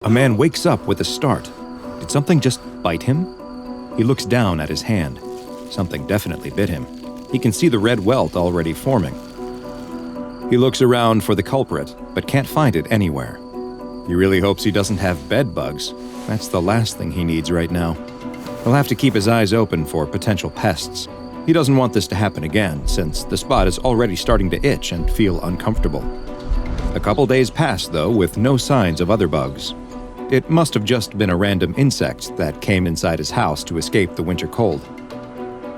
A man wakes up with a start. Did something just bite him? He looks down at his hand. Something definitely bit him. He can see the red welt already forming. He looks around for the culprit, but can't find it anywhere. He really hopes he doesn't have bed bugs. That's the last thing he needs right now. He'll have to keep his eyes open for potential pests. He doesn't want this to happen again, since the spot is already starting to itch and feel uncomfortable. A couple days pass, though, with no signs of other bugs. It must have just been a random insect that came inside his house to escape the winter cold.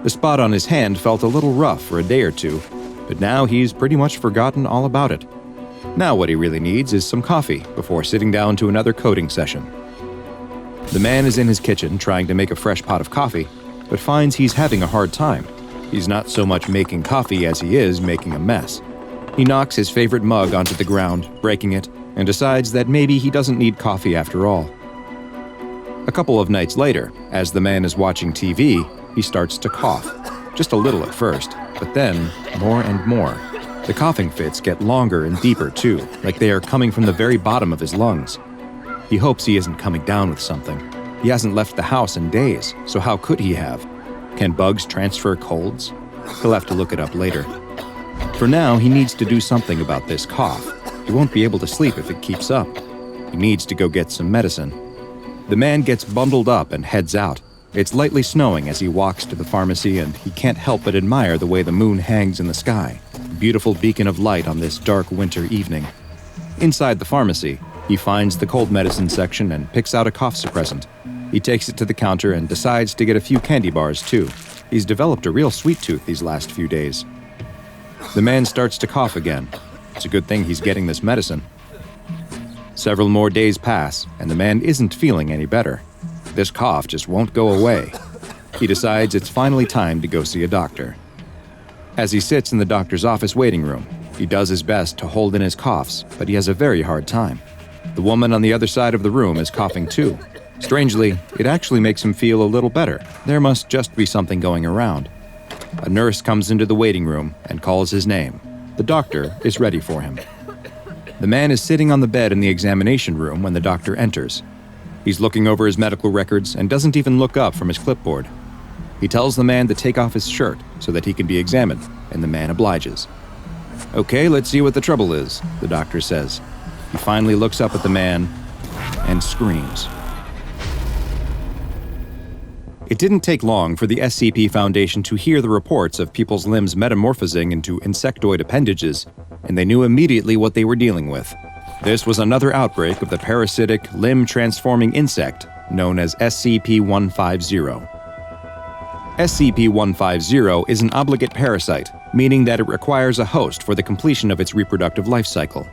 The spot on his hand felt a little rough for a day or two, but now he's pretty much forgotten all about it. Now what he really needs is some coffee before sitting down to another coding session. The man is in his kitchen trying to make a fresh pot of coffee, but finds he's having a hard time. He's not so much making coffee as he is making a mess. He knocks his favorite mug onto the ground, breaking it, and decides that maybe he doesn't need coffee after all. A couple of nights later, as the man is watching TV, he starts to cough. Just a little at first, but then more and more. The coughing fits get longer and deeper too, like they are coming from the very bottom of his lungs. He hopes he isn't coming down with something. He hasn't left the house in days, so how could he have? Can bugs transfer colds? He'll have to look it up later. For now, he needs to do something about this cough. He won't be able to sleep if it keeps up. He needs to go get some medicine. The man gets bundled up and heads out. It's lightly snowing as he walks to the pharmacy, and he can't help but admire the way the moon hangs in the sky, a beautiful beacon of light on this dark winter evening. Inside the pharmacy, he finds the cold medicine section and picks out a cough suppressant. He takes it to the counter and decides to get a few candy bars too. He's developed a real sweet tooth these last few days. The man starts to cough again. It's a good thing he's getting this medicine. Several more days pass, and the man isn't feeling any better. This cough just won't go away. He decides it's finally time to go see a doctor. As he sits in the doctor's office waiting room, he does his best to hold in his coughs, but he has a very hard time. The woman on the other side of the room is coughing too. Strangely, it actually makes him feel a little better. There must just be something going around. A nurse comes into the waiting room and calls his name. The doctor is ready for him. The man is sitting on the bed in the examination room when the doctor enters. He's looking over his medical records and doesn't even look up from his clipboard. He tells the man to take off his shirt so that he can be examined, and the man obliges. "Okay, let's see what the trouble is," the doctor says. He finally looks up at the man and screams. It didn't take long for the SCP Foundation to hear the reports of people's limbs metamorphosing into insectoid appendages, and they knew immediately what they were dealing with. This was another outbreak of the parasitic, limb-transforming insect known as SCP-150. SCP-150 is an obligate parasite, meaning that it requires a host for the completion of its reproductive life cycle.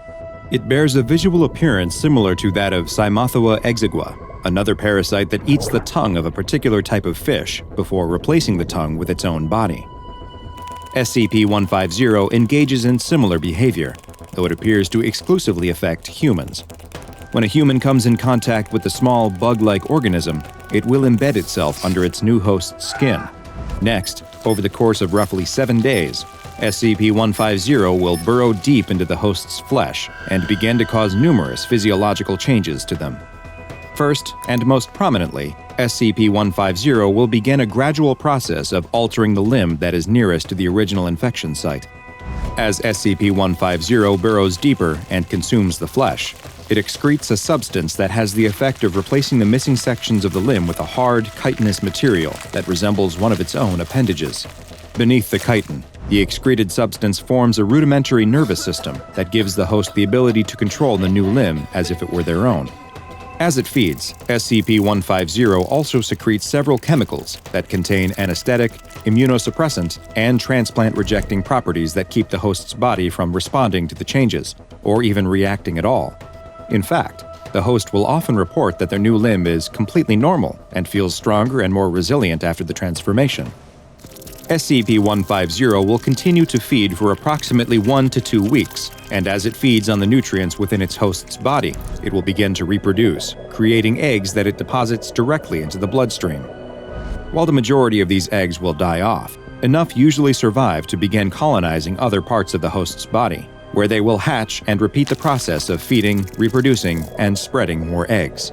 It bears a visual appearance similar to that of Cymothua exigua, another parasite that eats the tongue of a particular type of fish before replacing the tongue with its own body. SCP-150 engages in similar behavior, though it appears to exclusively affect humans. When a human comes in contact with the small bug-like organism, it will embed itself under its new host's skin. Next, over the course of roughly 7 days, SCP-150 will burrow deep into the host's flesh and begin to cause numerous physiological changes to them. First, and most prominently, SCP-150 will begin a gradual process of altering the limb that is nearest to the original infection site. As SCP-150 burrows deeper and consumes the flesh, it excretes a substance that has the effect of replacing the missing sections of the limb with a hard, chitinous material that resembles one of its own appendages. Beneath the chitin, the excreted substance forms a rudimentary nervous system that gives the host the ability to control the new limb as if it were their own. As it feeds, SCP-150 also secretes several chemicals that contain anesthetic, immunosuppressant, and transplant-rejecting properties that keep the host's body from responding to the changes, or even reacting at all. In fact, the host will often report that their new limb is completely normal and feels stronger and more resilient after the transformation. SCP-150 will continue to feed for approximately 1 to 2 weeks, and as it feeds on the nutrients within its host's body, it will begin to reproduce, creating eggs that it deposits directly into the bloodstream. While the majority of these eggs will die off, enough usually survive to begin colonizing other parts of the host's body. where they will hatch and repeat the process of feeding, reproducing, and spreading more eggs.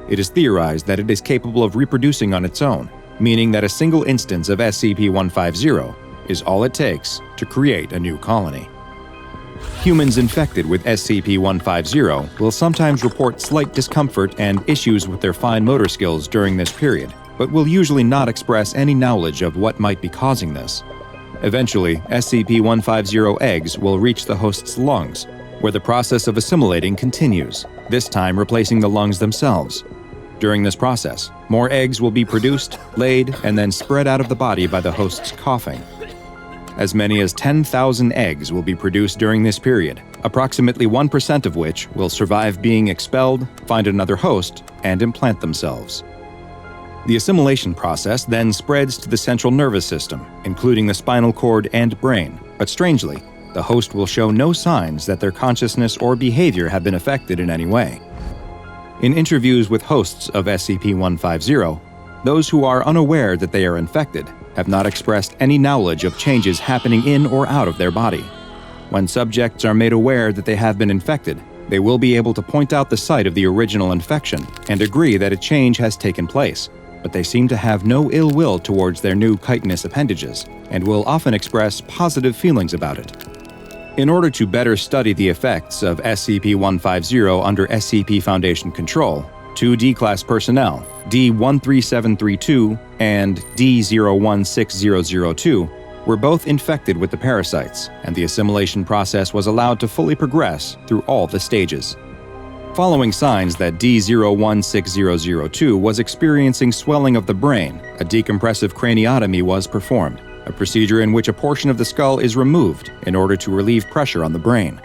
It is theorized that it is capable of reproducing on its own, meaning that a single instance of SCP-150 is all it takes to create a new colony. Humans infected with SCP-150 will sometimes report slight discomfort and issues with their fine motor skills during this period, but will usually not express any knowledge of what might be causing this. Eventually, SCP-150 eggs will reach the host's lungs, where the process of assimilating continues, this time replacing the lungs themselves. During this process, more eggs will be produced, laid, and then spread out of the body by the host's coughing. As many as 10,000 eggs will be produced during this period, approximately 1% of which will survive being expelled, find another host, and implant themselves. The assimilation process then spreads to the central nervous system, including the spinal cord and brain, but strangely, the host will show no signs that their consciousness or behavior have been affected in any way. In interviews with hosts of SCP-150, those who are unaware that they are infected have not expressed any knowledge of changes happening in or out of their body. When subjects are made aware that they have been infected, they will be able to point out the site of the original infection and agree that a change has taken place, but they seem to have no ill will towards their new chitinous appendages and will often express positive feelings about it. In order to better study the effects of SCP-150 under SCP Foundation control, 2 D-Class personnel, D-13732 and D-016002, were both infected with the parasites, and the assimilation process was allowed to fully progress through all the stages. Following signs that D-016002 was experiencing swelling of the brain, a decompressive craniotomy was performed, a procedure in which a portion of the skull is removed in order to relieve pressure on the brain.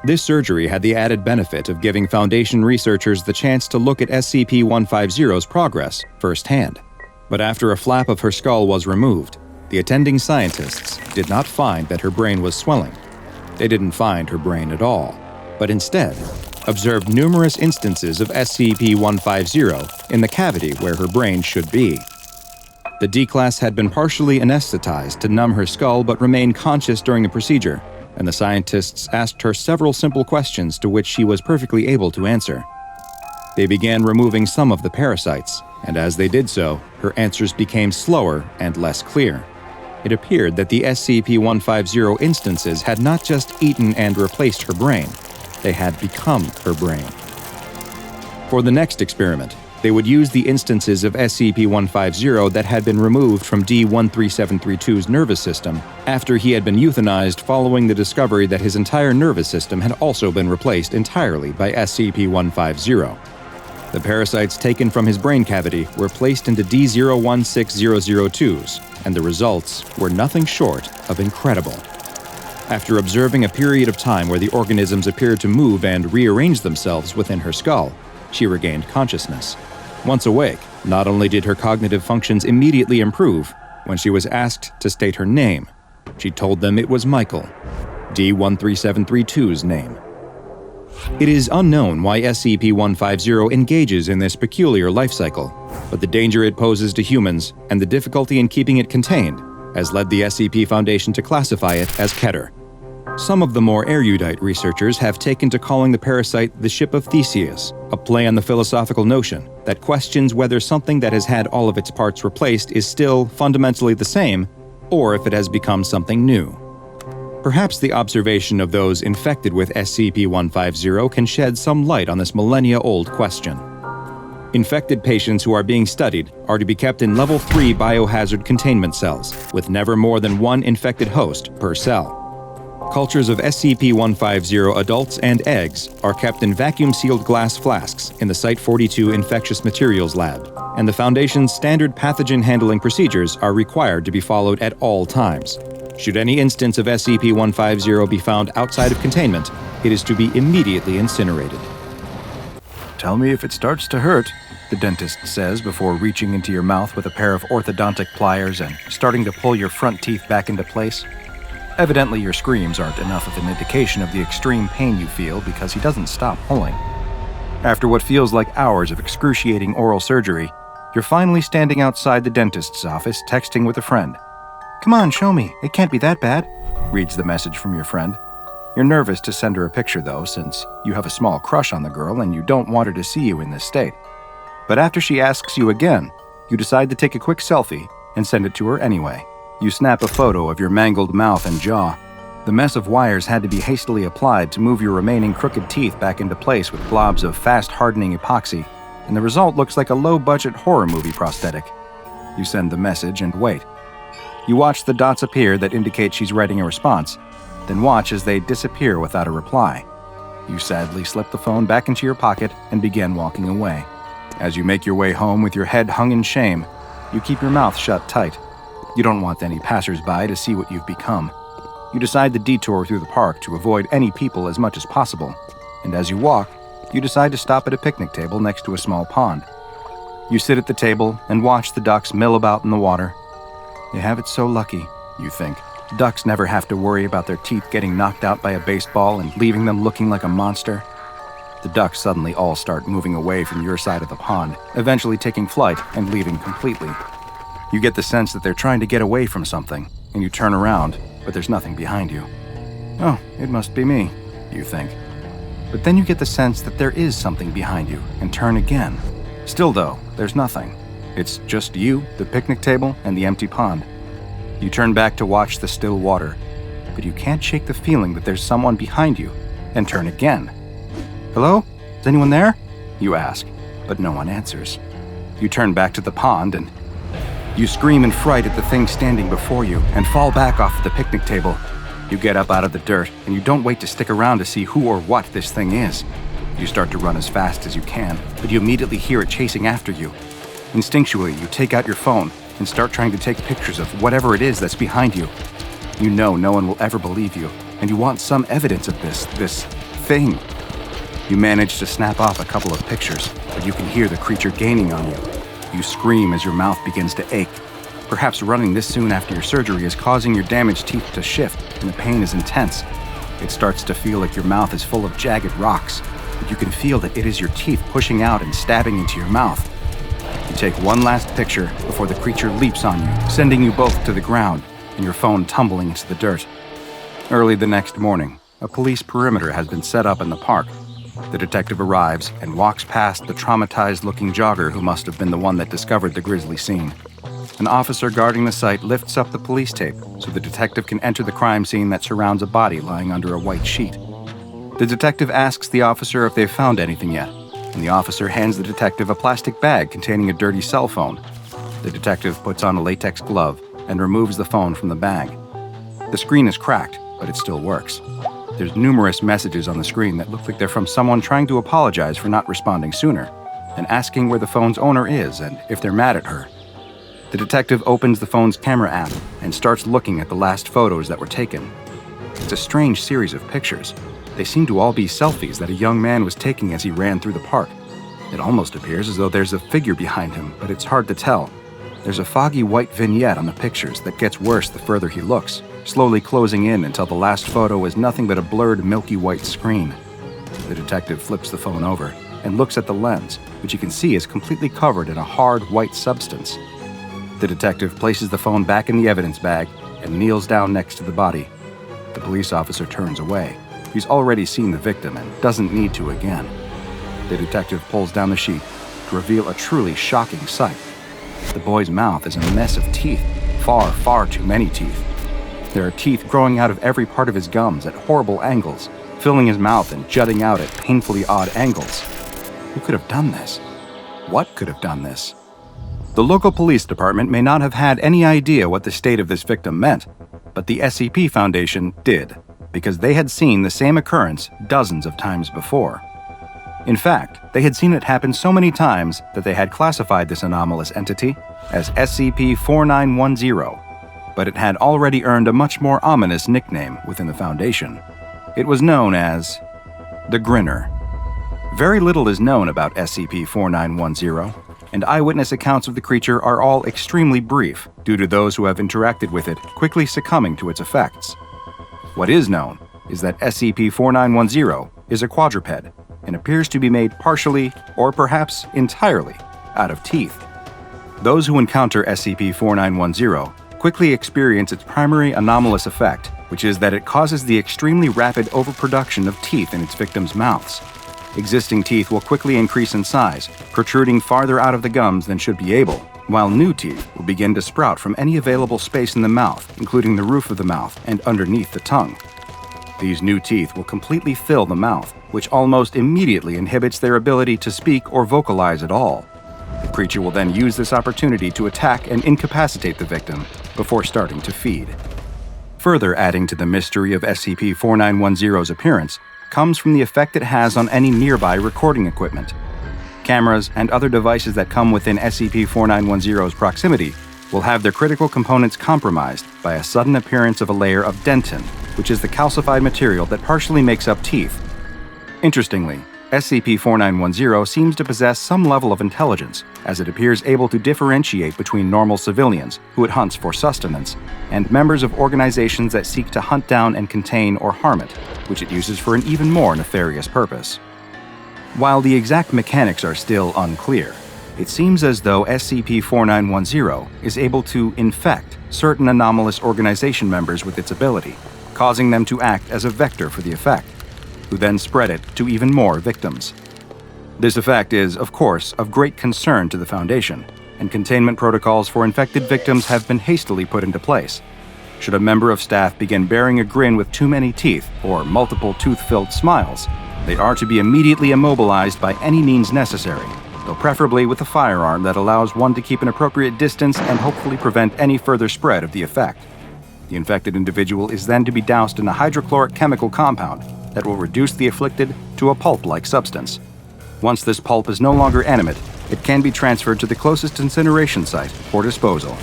This surgery had the added benefit of giving Foundation researchers the chance to look at SCP-150's progress firsthand. But after a flap of her skull was removed, the attending scientists did not find that her brain was swelling. They didn't find her brain at all, but instead observed numerous instances of SCP-150 in the cavity where her brain should be. The D-Class had been partially anesthetized to numb her skull but remained conscious during the procedure, and the scientists asked her several simple questions to which she was perfectly able to answer. They began removing some of the parasites, and as they did so, her answers became slower and less clear. It appeared that the SCP-150 instances had not just eaten and replaced her brain, they had become her brain. For the next experiment, they would use the instances of SCP-150 that had been removed from D-13732's nervous system after he had been euthanized following the discovery that his entire nervous system had also been replaced entirely by SCP-150. The parasites taken from his brain cavity were placed into D-016002's, and the results were nothing short of incredible. After observing a period of time where the organisms appeared to move and rearrange themselves within her skull, she regained consciousness. Once awake, not only did her cognitive functions immediately improve, when she was asked to state her name, she told them it was Michael, D-13732's name. It is unknown why SCP-150 engages in this peculiar life cycle, but the danger it poses to humans and the difficulty in keeping it contained has led the SCP Foundation to classify it as Keter. Some of the more erudite researchers have taken to calling the parasite the ship of Theseus, a play on the philosophical notion that questions whether something that has had all of its parts replaced is still fundamentally the same, or if it has become something new. Perhaps the observation of those infected with SCP-150 can shed some light on this millennia-old question. Infected patients who are being studied are to be kept in Level 3 biohazard containment cells, with never more than 1 infected host per cell. Cultures of SCP-150 adults and eggs are kept in vacuum-sealed glass flasks in the Site-42 Infectious Materials Lab, and the Foundation's standard pathogen handling procedures are required to be followed at all times. Should any instance of SCP-150 be found outside of containment, it is to be immediately incinerated. Tell me if it starts to hurt, the dentist says before reaching into your mouth with a pair of orthodontic pliers and starting to pull your front teeth back into place. Evidently, your screams aren't enough of an indication of the extreme pain you feel because he doesn't stop pulling. After what feels like hours of excruciating oral surgery, you're finally standing outside the dentist's office texting with a friend. "Come on, show me. It can't be that bad," reads the message from your friend. You're nervous to send her a picture though, since you have a small crush on the girl and you don't want her to see you in this state. But after she asks you again, you decide to take a quick selfie and send it to her anyway. You snap a photo of your mangled mouth and jaw. The mess of wires had to be hastily applied to move your remaining crooked teeth back into place with globs of fast-hardening epoxy, and the result looks like a low-budget horror movie prosthetic. You send the message and wait. You watch the dots appear that indicate she's writing a response, then watch as they disappear without a reply. You sadly slip the phone back into your pocket and begin walking away. As you make your way home with your head hung in shame, you keep your mouth shut tight. You don't want any passers-by to see what you've become. You decide to detour through the park to avoid any people as much as possible, and as you walk, you decide to stop at a picnic table next to a small pond. You sit at the table and watch the ducks mill about in the water. They have it so lucky, you think. Ducks never have to worry about their teeth getting knocked out by a baseball and leaving them looking like a monster. The ducks suddenly all start moving away from your side of the pond, eventually taking flight and leaving completely. You get the sense that they're trying to get away from something, and you turn around, but there's nothing behind you. Oh, it must be me, you think. But then you get the sense that there is something behind you, and turn again. Still though, there's nothing. It's just you, the picnic table, and the empty pond. You turn back to watch the still water, but you can't shake the feeling that there's someone behind you, and turn again. Hello? Is anyone there? You ask, but no one answers. You turn back to the pond and you scream in fright at the thing standing before you and fall back off the picnic table. You get up out of the dirt and you don't wait to stick around to see who or what this thing is. You start to run as fast as you can, but you immediately hear it chasing after you. Instinctually, you take out your phone and start trying to take pictures of whatever it is that's behind you. You know no one will ever believe you, and you want some evidence of this thing. You manage to snap off a couple of pictures, but you can hear the creature gaining on you. You scream as your mouth begins to ache. Perhaps running this soon after your surgery is causing your damaged teeth to shift, and the pain is intense. It starts to feel like your mouth is full of jagged rocks, but you can feel that it is your teeth pushing out and stabbing into your mouth. You take one last picture before the creature leaps on you, sending you both to the ground, and your phone tumbling into the dirt. Early the next morning, a police perimeter has been set up in the park. The detective arrives and walks past the traumatized-looking jogger who must have been the one that discovered the grisly scene. An officer guarding the site lifts up the police tape so the detective can enter the crime scene that surrounds a body lying under a white sheet. The detective asks the officer if they've found anything yet, and the officer hands the detective a plastic bag containing a dirty cell phone. The detective puts on a latex glove and removes the phone from the bag. The screen is cracked, but it still works. There's numerous messages on the screen that look like they're from someone trying to apologize for not responding sooner, and asking where the phone's owner is and if they're mad at her. The detective opens the phone's camera app and starts looking at the last photos that were taken. It's a strange series of pictures. They seem to all be selfies that a young man was taking as he ran through the park. It almost appears as though there's a figure behind him, but it's hard to tell. There's a foggy white vignette on the pictures that gets worse the further he looks, slowly closing in until the last photo is nothing but a blurred milky white screen. The detective flips the phone over and looks at the lens, which you can see is completely covered in a hard white substance. The detective places the phone back in the evidence bag and kneels down next to the body. The police officer turns away. He's already seen the victim and doesn't need to again. The detective pulls down the sheet to reveal a truly shocking sight. The boy's mouth is a mess of teeth, far, far too many teeth. There are teeth growing out of every part of his gums at horrible angles, filling his mouth and jutting out at painfully odd angles. Who could have done this? What could have done this? The local police department may not have had any idea what the state of this victim meant, but the SCP Foundation did, because they had seen the same occurrence dozens of times before. In fact, they had seen it happen so many times that they had classified this anomalous entity as SCP-4910, but it had already earned a much more ominous nickname within the Foundation. It was known as the Grinner. Very little is known about SCP-4910, and eyewitness accounts of the creature are all extremely brief due to those who have interacted with it quickly succumbing to its effects. What is known is that SCP-4910 is a quadruped and appears to be made partially, or perhaps entirely, out of teeth. Those who encounter SCP-4910 quickly experience its primary anomalous effect which is that it causes the extremely rapid overproduction of teeth in its victims' mouths. Existing teeth will quickly increase in size, protruding farther out of the gums than should be able, while new teeth will begin to sprout from any available space in the mouth, including the roof of the mouth and underneath the tongue. These new teeth will completely fill the mouth, which almost immediately inhibits their ability to speak or vocalize at all. The creature will then use this opportunity to attack and incapacitate the victim before starting to feed. Further adding to the mystery of SCP-4910's appearance comes from the effect it has on any nearby recording equipment. Cameras and other devices that come within SCP-4910's proximity will have their critical components compromised by a sudden appearance of a layer of dentin, which is the calcified material that partially makes up teeth. Interestingly, SCP-4910 seems to possess some level of intelligence, as it appears able to differentiate between normal civilians, who it hunts for sustenance, and members of organizations that seek to hunt down and contain or harm it, which it uses for an even more nefarious purpose. While the exact mechanics are still unclear, it seems as though SCP-4910 is able to infect certain anomalous organization members with its ability, causing them to act as a vector for the effect, who then spread it to even more victims. This effect is, of course, of great concern to the Foundation, and containment protocols for infected victims have been hastily put into place. Should a member of staff begin bearing a grin with too many teeth or multiple tooth-filled smiles, they are to be immediately immobilized by any means necessary, though preferably with a firearm that allows one to keep an appropriate distance and hopefully prevent any further spread of the effect. The infected individual is then to be doused in a hydrochloric chemical compound that will reduce the afflicted to a pulp-like substance. Once this pulp is no longer animate, it can be transferred to the closest incineration site for disposal.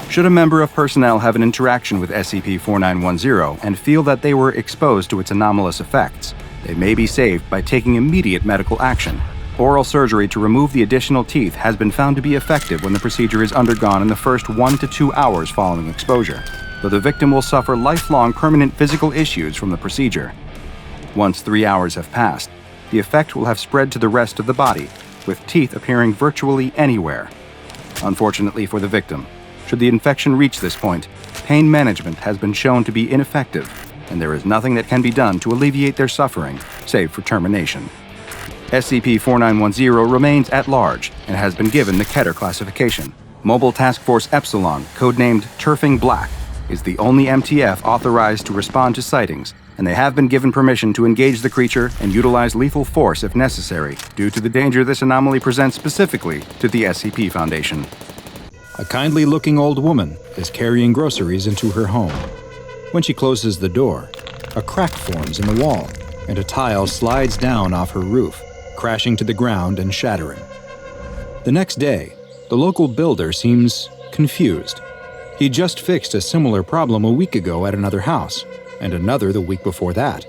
Should a member of personnel have an interaction with SCP-4910 and feel that they were exposed to its anomalous effects, they may be saved by taking immediate medical action. Oral surgery to remove the additional teeth has been found to be effective when the procedure is undergone in the first 1 to 2 hours following exposure, though the victim will suffer lifelong permanent physical issues from the procedure. Once 3 hours have passed, the effect will have spread to the rest of the body, with teeth appearing virtually anywhere. Unfortunately for the victim, should the infection reach this point, pain management has been shown to be ineffective, and there is nothing that can be done to alleviate their suffering, save for termination. SCP-4910 remains at large and has been given the Keter classification. Mobile Task Force Epsilon, codenamed Turfing Black, is the only MTF authorized to respond to sightings, and they have been given permission to engage the creature and utilize lethal force if necessary, due to the danger this anomaly presents specifically to the SCP Foundation. A kindly-looking old woman is carrying groceries into her home. When she closes the door, a crack forms in the wall, and a tile slides down off her roof, crashing to the ground and shattering. The next day, the local builder seems confused. He just fixed a similar problem a week ago at another house, and another the week before that.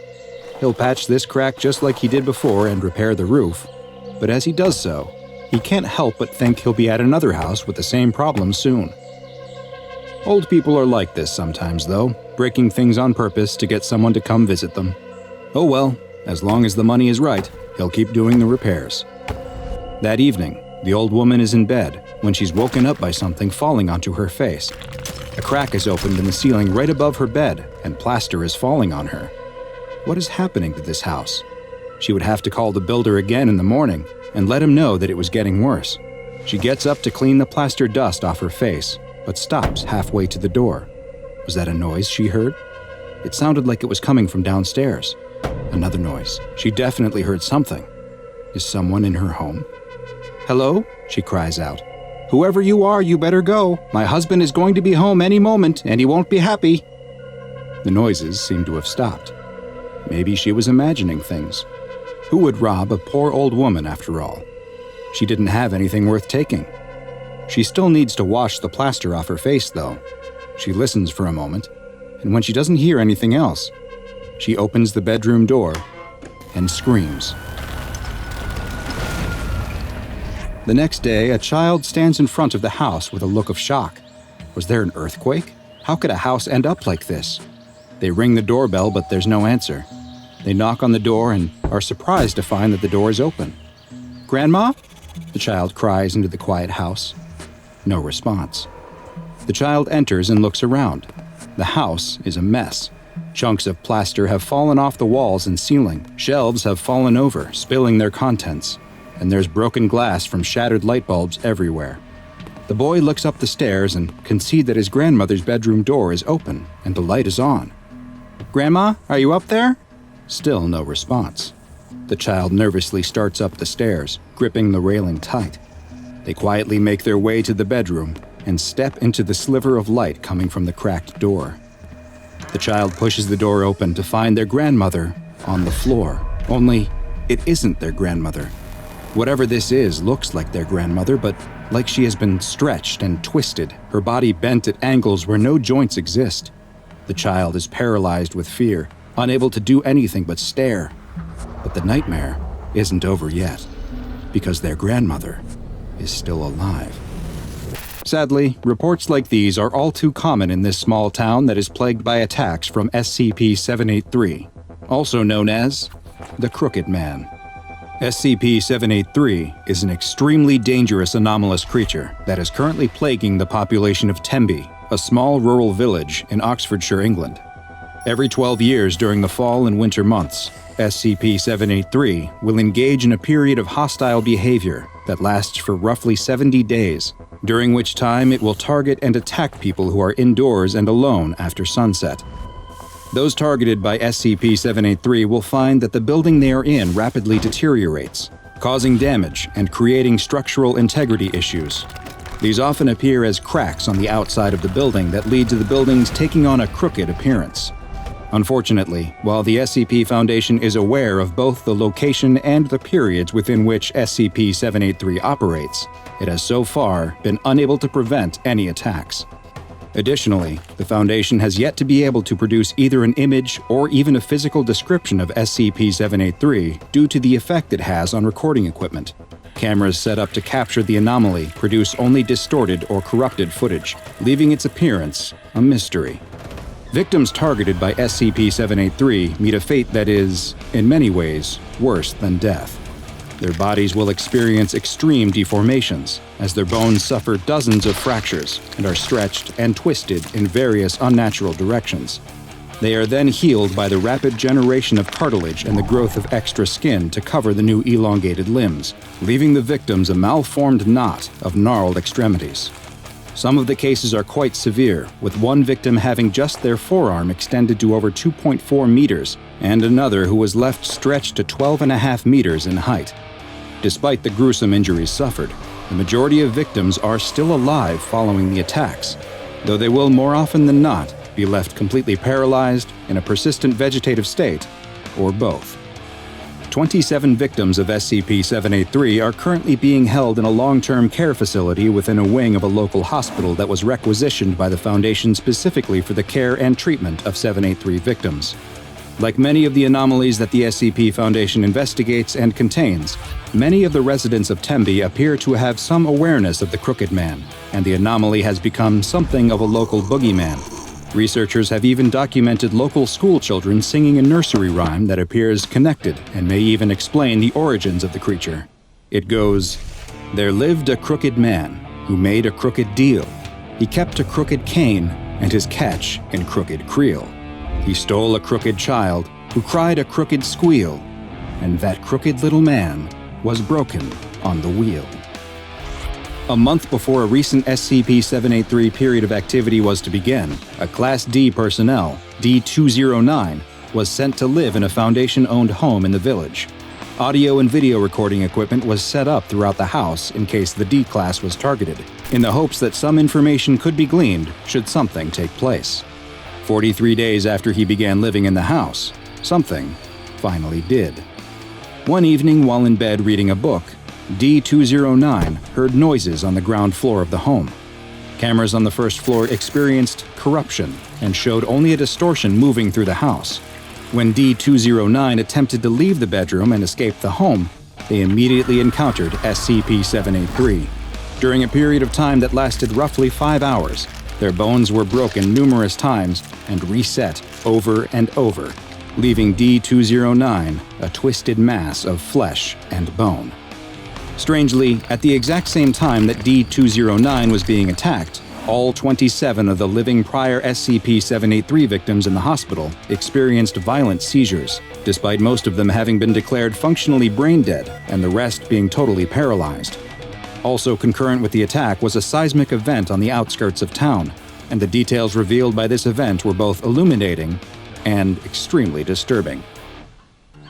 He'll patch this crack just like he did before and repair the roof, but as he does so, he can't help but think he'll be at another house with the same problem soon. Old people are like this sometimes, though, breaking things on purpose to get someone to come visit them. Oh well, as long as the money is right, he'll keep doing the repairs. That evening, the old woman is in bed when she's woken up by something falling onto her face. A crack is opened in the ceiling right above her bed, and plaster is falling on her. What is happening to this house? She would have to call the builder again in the morning and let him know that it was getting worse. She gets up to clean the plaster dust off her face, but stops halfway to the door. Was that a noise she heard? It sounded like it was coming from downstairs. Another noise. She definitely heard something. Is someone in her home? "Hello?" she cries out. "Whoever you are, you better go. My husband is going to be home any moment, and he won't be happy." The noises seem to have stopped. Maybe she was imagining things. Who would rob a poor old woman, after all? She didn't have anything worth taking. She still needs to wash the plaster off her face, though. She listens for a moment, and when she doesn't hear anything else, she opens the bedroom door and screams. The next day, a child stands in front of the house with a look of shock. Was there an earthquake? How could a house end up like this? They ring the doorbell, but there's no answer. They knock on the door and are surprised to find that the door is open. "Grandma?" the child cries into the quiet house. No response. The child enters and looks around. The house is a mess. Chunks of plaster have fallen off the walls and ceiling. Shelves have fallen over, spilling their contents. And there's broken glass from shattered light bulbs everywhere. The boy looks up the stairs and can see that his grandmother's bedroom door is open and the light is on. "Grandma, are you up there?" Still no response. The child nervously starts up the stairs, gripping the railing tight. They quietly make their way to the bedroom and step into the sliver of light coming from the cracked door. The child pushes the door open to find their grandmother on the floor. Only, it isn't their grandmother. Whatever this is looks like their grandmother, but like she has been stretched and twisted, her body bent at angles where no joints exist. The child is paralyzed with fear, unable to do anything but stare. But the nightmare isn't over yet, because their grandmother is still alive. Sadly, reports like these are all too common in this small town that is plagued by attacks from SCP-783, also known as the Crooked Man. SCP-783 is an extremely dangerous anomalous creature that is currently plaguing the population of Tenby, a small rural village in Oxfordshire, England. Every 12 years during the fall and winter months, SCP-783 will engage in a period of hostile behavior that lasts for roughly 70 days, during which time it will target and attack people who are indoors and alone after sunset. Those targeted by SCP-783 will find that the building they are in rapidly deteriorates, causing damage and creating structural integrity issues. These often appear as cracks on the outside of the building that lead to the buildings taking on a crooked appearance. Unfortunately, while the SCP Foundation is aware of both the location and the periods within which SCP-783 operates, it has so far been unable to prevent any attacks. Additionally, the Foundation has yet to be able to produce either an image or even a physical description of SCP-783 due to the effect it has on recording equipment. Cameras set up to capture the anomaly produce only distorted or corrupted footage, leaving its appearance a mystery. Victims targeted by SCP-783 meet a fate that is, in many ways, worse than death. Their bodies will experience extreme deformations, as their bones suffer dozens of fractures and are stretched and twisted in various unnatural directions. They are then healed by the rapid generation of cartilage and the growth of extra skin to cover the new elongated limbs, leaving the victims a malformed knot of gnarled extremities. Some of the cases are quite severe, with one victim having just their forearm extended to over 2.4 meters, and another who was left stretched to 12.5 meters in height. Despite the gruesome injuries suffered, the majority of victims are still alive following the attacks, though they will more often than not be left completely paralyzed, in a persistent vegetative state, or both. 27 victims of SCP-783 are currently being held in a long-term care facility within a wing of a local hospital that was requisitioned by the Foundation specifically for the care and treatment of 783 victims. Like many of the anomalies that the SCP Foundation investigates and contains, many of the residents of Tenby appear to have some awareness of the Crooked Man, and the anomaly has become something of a local boogeyman. Researchers have even documented local school children singing a nursery rhyme that appears connected and may even explain the origins of the creature. It goes, "There lived a crooked man who made a crooked deal. He kept a crooked cane and his catch in crooked creel. He stole a crooked child who cried a crooked squeal, and that crooked little man was broken on the wheel." A month before a recent SCP-783 period of activity was to begin, a Class D personnel, D-209, was sent to live in a Foundation-owned home in the village. Audio and video recording equipment was set up throughout the house in case the D-Class was targeted, in the hopes that some information could be gleaned should something take place. 43 days after he began living in the house, something finally did. One evening while in bed reading a book, D-209 heard noises on the ground floor of the home. Cameras on the first floor experienced corruption and showed only a distortion moving through the house. When D-209 attempted to leave the bedroom and escape the home, they immediately encountered SCP-783. During a period of time that lasted roughly 5 hours, their bones were broken numerous times and reset over and over, leaving D-209 a twisted mass of flesh and bone. Strangely, at the exact same time that D-209 was being attacked, All 27 of the living prior SCP-783 victims in the hospital experienced violent seizures, despite most of them having been declared functionally brain dead and the rest being totally paralyzed. Also concurrent with the attack was a seismic event on the outskirts of town, and the details revealed by this event were both illuminating and extremely disturbing.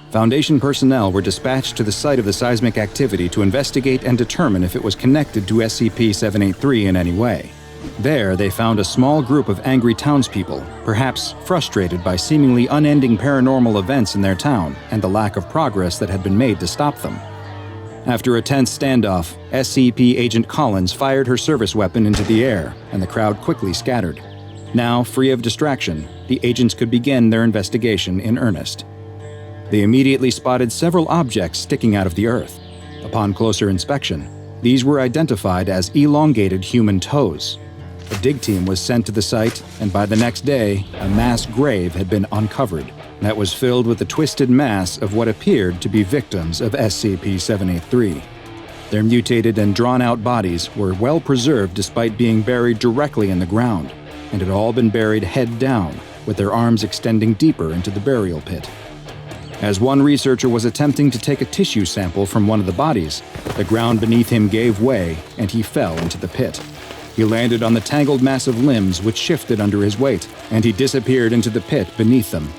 Foundation personnel were dispatched to the site of the seismic activity to investigate and determine if it was connected to SCP-783 in any way. There, they found a small group of angry townspeople, perhaps frustrated by seemingly unending paranormal events in their town and the lack of progress that had been made to stop them. After a tense standoff, SCP Agent Collins fired her service weapon into the air, and the crowd quickly scattered. Now, free of distraction, the agents could begin their investigation in earnest. They immediately spotted several objects sticking out of the earth. Upon closer inspection, these were identified as elongated human toes. A dig team was sent to the site, and by the next day, a mass grave had been uncovered that was filled with the twisted mass of what appeared to be victims of SCP-783. Their mutated and drawn-out bodies were well preserved despite being buried directly in the ground, and had all been buried head down, with their arms extending deeper into the burial pit. As one researcher was attempting to take a tissue sample from one of the bodies, the ground beneath him gave way and he fell into the pit. He landed on the tangled mass of limbs which shifted under his weight, and he disappeared into the pit beneath them.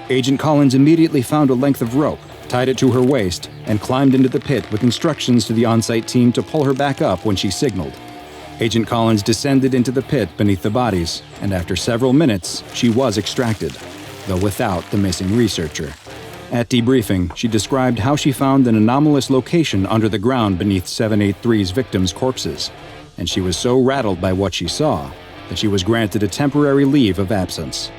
Agent Collins immediately found a length of rope, tied it to her waist, and climbed into the pit with instructions to the on-site team to pull her back up when she signaled. Agent Collins descended into the pit beneath the bodies, and after several minutes, she was extracted, though without the missing researcher. At debriefing, she described how she found an anomalous location under the ground beneath 783's victims' corpses, and she was so rattled by what she saw that she was granted a temporary leave of absence.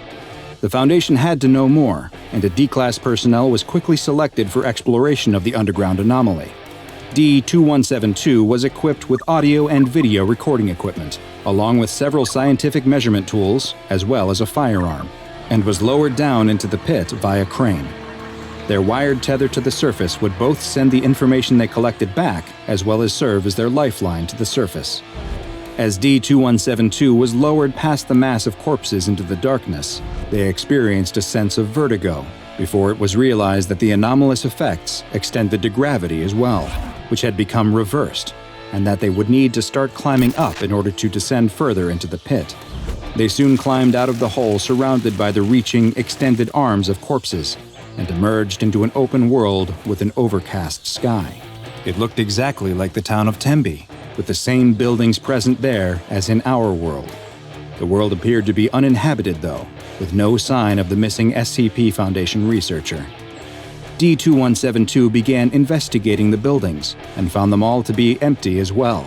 The Foundation had to know more, and a D-Class personnel was quickly selected for exploration of the underground anomaly. D-2172 was equipped with audio and video recording equipment, along with several scientific measurement tools, as well as a firearm, and was lowered down into the pit via crane. Their wired tether to the surface would both send the information they collected back, as well as serve as their lifeline to the surface. As D-2172 was lowered past the mass of corpses into the darkness, they experienced a sense of vertigo, before it was realized that the anomalous effects extended to gravity as well, which had become reversed, and that they would need to start climbing up in order to descend further into the pit. They soon climbed out of the hole surrounded by the reaching, extended arms of corpses, and emerged into an open world with an overcast sky. It looked exactly like the town of Tembe, with the same buildings present there as in our world. The world appeared to be uninhabited, though, with no sign of the missing SCP Foundation researcher. D-2172 began investigating the buildings and found them all to be empty as well,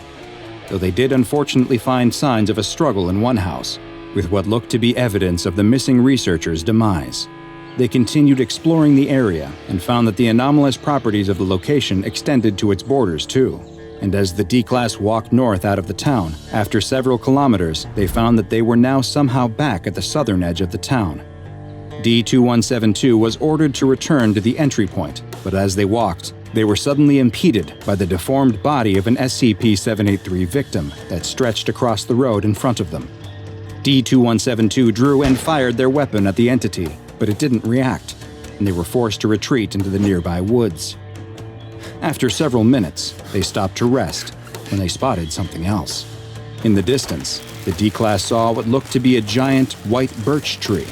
though they did unfortunately find signs of a struggle in one house, with what looked to be evidence of the missing researcher's demise. They continued exploring the area and found that the anomalous properties of the location extended to its borders too. And as the D-Class walked north out of the town, after several kilometers, they found that they were now somehow back at the southern edge of the town. D-2172 was ordered to return to the entry point, but as they walked, they were suddenly impeded by the deformed body of an SCP-783 victim that stretched across the road in front of them. D-2172 drew and fired their weapon at the entity, but it didn't react, and they were forced to retreat into the nearby woods. After several minutes, they stopped to rest when they spotted something else. In the distance, the D-Class saw what looked to be a giant white birch tree,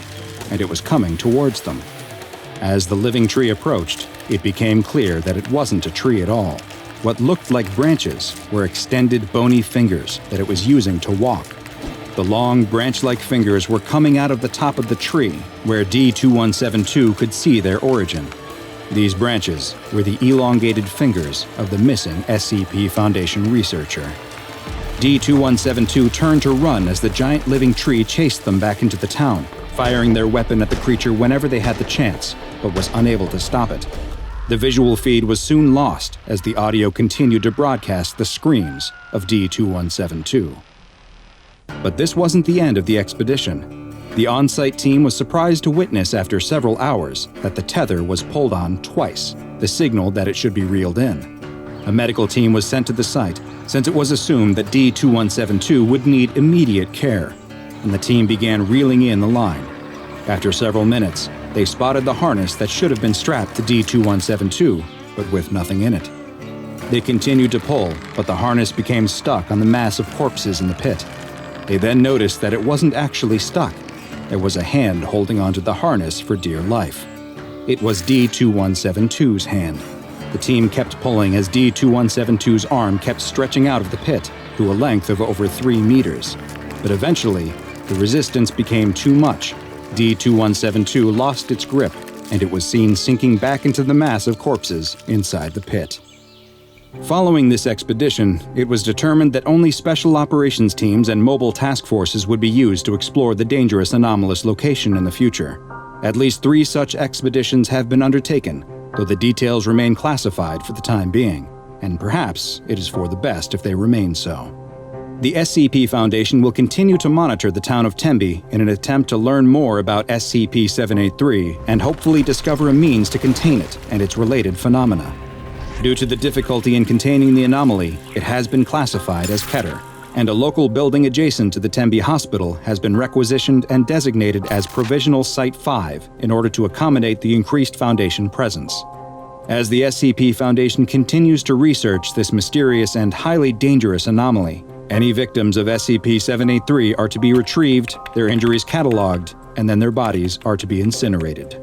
and it was coming towards them. As the living tree approached, it became clear that it wasn't a tree at all. What looked like branches were extended bony fingers that it was using to walk. The long, branch-like fingers were coming out of the top of the tree, where D-2172 could see their origin. These branches were the elongated fingers of the missing SCP Foundation researcher. D-2172 turned to run as the giant living tree chased them back into the town, firing their weapon at the creature whenever they had the chance, but was unable to stop it. The visual feed was soon lost as the audio continued to broadcast the screams of D-2172. But this wasn't the end of the expedition. The on-site team was surprised to witness after several hours that the tether was pulled on twice, the signal that it should be reeled in. A medical team was sent to the site, since it was assumed that D2172 would need immediate care, and the team began reeling in the line. After several minutes, they spotted the harness that should have been strapped to D2172, but with nothing in it. They continued to pull, but the harness became stuck on the mass of corpses in the pit. They then noticed that it wasn't actually stuck. There was a hand holding onto the harness for dear life. It was D2172's hand. The team kept pulling as D2172's arm kept stretching out of the pit to a length of over 3 meters. But eventually, the resistance became too much. D2172 lost its grip, and it was seen sinking back into the mass of corpses inside the pit. Following this expedition, it was determined that only special operations teams and mobile task forces would be used to explore the dangerous anomalous location in the future. At least 3 such expeditions have been undertaken, though the details remain classified for the time being, and perhaps it is for the best if they remain so. The SCP Foundation will continue to monitor the town of Tembe in an attempt to learn more about SCP-783 and hopefully discover a means to contain it and its related phenomena. Due to the difficulty in containing the anomaly, it has been classified as Keter, and a local building adjacent to the Tembe Hospital has been requisitioned and designated as Provisional Site 5 in order to accommodate the increased Foundation presence. As the SCP Foundation continues to research this mysterious and highly dangerous anomaly, any victims of SCP-783 are to be retrieved, their injuries cataloged, and then their bodies are to be incinerated.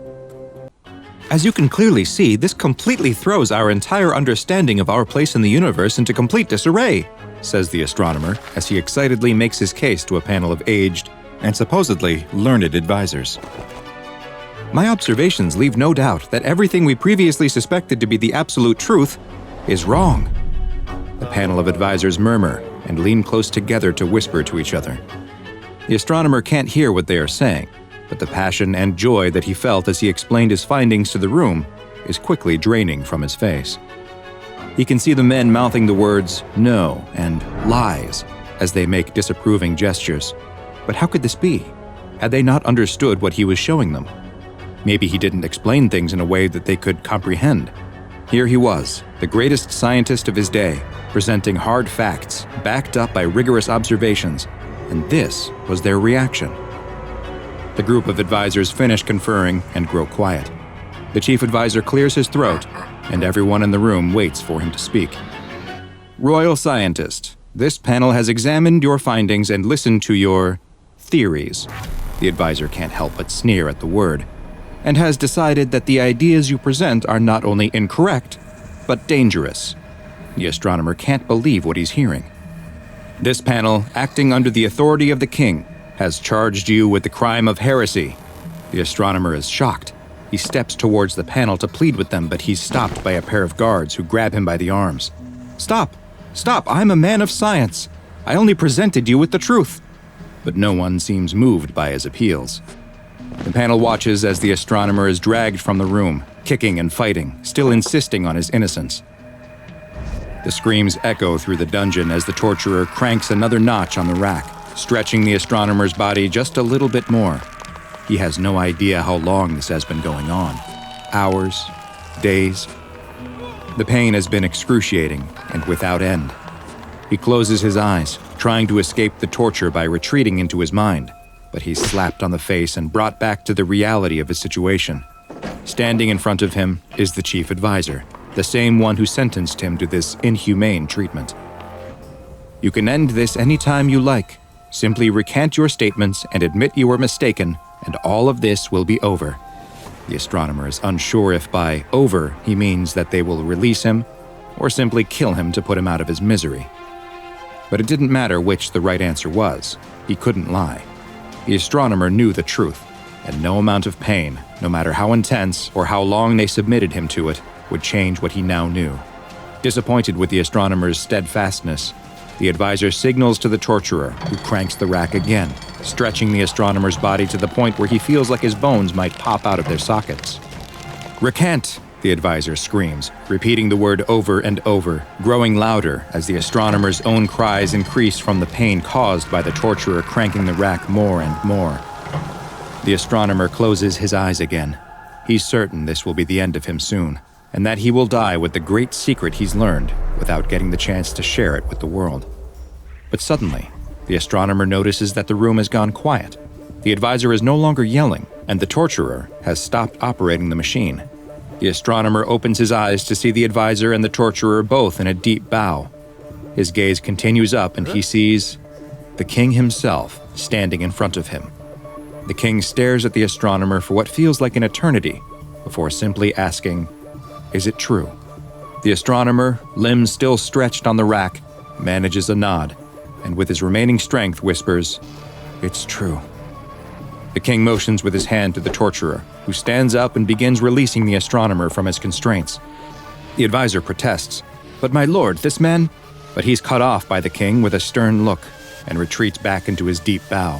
As you can clearly see, this completely throws our entire understanding of our place in the universe into complete disarray, says the astronomer as he excitedly makes his case to a panel of aged and supposedly learned advisors. My observations leave no doubt that everything we previously suspected to be the absolute truth is wrong. The panel of advisors murmur and lean close together to whisper to each other. The astronomer can't hear what they are saying, but the passion and joy that he felt as he explained his findings to the room is quickly draining from his face. He can see the men mouthing the words "no" and "lies" as they make disapproving gestures. But how could this be? Had they not understood what he was showing them? Maybe he didn't explain things in a way that they could comprehend. Here he was, the greatest scientist of his day, presenting hard facts, backed up by rigorous observations, and this was their reaction. The group of advisors finish conferring and grow quiet. The chief advisor clears his throat, and everyone in the room waits for him to speak. Royal Scientist, this panel has examined your findings and listened to your theories. The advisor can't help but sneer at the word, and has decided that the ideas you present are not only incorrect, but dangerous. The astronomer can't believe what he's hearing. This panel, acting under the authority of the king, has charged you with the crime of heresy. The astronomer is shocked. He steps towards the panel to plead with them, but he's stopped by a pair of guards who grab him by the arms. Stop! Stop! I'm a man of science. I only presented you with the truth. But no one seems moved by his appeals. The panel watches as the astronomer is dragged from the room, kicking and fighting, still insisting on his innocence. The screams echo through the dungeon as the torturer cranks another notch on the rack, stretching the astronomer's body just a little bit more. He has no idea how long this has been going on. Hours, days. The pain has been excruciating and without end. He closes his eyes, trying to escape the torture by retreating into his mind, but he's slapped on the face and brought back to the reality of his situation. Standing in front of him is the chief advisor, the same one who sentenced him to this inhumane treatment. You can end this any time you like. Simply recant your statements and admit you were mistaken, and all of this will be over. The astronomer is unsure if by over he means that they will release him or simply kill him to put him out of his misery. But it didn't matter which the right answer was. He couldn't lie. The astronomer knew the truth, and no amount of pain, no matter how intense or how long they submitted him to it, would change what he now knew. Disappointed with the astronomer's steadfastness, the advisor signals to the torturer, who cranks the rack again, stretching the astronomer's body to the point where he feels like his bones might pop out of their sockets. "Recant!" the advisor screams, repeating the word over and over, growing louder as the astronomer's own cries increase from the pain caused by the torturer cranking the rack more and more. The astronomer closes his eyes again. He's certain this will be the end of him soon. and that he will die with the great secret he's learned without getting the chance to share it with the world. But suddenly, the astronomer notices that the room has gone quiet. The advisor is no longer yelling, and the torturer has stopped operating the machine. The astronomer opens his eyes to see the advisor and the torturer both in a deep bow. His gaze continues up and he sees the king himself standing in front of him. The king stares at the astronomer for what feels like an eternity before simply asking, "Is it true?" The astronomer, limbs still stretched on the rack, manages a nod, and with his remaining strength whispers, "It's true." The king motions with his hand to the torturer, who stands up and begins releasing the astronomer from his constraints. The advisor protests, "But my lord, this man—" But he's cut off by the king with a stern look and retreats back into his deep bow.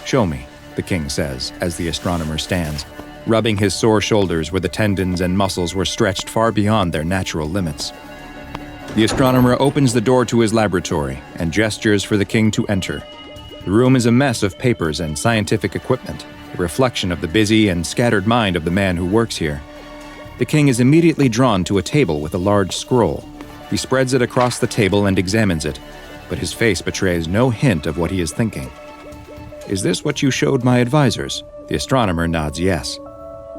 "Show me," the king says as the astronomer stands, rubbing his sore shoulders where the tendons and muscles were stretched far beyond their natural limits. The astronomer opens the door to his laboratory and gestures for the king to enter. The room is a mess of papers and scientific equipment, a reflection of the busy and scattered mind of the man who works here. The king is immediately drawn to a table with a large scroll. He spreads it across the table and examines it, but his face betrays no hint of what he is thinking. "Is this what you showed my advisors?" The astronomer nods yes.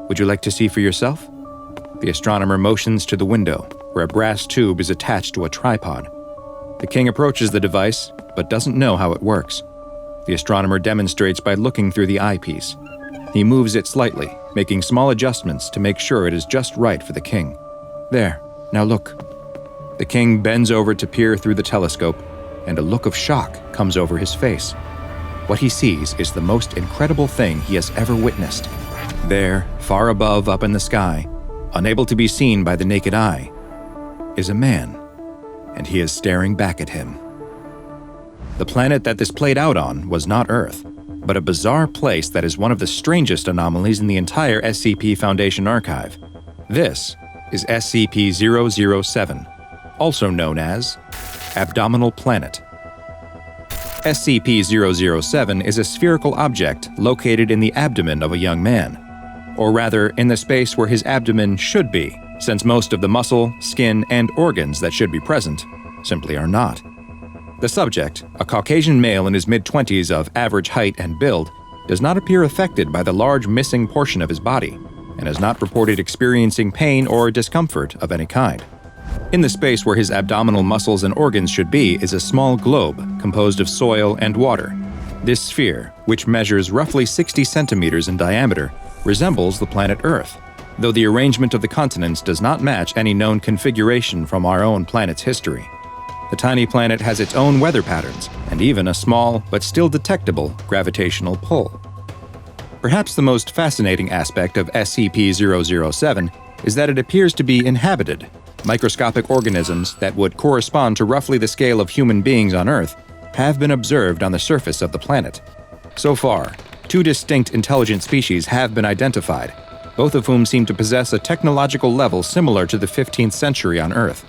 "Would you like to see for yourself?" The astronomer motions to the window, where a brass tube is attached to a tripod. The king approaches the device, but doesn't know how it works. The astronomer demonstrates by looking through the eyepiece. He moves it slightly, making small adjustments to make sure it is just right for the king. "There, now look." The king bends over to peer through the telescope, and a look of shock comes over his face. What he sees is the most incredible thing he has ever witnessed. There, far above up in the sky, unable to be seen by the naked eye, is a man, and he is staring back at him. The planet that this played out on was not Earth, but a bizarre place that is one of the strangest anomalies in the entire SCP Foundation archive. This is SCP-007, also known as Abdominal Planet. SCP-007 is a spherical object located in the abdomen of a young man, or rather in the space where his abdomen should be, since most of the muscle, skin, and organs that should be present simply are not. The subject, a Caucasian male in his mid-20s of average height and build, does not appear affected by the large missing portion of his body, and has not reported experiencing pain or discomfort of any kind. In the space where his abdominal muscles and organs should be is a small globe composed of soil and water. This sphere, which measures roughly 60 centimeters in diameter, resembles the planet Earth, though the arrangement of the continents does not match any known configuration from our own planet's history. The tiny planet has its own weather patterns, and even a small, but still detectable, gravitational pull. Perhaps the most fascinating aspect of SCP-007 is that it appears to be inhabited. Microscopic organisms that would correspond to roughly the scale of human beings on Earth have been observed on the surface of the planet. So far, 2 distinct intelligent species have been identified, both of whom seem to possess a technological level similar to the 15th century on Earth.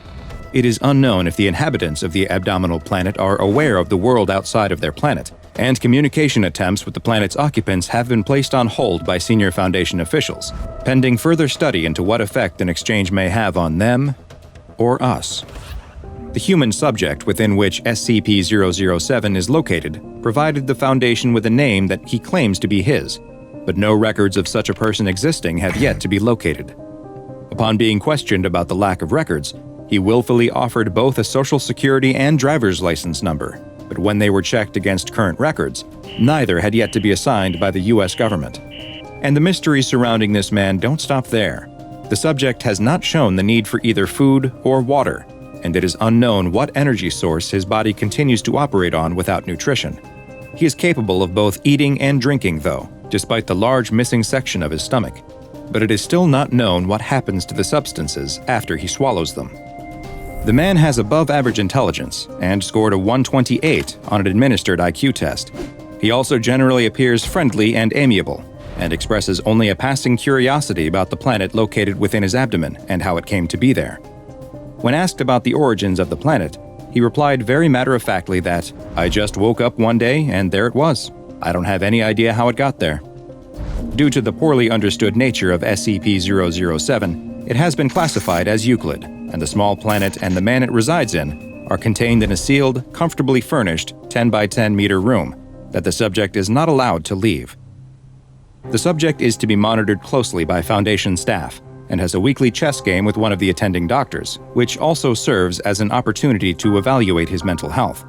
It is unknown if the inhabitants of the Abdominal Planet are aware of the world outside of their planet, and communication attempts with the planet's occupants have been placed on hold by senior Foundation officials, pending further study into what effect an exchange may have on them or us. The human subject within which SCP-007 is located provided the Foundation with a name that he claims to be his, but no records of such a person existing have yet to be located. Upon being questioned about the lack of records, he willfully offered both a social security and driver's license number, but when they were checked against current records, neither had yet to be assigned by the US government. And the mysteries surrounding this man don't stop there. The subject has not shown the need for either food or water, and it is unknown what energy source his body continues to operate on without nutrition. He is capable of both eating and drinking, though, despite the large missing section of his stomach, but it is still not known what happens to the substances after he swallows them. The man has above-average intelligence and scored a 128 on an administered IQ test. He also generally appears friendly and amiable, and expresses only a passing curiosity about the planet located within his abdomen and how it came to be there. When asked about the origins of the planet, he replied very matter-of-factly that, "I just woke up one day and there it was. I don't have any idea how it got there." Due to the poorly understood nature of SCP-007, It has been classified as Euclid, and the small planet and the man it resides in are contained in a sealed, comfortably furnished 10 by 10 meter room that the subject is not allowed to leave. The subject is to be monitored closely by Foundation staff and has a weekly chess game with one of the attending doctors, which also serves as an opportunity to evaluate his mental health.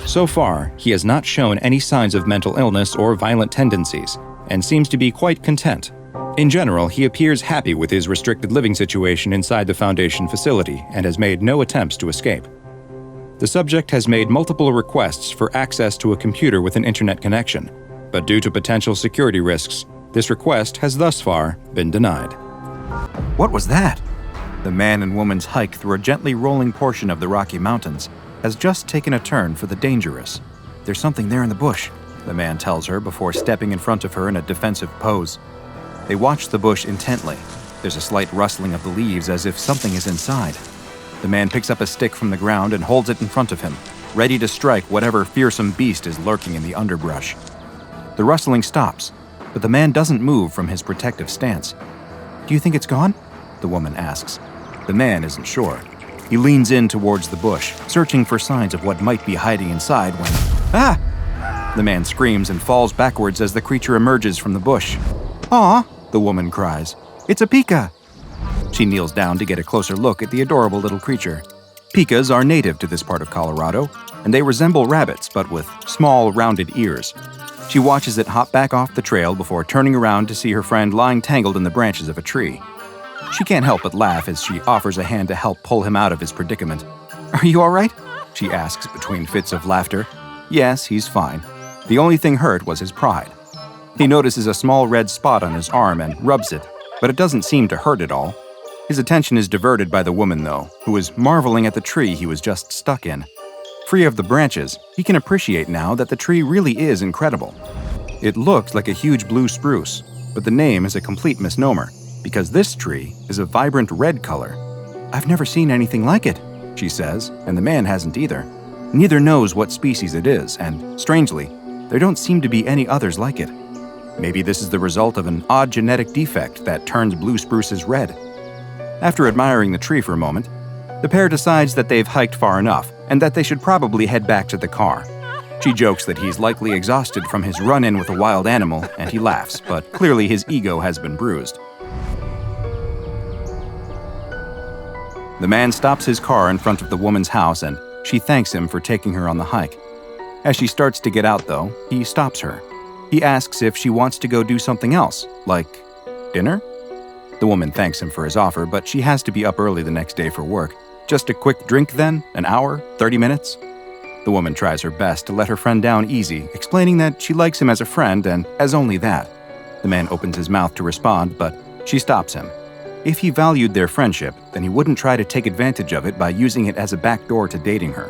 So far, he has not shown any signs of mental illness or violent tendencies, and seems to be quite content. In general, he appears happy with his restricted living situation inside the Foundation facility and has made no attempts to escape. The subject has made multiple requests for access to a computer with an internet connection, but due to potential security risks, this request has thus far been denied. What was that? The man and woman's hike through a gently rolling portion of the Rocky Mountains has just taken a turn for the dangerous. There's something there in the bush, the man tells her before stepping in front of her in a defensive pose. They watch the bush intently. There's a slight rustling of the leaves as if something is inside. The man picks up a stick from the ground and holds it in front of him, ready to strike whatever fearsome beast is lurking in the underbrush. The rustling stops, but the man doesn't move from his protective stance. "Do you think it's gone?" the woman asks. The man isn't sure. He leans in towards the bush, searching for signs of what might be hiding inside when... Ah! The man screams and falls backwards as the creature emerges from the bush. "Aw!" the woman cries. "It's a pika!" She kneels down to get a closer look at the adorable little creature. Pikas are native to this part of Colorado, and they resemble rabbits but with small, rounded ears. She watches it hop back off the trail before turning around to see her friend lying tangled in the branches of a tree. She can't help but laugh as she offers a hand to help pull him out of his predicament. "Are you all right?" she asks between fits of laughter. Yes, he's fine. The only thing hurt was his pride. He notices a small red spot on his arm and rubs it, but it doesn't seem to hurt at all. His attention is diverted by the woman, though, who is marveling at the tree he was just stuck in. Free of the branches, he can appreciate now that the tree really is incredible. It looked like a huge blue spruce, but the name is a complete misnomer, because this tree is a vibrant red color. "I've never seen anything like it," she says, and the man hasn't either. Neither knows what species it is, and, strangely, there don't seem to be any others like it. Maybe this is the result of an odd genetic defect that turns blue spruces red. After admiring the tree for a moment, the pair decides that they've hiked far enough and that they should probably head back to the car. She jokes that he's likely exhausted from his run-in with a wild animal, and he laughs, but clearly his ego has been bruised. The man stops his car in front of the woman's house, and she thanks him for taking her on the hike. As she starts to get out, though, he stops her. He asks if she wants to go do something else, like dinner? The woman thanks him for his offer, but she has to be up early the next day for work. Just a quick drink then? An hour? 30 minutes? The woman tries her best to let her friend down easy, explaining that she likes him as a friend and as only that. The man opens his mouth to respond, but she stops him. If he valued their friendship, then he wouldn't try to take advantage of it by using it as a backdoor to dating her.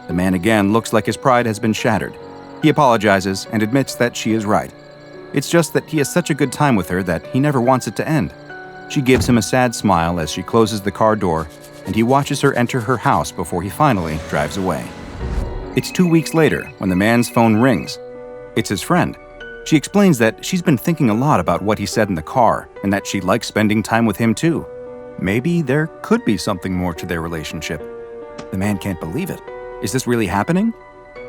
The man again looks like his pride has been shattered. He apologizes and admits that she is right. It's just that he has such a good time with her that he never wants it to end. She gives him a sad smile as she closes the car door, and he watches her enter her house before he finally drives away. It's 2 weeks later when the man's phone rings. It's his friend. She explains that she's been thinking a lot about what he said in the car and that she likes spending time with him too. Maybe there could be something more to their relationship. The man can't believe it. Is this really happening?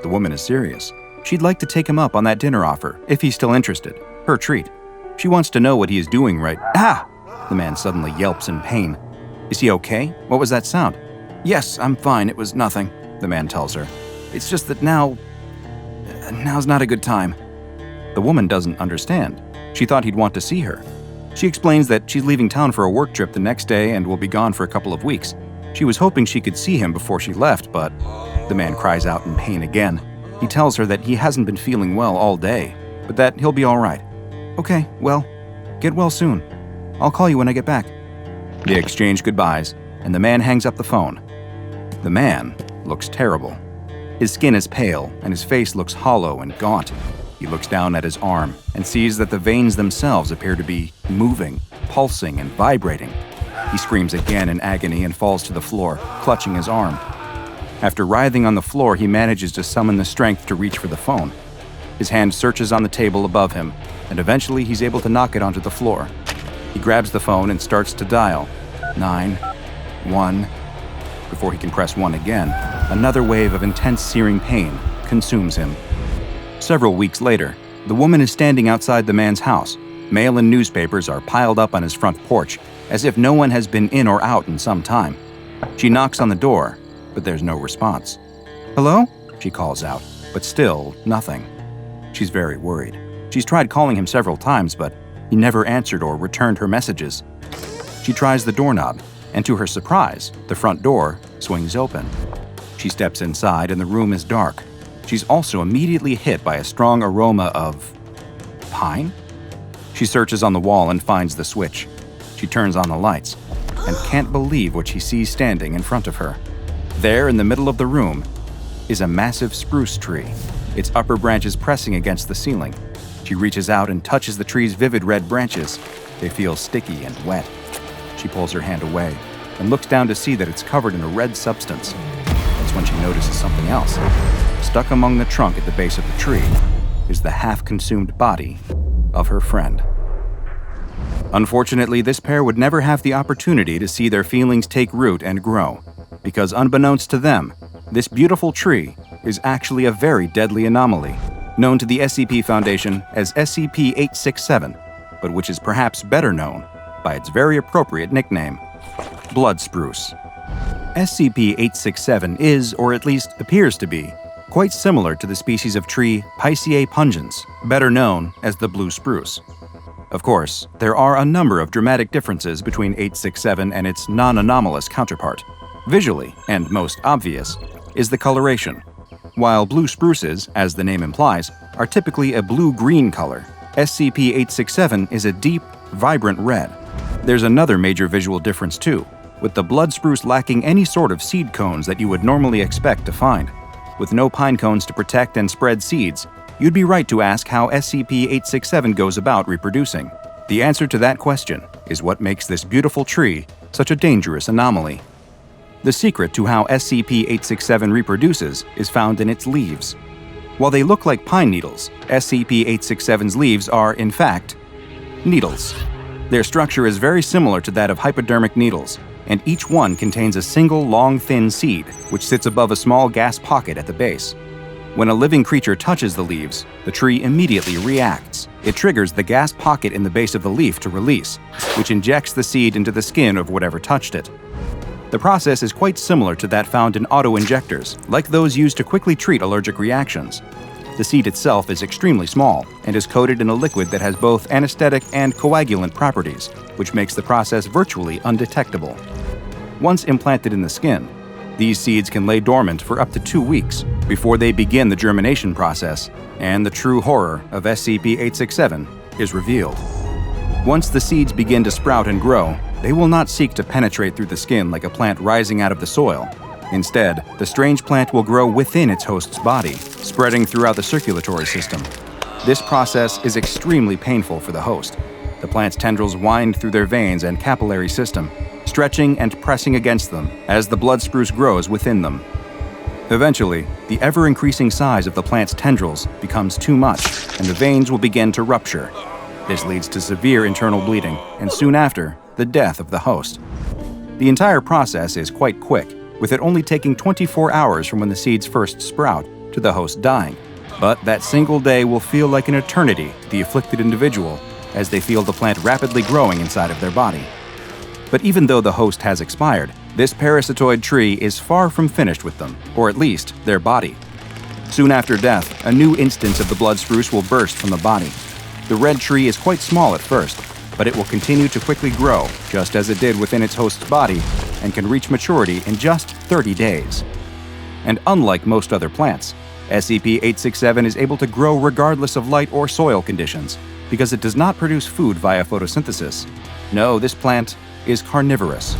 The woman is serious. She'd like to take him up on that dinner offer, if he's still interested. Her treat. She wants to know what he is doing right. Ah! The man suddenly yelps in pain. Is he okay? What was that sound? Yes, I'm fine. It was nothing, the man tells her. It's just that now's not a good time. The woman doesn't understand. She thought he'd want to see her. She explains that she's leaving town for a work trip the next day and will be gone for a couple of weeks. She was hoping she could see him before she left, but the man cries out in pain again. He tells her that he hasn't been feeling well all day, but that he'll be all right. Okay, well, get well soon. I'll call you when I get back. They exchange goodbyes, and the man hangs up the phone. The man looks terrible. His skin is pale, and his face looks hollow and gaunt. He looks down at his arm and sees that the veins themselves appear to be moving, pulsing, and vibrating. He screams again in agony and falls to the floor, clutching his arm. After writhing on the floor, he manages to summon the strength to reach for the phone. His hand searches on the table above him, and eventually he's able to knock it onto the floor. He grabs the phone and starts to dial. 9, 1. Before he can press 1 again, another wave of intense searing pain consumes him. Several weeks later, the woman is standing outside the man's house. Mail and newspapers are piled up on his front porch, as if no one has been in or out in some time. She knocks on the door, but there's no response. "Hello?" she calls out, but still nothing. She's very worried. She's tried calling him several times, but he never answered or returned her messages. She tries the doorknob, and to her surprise, the front door swings open. She steps inside and the room is dark. She's also immediately hit by a strong aroma of pine? She searches on the wall and finds the switch. She turns on the lights and can't believe what she sees standing in front of her. There in the middle of the room is a massive spruce tree, its upper branches pressing against the ceiling. She reaches out and touches the tree's vivid red branches. They feel sticky and wet. She pulls her hand away and looks down to see that it's covered in a red substance. That's when she notices something else. Stuck among the trunk at the base of the tree is the half-consumed body of her friend. Unfortunately, this pair would never have the opportunity to see their feelings take root and grow, because unbeknownst to them, this beautiful tree is actually a very deadly anomaly, known to the SCP Foundation as SCP-867, but which is perhaps better known by its very appropriate nickname, Blood Spruce. SCP-867 is, or at least appears to be, quite similar to the species of tree Pisceae pungens, better known as the blue spruce. Of course, there are a number of dramatic differences between 867 and its non-anomalous counterpart. Visually, and most obvious, is the coloration. While blue spruces, as the name implies, are typically a blue-green color, SCP-867 is a deep, vibrant red. There's another major visual difference too, with the blood spruce lacking any sort of seed cones that you would normally expect to find. With no pine cones to protect and spread seeds, you'd be right to ask how SCP-867 goes about reproducing. The answer to that question is what makes this beautiful tree such a dangerous anomaly. The secret to how SCP-867 reproduces is found in its leaves. While they look like pine needles, SCP-867's leaves are, in fact, needles. Their structure is very similar to that of hypodermic needles, and each one contains a single long, thin seed, which sits above a small gas pocket at the base. When a living creature touches the leaves, the tree immediately reacts. It triggers the gas pocket in the base of the leaf to release, which injects the seed into the skin of whatever touched it. The process is quite similar to that found in auto-injectors, like those used to quickly treat allergic reactions. The seed itself is extremely small and is coated in a liquid that has both anesthetic and coagulant properties, which makes the process virtually undetectable. Once implanted in the skin, these seeds can lay dormant for up to 2 weeks before they begin the germination process, and the true horror of SCP-867 is revealed. Once the seeds begin to sprout and grow, they will not seek to penetrate through the skin like a plant rising out of the soil. Instead, the strange plant will grow within its host's body, spreading throughout the circulatory system. This process is extremely painful for the host. The plant's tendrils wind through their veins and capillary system, stretching and pressing against them as the blood spruce grows within them. Eventually, the ever-increasing size of the plant's tendrils becomes too much, and the veins will begin to rupture. This leads to severe internal bleeding, and soon after, the death of the host. The entire process is quite quick, with it only taking 24 hours from when the seeds first sprout to the host dying. But that single day will feel like an eternity to the afflicted individual as they feel the plant rapidly growing inside of their body. But even though the host has expired, this parasitoid tree is far from finished with them, or at least their body. Soon after death, a new instance of the blood spruce will burst from the body. The red tree is quite small at first, but it will continue to quickly grow, just as it did within its host's body, and can reach maturity in just 30 days. And unlike most other plants, SCP-867 is able to grow regardless of light or soil conditions, because it does not produce food via photosynthesis. No, this plant is carnivorous.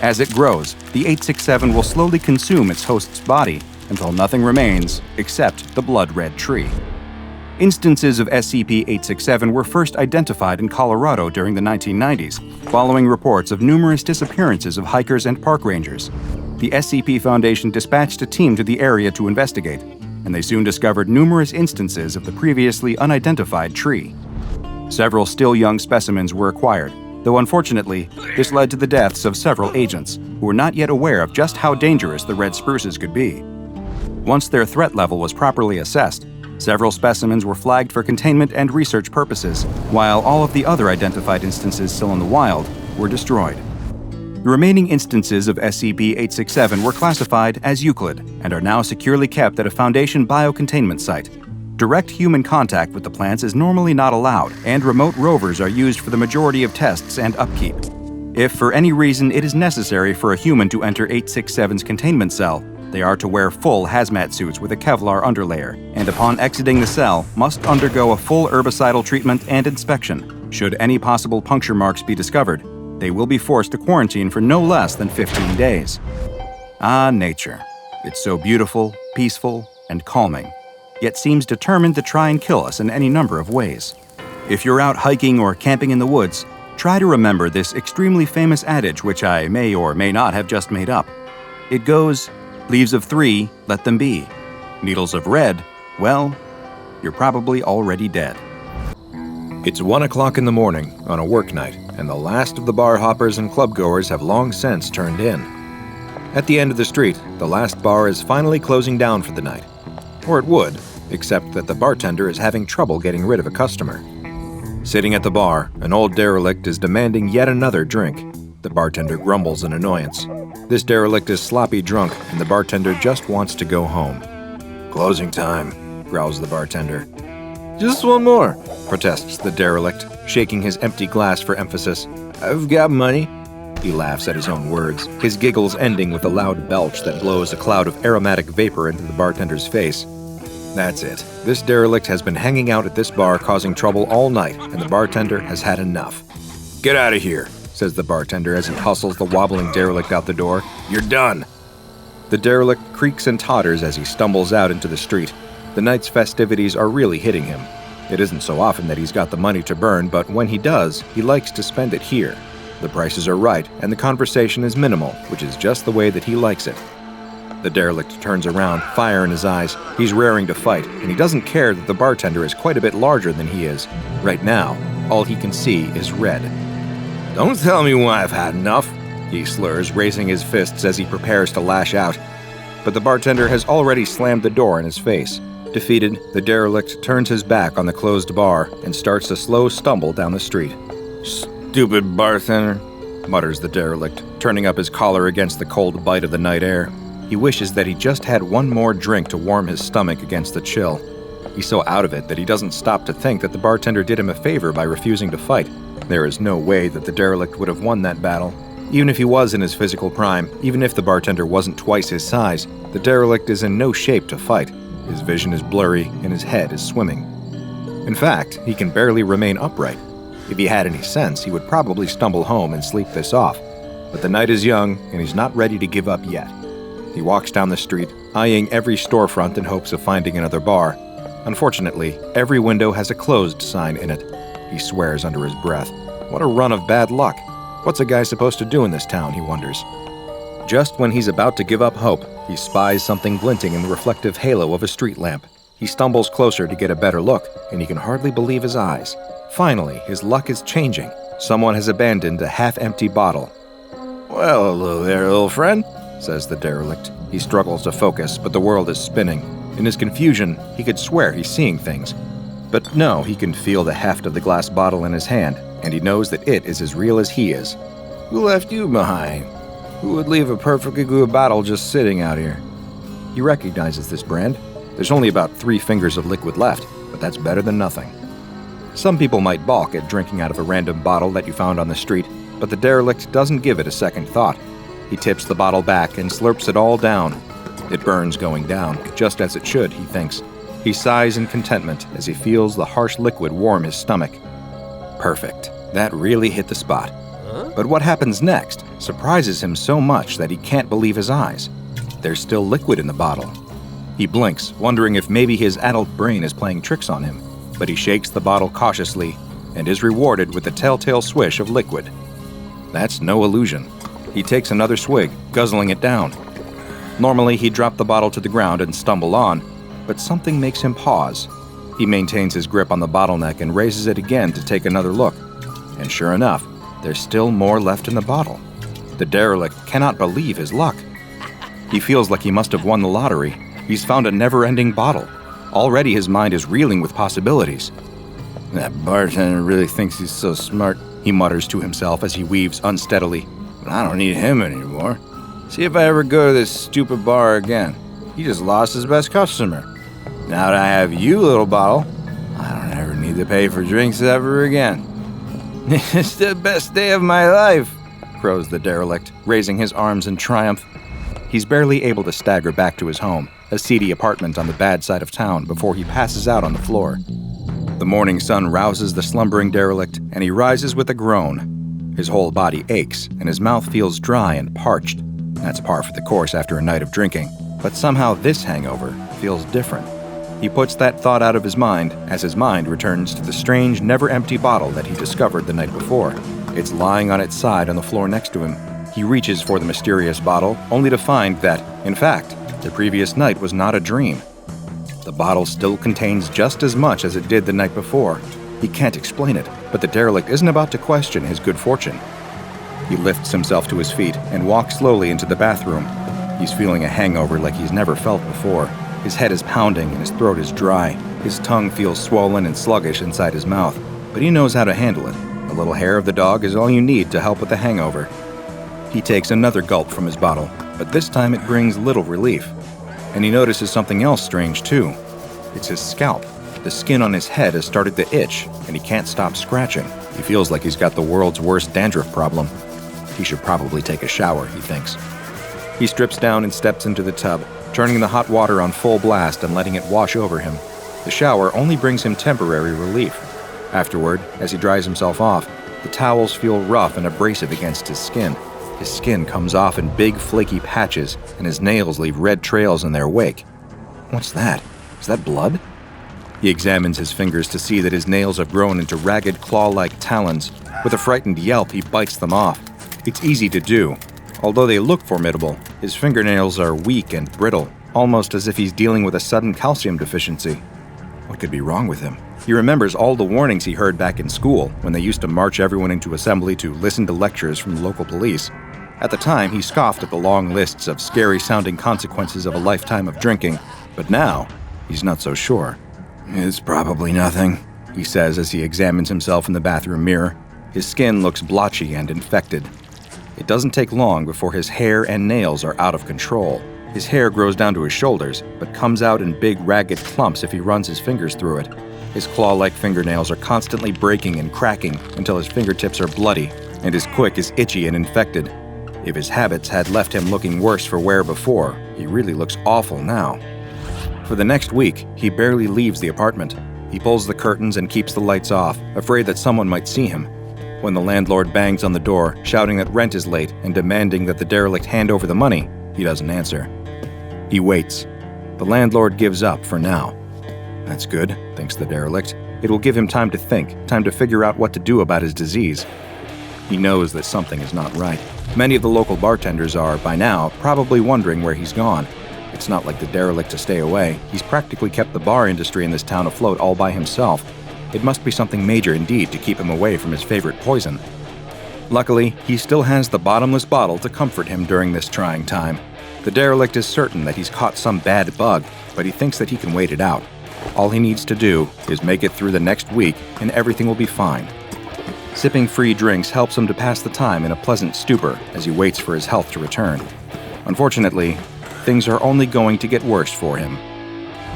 As it grows, the 867 will slowly consume its host's body until nothing remains except the blood-red tree. Instances of SCP-867 were first identified in Colorado during the 1990s, following reports of numerous disappearances of hikers and park rangers. The SCP Foundation dispatched a team to the area to investigate, and they soon discovered numerous instances of the previously unidentified tree. Several still young specimens were acquired, though unfortunately, this led to the deaths of several agents who were not yet aware of just how dangerous the red spruces could be. Once their threat level was properly assessed, several specimens were flagged for containment and research purposes, while all of the other identified instances still in the wild were destroyed. The remaining instances of SCP-867 were classified as Euclid and are now securely kept at a Foundation biocontainment site. Direct human contact with the plants is normally not allowed, and remote rovers are used for the majority of tests and upkeep. If for any reason it is necessary for a human to enter 867's containment cell, they are to wear full hazmat suits with a Kevlar underlayer, and upon exiting the cell, must undergo a full herbicidal treatment and inspection. Should any possible puncture marks be discovered, they will be forced to quarantine for no less than 15 days. Ah, nature. It's so beautiful, peaceful, and calming, yet seems determined to try and kill us in any number of ways. If you're out hiking or camping in the woods, try to remember this extremely famous adage which I may or may not have just made up. It goes, "Leaves of 3, let them be. Needles of red, well, you're probably already dead." It's 1 o'clock in the morning on a work night, and the last of the bar hoppers and clubgoers have long since turned in. At the end of the street, the last bar is finally closing down for the night. Or it would, except that the bartender is having trouble getting rid of a customer. Sitting at the bar, an old derelict is demanding yet another drink. The bartender grumbles in annoyance. This derelict is sloppy drunk, and the bartender just wants to go home. "Closing time," growls the bartender. "Just one more," protests the derelict, shaking his empty glass for emphasis. "I've got money." He laughs at his own words, his giggles ending with a loud belch that blows a cloud of aromatic vapor into the bartender's face. That's it. This derelict has been hanging out at this bar causing trouble all night, and the bartender has had enough. "Get out of here," says the bartender as he hustles the wobbling derelict out the door. "You're done." The derelict creaks and totters as he stumbles out into the street. The night's festivities are really hitting him. It isn't so often that he's got the money to burn, but when he does, he likes to spend it here. The prices are right, and the conversation is minimal, which is just the way that he likes it. The derelict turns around, fire in his eyes. He's raring to fight, and he doesn't care that the bartender is quite a bit larger than he is. Right now, all he can see is red. "Don't tell me when I've had enough," he slurs, raising his fists as he prepares to lash out. But the bartender has already slammed the door in his face. Defeated, the derelict turns his back on the closed bar and starts a slow stumble down the street. "Stupid bartender," mutters the derelict, turning up his collar against the cold bite of the night air. He wishes that he just had one more drink to warm his stomach against the chill. He's so out of it that he doesn't stop to think that the bartender did him a favor by refusing to fight. There is no way that the derelict would have won that battle. Even if he was in his physical prime, even if the bartender wasn't twice his size, the derelict is in no shape to fight. His vision is blurry and his head is swimming. In fact, he can barely remain upright. If he had any sense, he would probably stumble home and sleep this off. But the night is young, and he's not ready to give up yet. He walks down the street, eyeing every storefront in hopes of finding another bar. Unfortunately, every window has a closed sign in it. He swears under his breath. What a run of bad luck. What's a guy supposed to do in this town, he wonders. Just when he's about to give up hope, he spies something glinting in the reflective halo of a street lamp. He stumbles closer to get a better look, and he can hardly believe his eyes. Finally, his luck is changing. Someone has abandoned a half-empty bottle. "Well, hello there, little friend," says the derelict. He struggles to focus, but the world is spinning. In his confusion, he could swear he's seeing things. But no, he can feel the heft of the glass bottle in his hand, and he knows that it is as real as he is. "Who left you behind? Who would leave a perfectly good bottle just sitting out here?" He recognizes this brand. There's only about 3 fingers of liquid left, but that's better than nothing. Some people might balk at drinking out of a random bottle that you found on the street, but the derelict doesn't give it a second thought. He tips the bottle back and slurps it all down. It burns going down, just as it should, he thinks. He sighs in contentment as he feels the harsh liquid warm his stomach. Perfect. That really hit the spot. But what happens next surprises him so much that he can't believe his eyes. There's still liquid in the bottle. He blinks, wondering if maybe his adult brain is playing tricks on him, but he shakes the bottle cautiously and is rewarded with the telltale swish of liquid. That's no illusion. He takes another swig, guzzling it down. Normally, he'd drop the bottle to the ground and stumble on, but something makes him pause. He maintains his grip on the bottleneck and raises it again to take another look. And sure enough, there's still more left in the bottle. The derelict cannot believe his luck. He feels like he must have won the lottery. He's found a never-ending bottle. Already his mind is reeling with possibilities. That bartender really thinks he's so smart, he mutters to himself as he weaves unsteadily. But I don't need him anymore. See if I ever go to this stupid bar again. He just lost his best customer. Now that I have you, little bottle, I don't ever need to pay for drinks ever again. It's the best day of my life, crows the derelict, raising his arms in triumph. He's barely able to stagger back to his home, a seedy apartment on the bad side of town, before he passes out on the floor. The morning sun rouses the slumbering derelict, and he rises with a groan. His whole body aches, and his mouth feels dry and parched. That's par for the course after a night of drinking. But somehow this hangover feels different. He puts that thought out of his mind as his mind returns to the strange, never-empty bottle that he discovered the night before. It's lying on its side on the floor next to him. He reaches for the mysterious bottle, only to find that, in fact, the previous night was not a dream. The bottle still contains just as much as it did the night before. He can't explain it, but the derelict isn't about to question his good fortune. He lifts himself to his feet and walks slowly into the bathroom. He's feeling a hangover like he's never felt before. His head is pounding and his throat is dry. His tongue feels swollen and sluggish inside his mouth, but he knows how to handle it. A little hair of the dog is all you need to help with the hangover. He takes another gulp from his bottle, but this time it brings little relief. And he notices something else strange too. It's his scalp. The skin on his head has started to itch, and he can't stop scratching. He feels like he's got the world's worst dandruff problem. He should probably take a shower, he thinks. He strips down and steps into the tub, turning the hot water on full blast and letting it wash over him. The shower only brings him temporary relief. Afterward, as he dries himself off, the towels feel rough and abrasive against his skin. His skin comes off in big, flaky patches, and his nails leave red trails in their wake. What's that? Is that blood? He examines his fingers to see that his nails have grown into ragged, claw-like talons. With a frightened yelp, he bites them off. It's easy to do. Although they look formidable, his fingernails are weak and brittle, almost as if he's dealing with a sudden calcium deficiency. What could be wrong with him? He remembers all the warnings he heard back in school when they used to march everyone into assembly to listen to lectures from the local police. At the time, he scoffed at the long lists of scary-sounding consequences of a lifetime of drinking, but now, he's not so sure. It's probably nothing, he says as he examines himself in the bathroom mirror. His skin looks blotchy and infected. It doesn't take long before his hair and nails are out of control. His hair grows down to his shoulders, but comes out in big, ragged clumps if he runs his fingers through it. His claw-like fingernails are constantly breaking and cracking until his fingertips are bloody, and his quick is itchy and infected. If his habits had left him looking worse for wear before, he really looks awful now. For the next week, he barely leaves the apartment. He pulls the curtains and keeps the lights off, afraid that someone might see him. When the landlord bangs on the door, shouting that rent is late and demanding that the derelict hand over the money, he doesn't answer. He waits. The landlord gives up for now. That's good, thinks the derelict. It will give him time to think, time to figure out what to do about his disease. He knows that something is not right. Many of the local bartenders are, by now, probably wondering where he's gone. It's not like the derelict to stay away. He's practically kept the bar industry in this town afloat all by himself. It must be something major indeed to keep him away from his favorite poison. Luckily, he still has the bottomless bottle to comfort him during this trying time. The derelict is certain that he's caught some bad bug, but he thinks that he can wait it out. All he needs to do is make it through the next week, and everything will be fine. Sipping free drinks helps him to pass the time in a pleasant stupor as he waits for his health to return. Unfortunately, things are only going to get worse for him.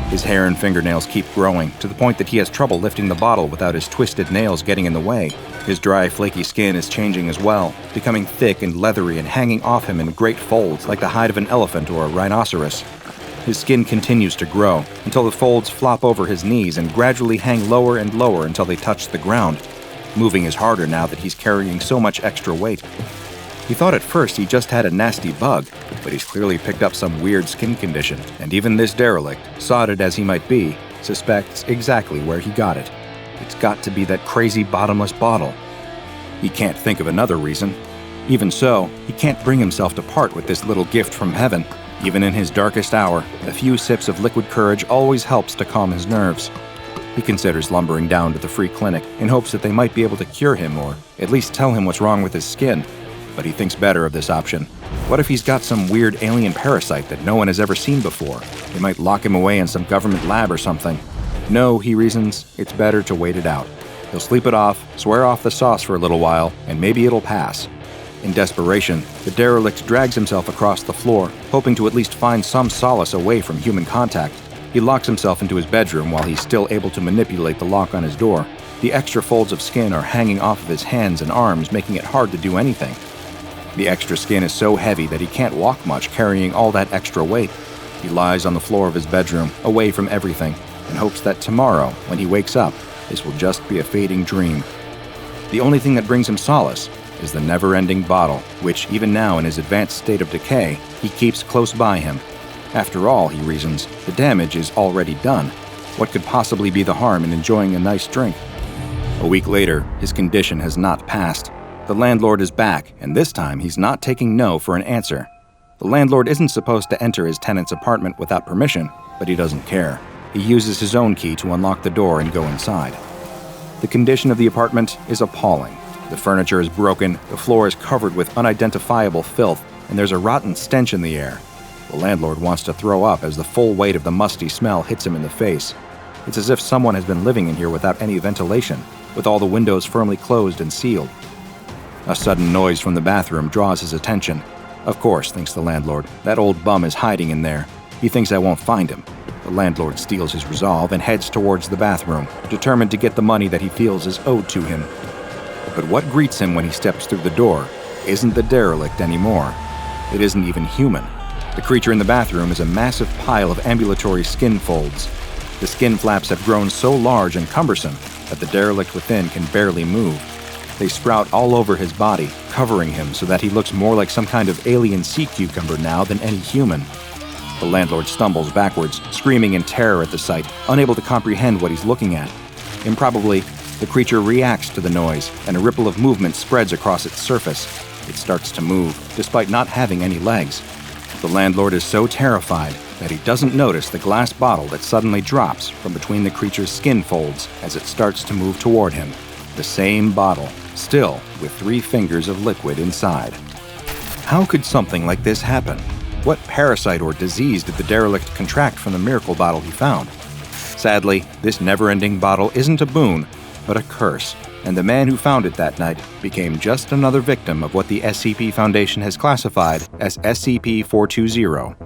His hair and fingernails keep growing, to the point that he has trouble lifting the bottle without his twisted nails getting in the way. His dry, flaky skin is changing as well, becoming thick and leathery and hanging off him in great folds like the hide of an elephant or a rhinoceros. His skin continues to grow, until the folds flop over his knees and gradually hang lower and lower until they touch the ground. Moving is harder now that he's carrying so much extra weight. He thought at first he just had a nasty bug, but he's clearly picked up some weird skin condition, and even this derelict, sodded as he might be, suspects exactly where he got it. It's got to be that crazy bottomless bottle. He can't think of another reason. Even so, he can't bring himself to part with this little gift from heaven. Even in his darkest hour, a few sips of liquid courage always helps to calm his nerves. He considers lumbering down to the free clinic in hopes that they might be able to cure him or at least tell him what's wrong with his skin. But he thinks better of this option. What if he's got some weird alien parasite that no one has ever seen before? They might lock him away in some government lab or something. No, he reasons, it's better to wait it out. He'll sleep it off, swear off the sauce for a little while, and maybe it'll pass. In desperation, the derelict drags himself across the floor, hoping to at least find some solace away from human contact. He locks himself into his bedroom while he's still able to manipulate the lock on his door. The extra folds of skin are hanging off of his hands and arms, making it hard to do anything. The extra skin is so heavy that he can't walk much carrying all that extra weight. He lies on the floor of his bedroom, away from everything, and hopes that tomorrow, when he wakes up, this will just be a fading dream. The only thing that brings him solace is the never-ending bottle, which, even now in his advanced state of decay, he keeps close by him. After all, he reasons, the damage is already done. What could possibly be the harm in enjoying a nice drink? A week later, his condition has not passed. The landlord is back, and this time he's not taking no for an answer. The landlord isn't supposed to enter his tenant's apartment without permission, but he doesn't care. He uses his own key to unlock the door and go inside. The condition of the apartment is appalling. The furniture is broken, the floor is covered with unidentifiable filth, and there's a rotten stench in the air. The landlord wants to throw up as the full weight of the musty smell hits him in the face. It's as if someone has been living in here without any ventilation, with all the windows firmly closed and sealed. A sudden noise from the bathroom draws his attention. Of course, thinks the landlord, that old bum is hiding in there. He thinks I won't find him. The landlord steels his resolve and heads towards the bathroom, determined to get the money that he feels is owed to him. But what greets him when he steps through the door isn't the derelict anymore. It isn't even human. The creature in the bathroom is a massive pile of ambulatory skin folds. The skin flaps have grown so large and cumbersome that the derelict within can barely move. They sprout all over his body, covering him so that he looks more like some kind of alien sea cucumber now than any human. The landlord stumbles backwards, screaming in terror at the sight, unable to comprehend what he's looking at. Improbably, the creature reacts to the noise, and a ripple of movement spreads across its surface. It starts to move, despite not having any legs. The landlord is so terrified that he doesn't notice the glass bottle that suddenly drops from between the creature's skin folds as it starts to move toward him. The same bottle, still with 3 fingers of liquid inside. How could something like this happen? What parasite or disease did the derelict contract from the miracle bottle he found? Sadly, this never-ending bottle isn't a boon, but a curse, and the man who found it that night became just another victim of what the SCP Foundation has classified as SCP-420.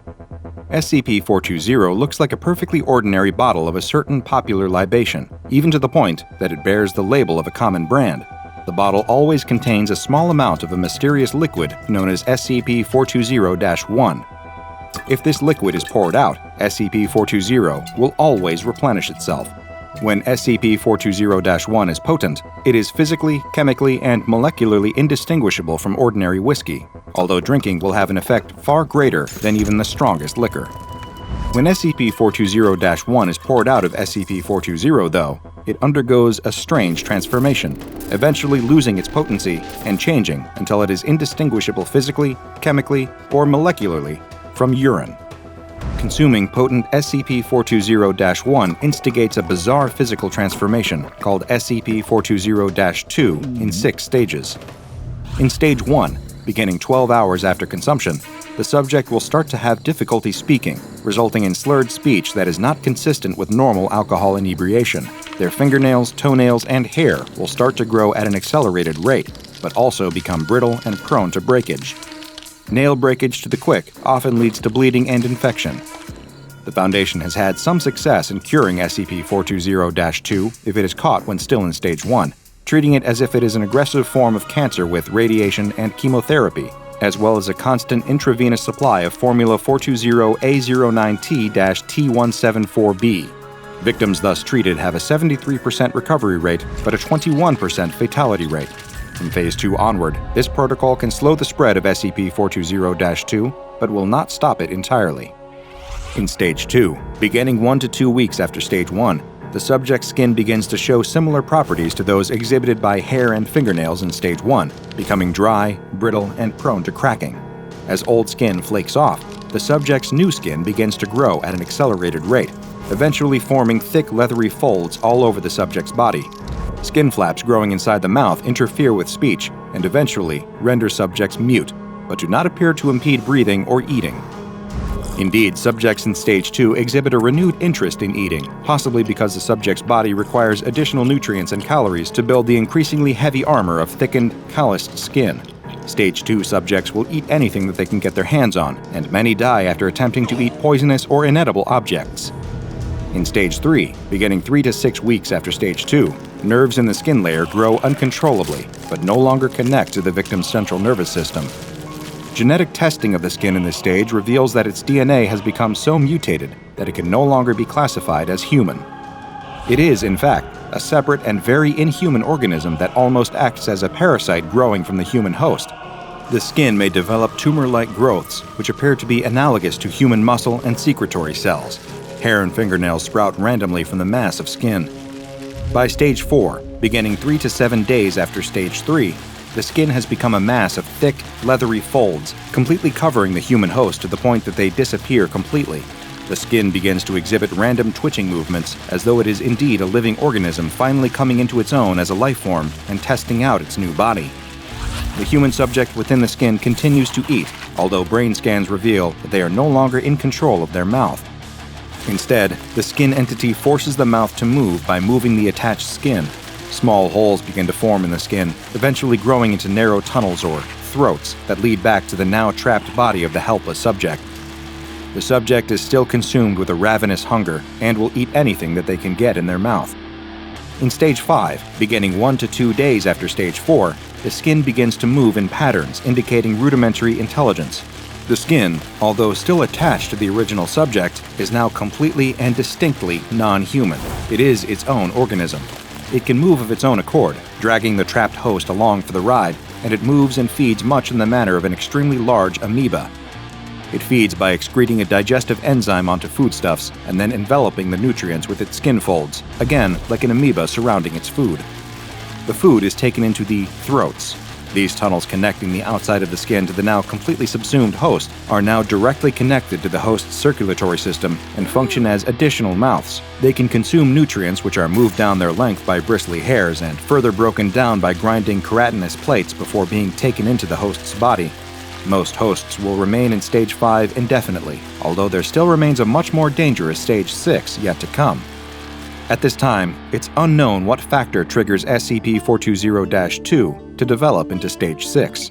SCP-420 looks like a perfectly ordinary bottle of a certain popular libation, even to the point that it bears the label of a common brand. The bottle always contains a small amount of a mysterious liquid known as SCP-420-1. If this liquid is poured out, SCP-420 will always replenish itself. When SCP-420-1 is potent, it is physically, chemically, and molecularly indistinguishable from ordinary whiskey, although drinking will have an effect far greater than even the strongest liquor. When SCP-420-1 is poured out of SCP-420, though, it undergoes a strange transformation, eventually losing its potency and changing until it is indistinguishable physically, chemically, or molecularly from urine. Consuming potent SCP-420-1 instigates a bizarre physical transformation called SCP-420-2 in 6 stages. In Stage 1, beginning 12 hours after consumption, the subject will start to have difficulty speaking, resulting in slurred speech that is not consistent with normal alcohol inebriation. Their fingernails, toenails, and hair will start to grow at an accelerated rate, but also become brittle and prone to breakage. Nail breakage to the quick often leads to bleeding and infection. The Foundation has had some success in curing SCP-420-2 if it is caught when still in Stage 1, treating it as if it is an aggressive form of cancer with radiation and chemotherapy, as well as a constant intravenous supply of Formula 420A09T-T174B. Victims thus treated have a 73% recovery rate, but a 21% fatality rate. From Phase 2 onward, this protocol can slow the spread of SCP-420-2, but will not stop it entirely. In Stage 2, beginning 1 to 2 weeks after Stage 1, the subject's skin begins to show similar properties to those exhibited by hair and fingernails in Stage 1, becoming dry, brittle, and prone to cracking. As old skin flakes off, the subject's new skin begins to grow at an accelerated rate, eventually forming thick leathery folds all over the subject's body. Skin flaps growing inside the mouth interfere with speech and eventually render subjects mute, but do not appear to impede breathing or eating. Indeed, subjects in Stage 2 exhibit a renewed interest in eating, possibly because the subject's body requires additional nutrients and calories to build the increasingly heavy armor of thickened, calloused skin. Stage 2 subjects will eat anything that they can get their hands on, and many die after attempting to eat poisonous or inedible objects. In Stage 3, beginning 3 to 6 weeks after Stage 2, nerves in the skin layer grow uncontrollably, but no longer connect to the victim's central nervous system. Genetic testing of the skin in this stage reveals that its DNA has become so mutated that it can no longer be classified as human. It is, in fact, a separate and very inhuman organism that almost acts as a parasite growing from the human host. The skin may develop tumor-like growths, which appear to be analogous to human muscle and secretory cells. Hair and fingernails sprout randomly from the mass of skin. By Stage 4, beginning 3 to 7 days after Stage 3, the skin has become a mass of thick, leathery folds, completely covering the human host to the point that they disappear completely. The skin begins to exhibit random twitching movements, as though it is indeed a living organism finally coming into its own as a life form and testing out its new body. The human subject within the skin continues to eat, although brain scans reveal that they are no longer in control of their mouth. Instead, the skin entity forces the mouth to move by moving the attached skin. Small holes begin to form in the skin, eventually growing into narrow tunnels or throats that lead back to the now trapped body of the helpless subject. The subject is still consumed with a ravenous hunger and will eat anything that they can get in their mouth. In Stage 5, beginning 1 to 2 days after Stage 4, the skin begins to move in patterns indicating rudimentary intelligence. The skin, although still attached to the original subject, is now completely and distinctly non-human. It is its own organism. It can move of its own accord, dragging the trapped host along for the ride, and it moves and feeds much in the manner of an extremely large amoeba. It feeds by excreting a digestive enzyme onto foodstuffs and then enveloping the nutrients with its skin folds, again like an amoeba surrounding its food. The food is taken into the throats. These tunnels connecting the outside of the skin to the now completely subsumed host are now directly connected to the host's circulatory system and function as additional mouths. They can consume nutrients which are moved down their length by bristly hairs and further broken down by grinding keratinous plates before being taken into the host's body. Most hosts will remain in Stage 5 indefinitely, although there still remains a much more dangerous Stage 6 yet to come. At this time, it's unknown what factor triggers SCP-420-2 to develop into Stage 6.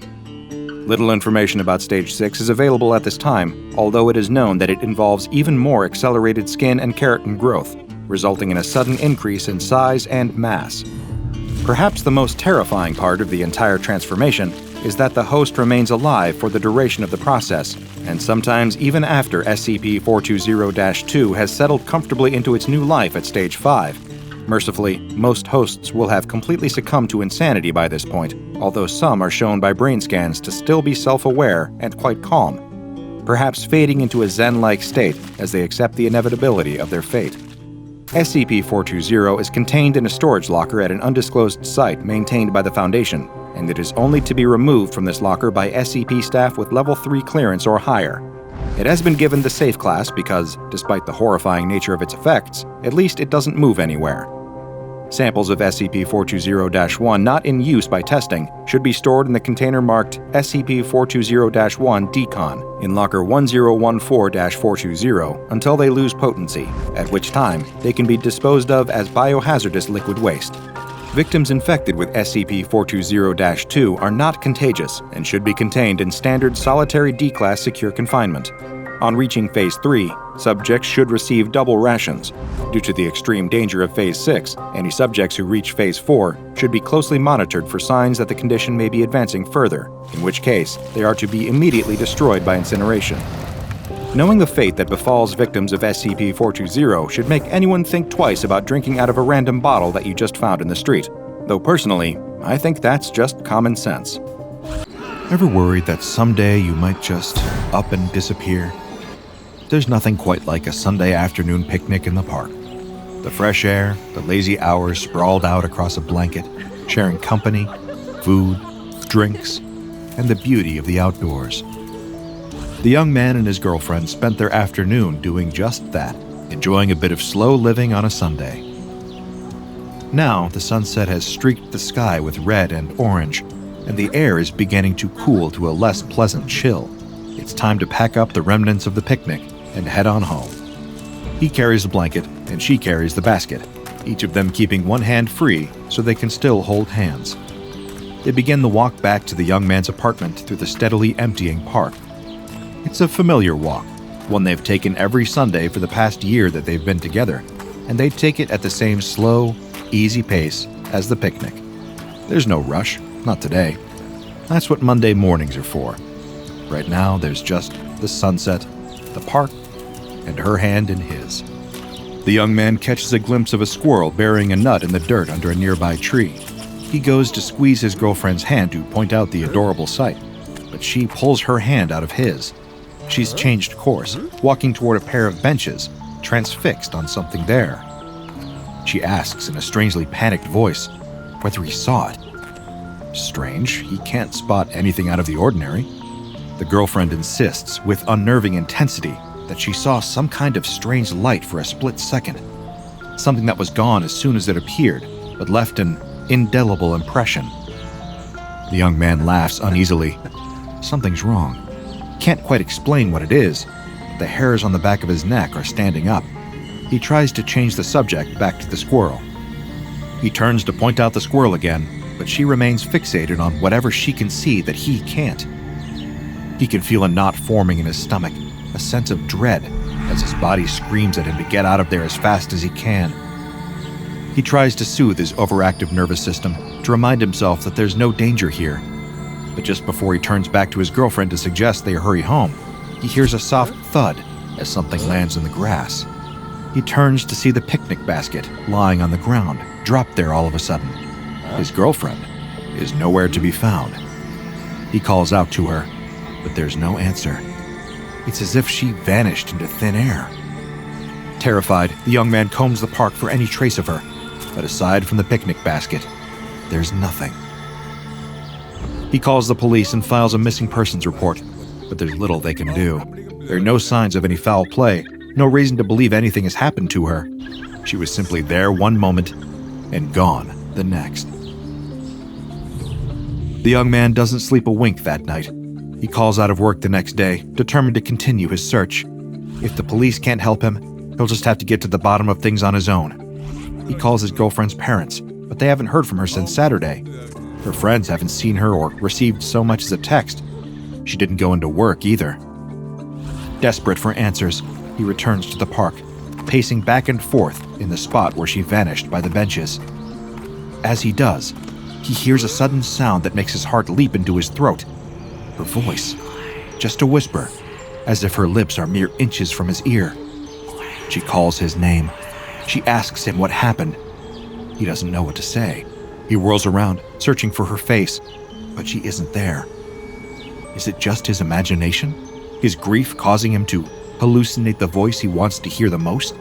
Little information about Stage 6 is available at this time, although it is known that it involves even more accelerated skin and keratin growth, resulting in a sudden increase in size and mass. Perhaps the most terrifying part of the entire transformation is that the host remains alive for the duration of the process, and sometimes even after SCP-420-2 has settled comfortably into its new life at Stage 5. Mercifully, most hosts will have completely succumbed to insanity by this point, although some are shown by brain scans to still be self-aware and quite calm, perhaps fading into a Zen-like state as they accept the inevitability of their fate. SCP-420 is contained in a storage locker at an undisclosed site maintained by the Foundation, and it is only to be removed from this locker by SCP staff with Level 3 clearance or higher. It has been given the Safe class because, despite the horrifying nature of its effects, at least it doesn't move anywhere. Samples of SCP-420-1 not in use by testing should be stored in the container marked SCP-420-1 Decon in Locker 1014-420 until they lose potency, at which time they can be disposed of as biohazardous liquid waste. Victims infected with SCP-420-2 are not contagious and should be contained in standard solitary D-Class secure confinement. On reaching Phase 3, subjects should receive double rations. Due to the extreme danger of Phase 6, any subjects who reach Phase 4 should be closely monitored for signs that the condition may be advancing further, in which case they are to be immediately destroyed by incineration. Knowing the fate that befalls victims of SCP-420 should make anyone think twice about drinking out of a random bottle that you just found in the street. Though personally, I think that's just common sense. Ever worried that someday you might just up and disappear? There's nothing quite like a Sunday afternoon picnic in the park. The fresh air, the lazy hours sprawled out across a blanket, sharing company, food, drinks, and the beauty of the outdoors. The young man and his girlfriend spent their afternoon doing just that, enjoying a bit of slow living on a Sunday. Now, the sunset has streaked the sky with red and orange, and the air is beginning to cool to a less pleasant chill. It's time to pack up the remnants of the picnic and head on home. He carries the blanket, and she carries the basket, each of them keeping one hand free so they can still hold hands. They begin the walk back to the young man's apartment through the steadily emptying park. It's a familiar walk, one they've taken every Sunday for the past year that they've been together, and they take it at the same slow, easy pace as the picnic. There's no rush, not today. That's what Monday mornings are for. Right now, there's just the sunset, the park, and her hand in his. The young man catches a glimpse of a squirrel burying a nut in the dirt under a nearby tree. He goes to squeeze his girlfriend's hand to point out the adorable sight, but she pulls her hand out of his. She's changed course, walking toward a pair of benches, transfixed on something there. She asks in a strangely panicked voice whether he saw it. Strange, he can't spot anything out of the ordinary. The girlfriend insists with unnerving intensity that she saw some kind of strange light for a split second. Something that was gone as soon as it appeared, but left an indelible impression. The young man laughs uneasily. Something's wrong. Can't quite explain what it is. The hairs on the back of his neck are standing up. He tries to change the subject back to the squirrel. He turns to point out the squirrel again, but she remains fixated on whatever she can see that he can't. He can feel a knot forming in his stomach, a sense of dread, as his body screams at him to get out of there as fast as he can. He tries to soothe his overactive nervous system, to remind himself that there's no danger here. But just before he turns back to his girlfriend to suggest they hurry home, he hears a soft thud as something lands in the grass. He turns to see the picnic basket lying on the ground, dropped there all of a sudden. His girlfriend is nowhere to be found. He calls out to her, but there's no answer. It's as if she vanished into thin air. Terrified, the young man combs the park for any trace of her, but aside from the picnic basket, there's nothing. He calls the police and files a missing persons report, but there's little they can do. There are no signs of any foul play, no reason to believe anything has happened to her. She was simply there one moment and gone the next. The young man doesn't sleep a wink that night. He calls out of work the next day, determined to continue his search. If the police can't help him, he'll just have to get to the bottom of things on his own. He calls his girlfriend's parents, but they haven't heard from her since Saturday. Her friends haven't seen her or received so much as a text. She didn't go into work either. Desperate for answers, he returns to the park, pacing back and forth in the spot where she vanished by the benches. As he does, he hears a sudden sound that makes his heart leap into his throat. Her voice, just a whisper, as if her lips are mere inches from his ear. She calls his name. She asks him what happened. He doesn't know what to say. He whirls around, searching for her face, but she isn't there. Is it just his imagination? His grief causing him to hallucinate the voice he wants to hear the most?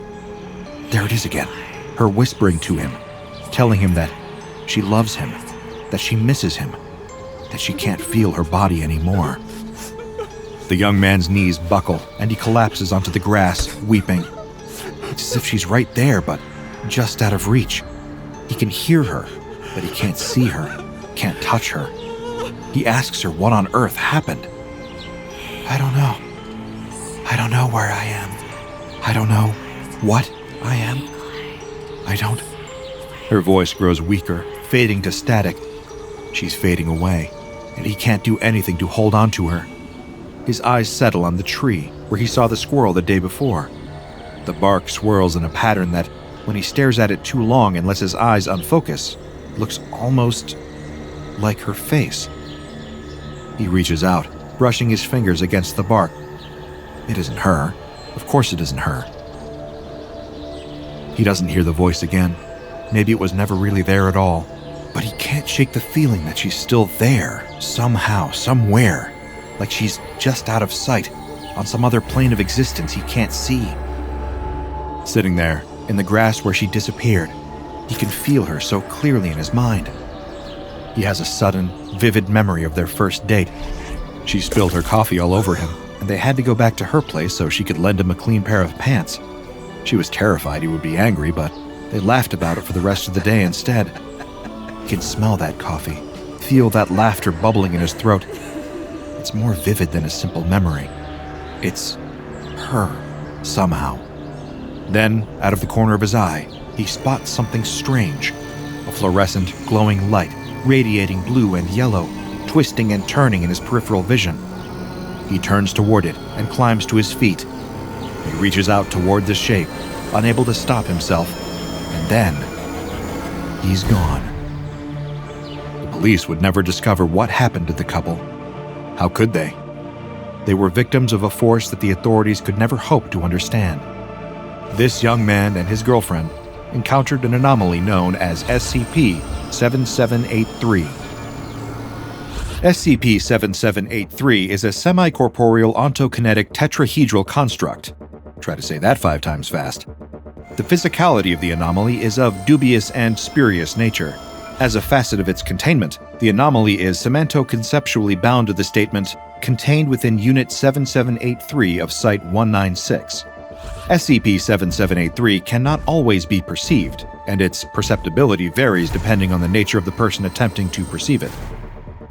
There it is again, her whispering to him, telling him that she loves him, that she misses him, that she can't feel her body anymore. The young man's knees buckle, and he collapses onto the grass, weeping. It's as if she's right there, but just out of reach. He can hear her, but he can't see her, can't touch her. He asks her what on earth happened. I don't know. I don't know where I am. I don't know what I am. I don't. Her voice grows weaker, fading to static. She's fading away, and he can't do anything to hold on to her. His eyes settle on the tree where he saw the squirrel the day before. The bark swirls in a pattern that, when he stares at it too long and lets his eyes unfocus, looks almost like her face. He reaches out, brushing his fingers against the bark. It isn't her. Of course it isn't her. He doesn't hear the voice again. Maybe it was never really there at all. But he can't shake the feeling that she's still there, somehow, somewhere. Like she's just out of sight, on some other plane of existence he can't see. Sitting there, in the grass where she disappeared, he can feel her so clearly in his mind. He has a sudden, vivid memory of their first date. She spilled her coffee all over him, and they had to go back to her place so she could lend him a clean pair of pants. She was terrified he would be angry, but they laughed about it for the rest of the day instead. He can smell that coffee, feel that laughter bubbling in his throat. It's more vivid than a simple memory. It's her, somehow. Then, out of the corner of his eye, he spots something strange. A fluorescent, glowing light, radiating blue and yellow, twisting and turning in his peripheral vision. He turns toward it and climbs to his feet. He reaches out toward the shape, unable to stop himself, and then he's gone. The police would never discover what happened to the couple. How could they? They were victims of a force that the authorities could never hope to understand. This young man and his girlfriend encountered an anomaly known as SCP-7783. SCP-7783 is a semi-corporeal ontokinetic tetrahedral construct. Try to say that 5 times fast. The physicality of the anomaly is of dubious and spurious nature. As a facet of its containment, the anomaly is semanto-conceptually bound to the statement, contained within Unit 7783 of Site 196. SCP-7783 cannot always be perceived, and its perceptibility varies depending on the nature of the person attempting to perceive it.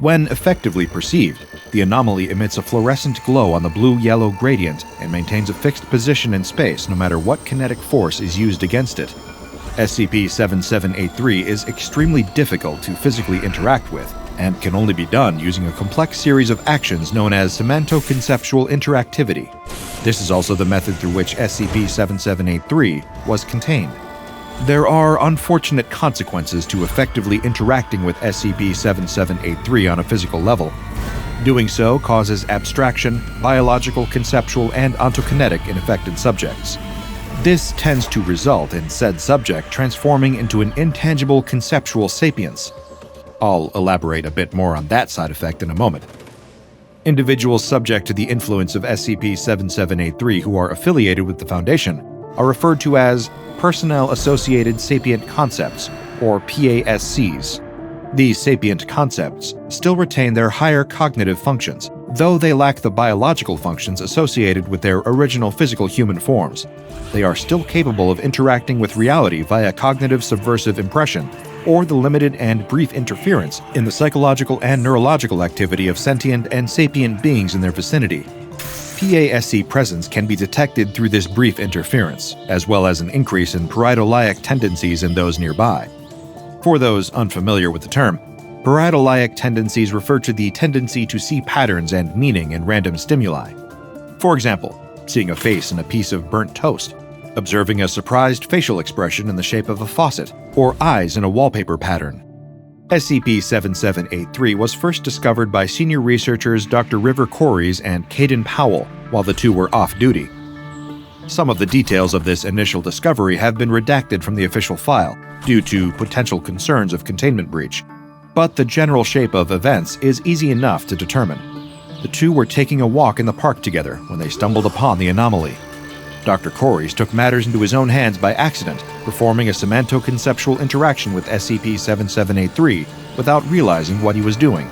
When effectively perceived, the anomaly emits a fluorescent glow on the blue-yellow gradient and maintains a fixed position in space no matter what kinetic force is used against it. SCP-7783 is extremely difficult to physically interact with, and can only be done using a complex series of actions known as semanto-conceptual interactivity. This is also the method through which SCP-7783 was contained. There are unfortunate consequences to effectively interacting with SCP-7783 on a physical level. Doing so causes abstraction, biological, conceptual, and ontokinetic in affected subjects. This tends to result in said subject transforming into an intangible conceptual sapience. I'll elaborate a bit more on that side effect in a moment. Individuals subject to the influence of SCP-7783 who are affiliated with the Foundation are referred to as Personnel-Associated Sapient Concepts, or PASCs. These sapient concepts still retain their higher cognitive functions, though they lack the biological functions associated with their original physical human forms. They are still capable of interacting with reality via cognitive subversive impression, or the limited and brief interference in the psychological and neurological activity of sentient and sapient beings in their vicinity. PASC presence can be detected through this brief interference, as well as an increase in pareidoleiac tendencies in those nearby. For those unfamiliar with the term, pareidoleiac tendencies refer to the tendency to see patterns and meaning in random stimuli. For example, seeing a face in a piece of burnt toast, observing a surprised facial expression in the shape of a faucet, or eyes in a wallpaper pattern. SCP-7783 was first discovered by senior researchers Dr. River Corys and Caden Powell while the two were off-duty. Some of the details of this initial discovery have been redacted from the official file due to potential concerns of containment breach, but the general shape of events is easy enough to determine. The two were taking a walk in the park together when they stumbled upon the anomaly. Dr. Corys took matters into his own hands by accident, performing a semanto-conceptual interaction with SCP-7783 without realizing what he was doing.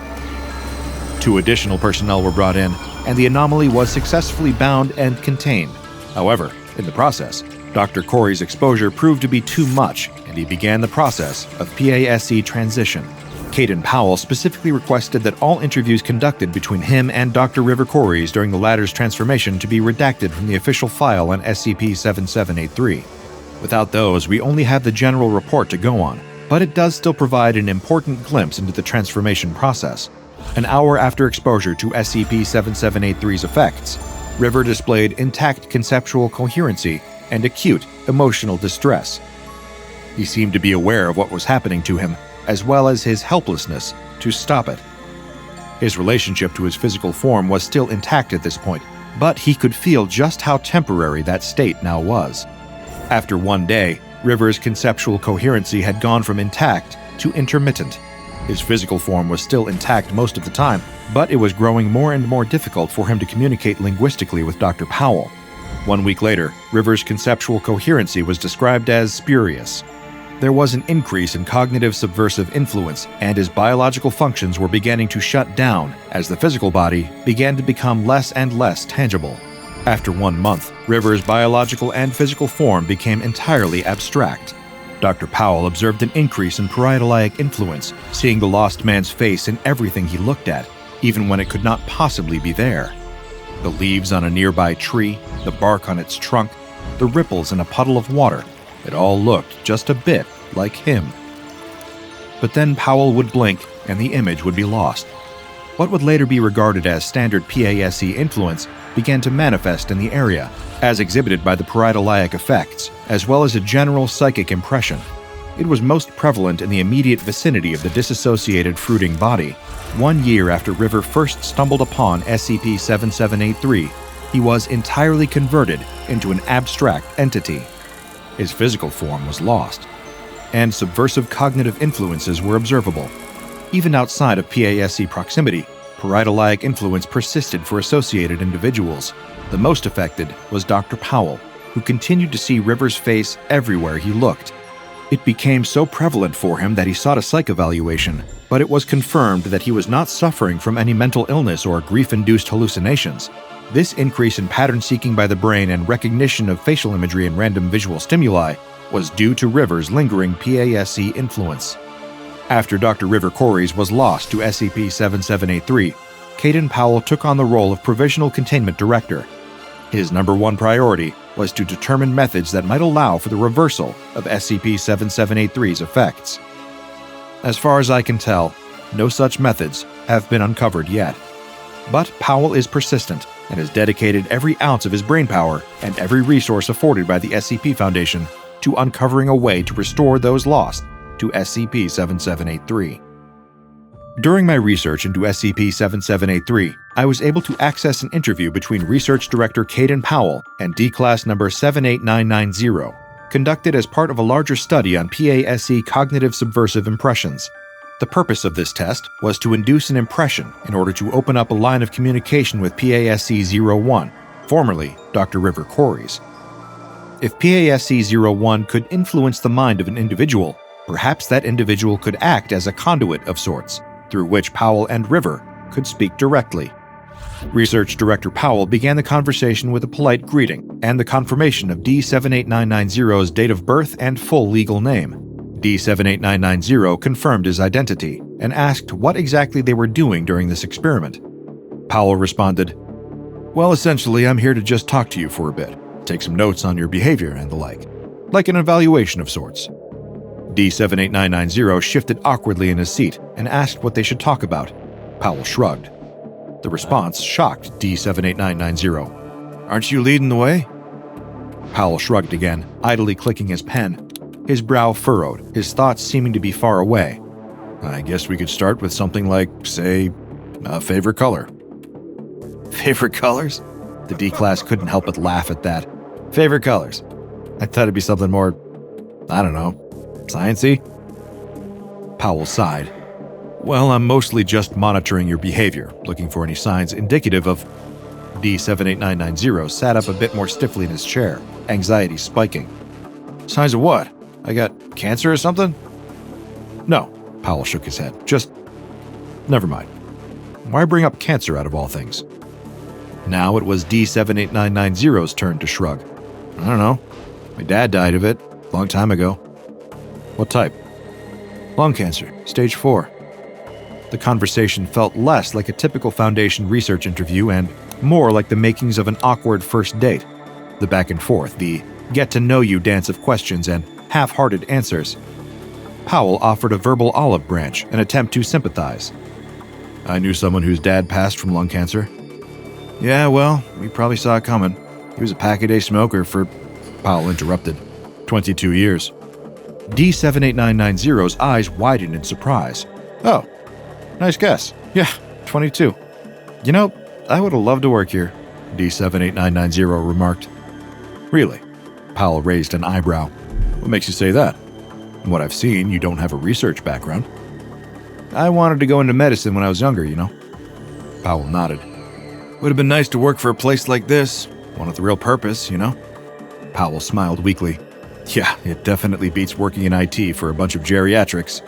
2 additional personnel were brought in, and the anomaly was successfully bound and contained. However, in the process, Dr. Corys' exposure proved to be too much, and he began the process of PASC transition. Caden Powell specifically requested that all interviews conducted between him and Dr. River Corys during the latter's transformation to be redacted from the official file on SCP-7783. Without those, we only have the general report to go on, but it does still provide an important glimpse into the transformation process. An hour after exposure to SCP-7783's effects, River displayed intact conceptual coherency and acute emotional distress. He seemed to be aware of what was happening to him, as well as his helplessness to stop it. His relationship to his physical form was still intact at this point, but he could feel just how temporary that state now was. After one day, River's conceptual coherency had gone from intact to intermittent. His physical form was still intact most of the time, but it was growing more and more difficult for him to communicate linguistically with Dr. Powell. 1 week later, River's conceptual coherency was described as spurious. There was an increase in cognitive subversive influence, and his biological functions were beginning to shut down as the physical body began to become less and less tangible. After 1 month, River's biological and physical form became entirely abstract. Dr. Powell observed an increase in parietal influence, seeing the lost man's face in everything he looked at, even when it could not possibly be there. The leaves on a nearby tree, the bark on its trunk, the ripples in a puddle of water, it all looked just a bit like him. But then Powell would blink and the image would be lost. What would later be regarded as standard PASE influence began to manifest in the area, as exhibited by the parietaliac effects, as well as a general psychic impression. It was most prevalent in the immediate vicinity of the disassociated fruiting body. 1 year after River first stumbled upon SCP-7783, he was entirely converted into an abstract entity. His physical form was lost, and subversive cognitive influences were observable. Even outside of PASE proximity, parietaliac influence persisted for associated individuals. The most affected was Dr. Powell, who continued to see River's face everywhere he looked. It became so prevalent for him that he sought a psych evaluation, but it was confirmed that he was not suffering from any mental illness or grief-induced hallucinations. This increase in pattern seeking by the brain and recognition of facial imagery and random visual stimuli was due to River's lingering PASE influence. After Dr. River Corries was lost to SCP-7783, Caden Powell took on the role of Provisional Containment Director. His #1 priority was to determine methods that might allow for the reversal of SCP-7783's effects. As far as I can tell, no such methods have been uncovered yet. But Powell is persistent and has dedicated every ounce of his brainpower and every resource afforded by the SCP Foundation to uncovering a way to restore those lost to SCP-7783. During my research into SCP-7783, I was able to access an interview between Research Director Caden Powell and D-Class number 78990, conducted as part of a larger study on PASE cognitive subversive impressions. The purpose of this test was to induce an impression in order to open up a line of communication with PASE-01, formerly Dr. River Corries. If PASE-01 could influence the mind of an individual, perhaps that individual could act as a conduit of sorts, through which Powell and River could speak directly. Research Director Powell began the conversation with a polite greeting and the confirmation of D-78990's date of birth and full legal name. D-78990 confirmed his identity and asked what exactly they were doing during this experiment. Powell responded, "Well, essentially, I'm here to just talk to you for a bit, take some notes on your behavior and the like an evaluation of sorts." D-78990 shifted awkwardly in his seat and asked what they should talk about. Powell shrugged. The response shocked D-78990. "Aren't you leading the way?" Powell shrugged again, idly clicking his pen. His brow furrowed, his thoughts seeming to be far away. "I guess we could start with something like, say, a favorite color." "Favorite colors?" The D-Class couldn't help but laugh at that. "Favorite colors? I thought it'd be something more, I don't know, science-y?" Powell sighed. "Well, I'm mostly just monitoring your behavior, looking for any signs indicative of..." D-78990 sat up a bit more stiffly in his chair, anxiety spiking. "Signs of what? I got cancer or something?" "No," Powell shook his head. "Just... never mind. Why bring up cancer out of all things?" Now it was D-78990's turn to shrug. "I don't know. My dad died of it, a long time ago." "What type?" "Lung cancer, stage 4. The conversation felt less like a typical Foundation research interview and more like the makings of an awkward first date. The back and forth, the get-to-know-you dance of questions and half-hearted answers. Powell offered a verbal olive branch, an attempt to sympathize. "I knew someone whose dad passed from lung cancer." "Yeah, well, we probably saw it coming. He was a pack-a-day smoker for..." Powell interrupted. 22 years. D-78990's eyes widened in surprise. "Oh, nice guess. Yeah, 22. You know, I would have loved to work here," D-78990 remarked. "Really?" Powell raised an eyebrow. "What makes you say that? From what I've seen, you don't have a research background." "I wanted to go into medicine when I was younger, you know." Powell nodded. "Would have been nice to work for a place like this, one with a real purpose, you know?" Powell smiled weakly. "Yeah, it definitely beats working in IT for a bunch of geriatrics."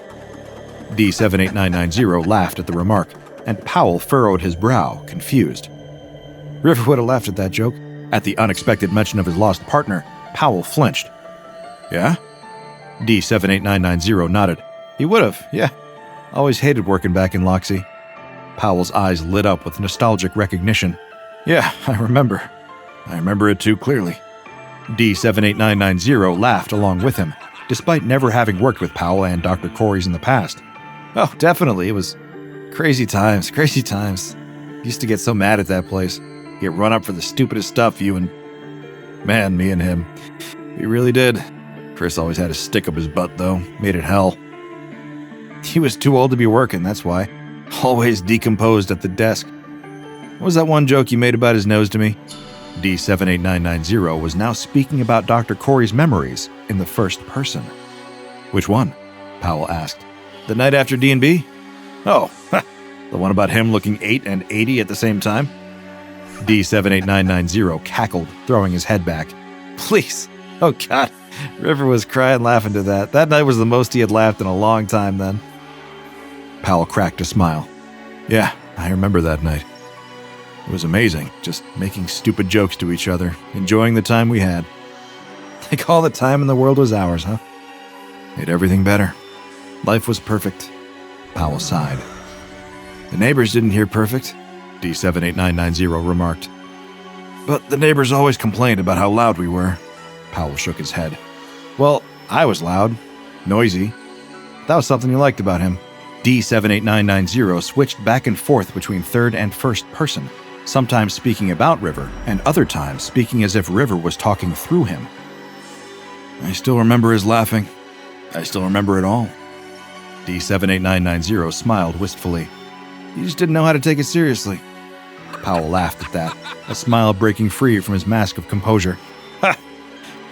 D-78990 laughed at the remark, and Powell furrowed his brow, confused. River would have laughed at that joke. At the unexpected mention of his lost partner, Powell flinched. Yeah? D78990 nodded. He would have, yeah. Always hated working back in Loxy. Powell's eyes lit up with nostalgic recognition. Yeah, I remember. I remember it too clearly. D78990 laughed along with him, despite never having worked with Powell and Dr. Corey's in the past. Oh, definitely. It was crazy times, crazy times. Used to get so mad at that place. Get run up for the stupidest stuff, you and... Man, me and him. We really did. Chris always had a stick up his butt, though. Made it hell. He was too old to be working, that's why. Always decomposed at the desk. What was that one joke you made about his nose to me? D78990 was now speaking about Dr. Corey's memories in the first person. Which one? Powell asked. The night after D&B? Oh, the one about him looking 8 and 80 at the same time? D78990 cackled, throwing his head back. Please. Oh, God. River was crying laughing to that. That night was the most he had laughed in a long time then. Powell cracked a smile. Yeah, I remember that night. It was amazing, just making stupid jokes to each other, enjoying the time we had. Like all the time in the world was ours, huh? Made everything better. Life was perfect. Powell sighed. The neighbors didn't hear perfect, D78990 remarked. But the neighbors always complained about how loud we were. Powell shook his head. Well, I was loud. Noisy. That was something you liked about him. D78990 switched back and forth between third and first person, sometimes speaking about River, and other times speaking as if River was talking through him. I still remember his laughing. I still remember it all. D78990 smiled wistfully. You just didn't know how to take it seriously. Powell laughed at that, a smile breaking free from his mask of composure. Ha!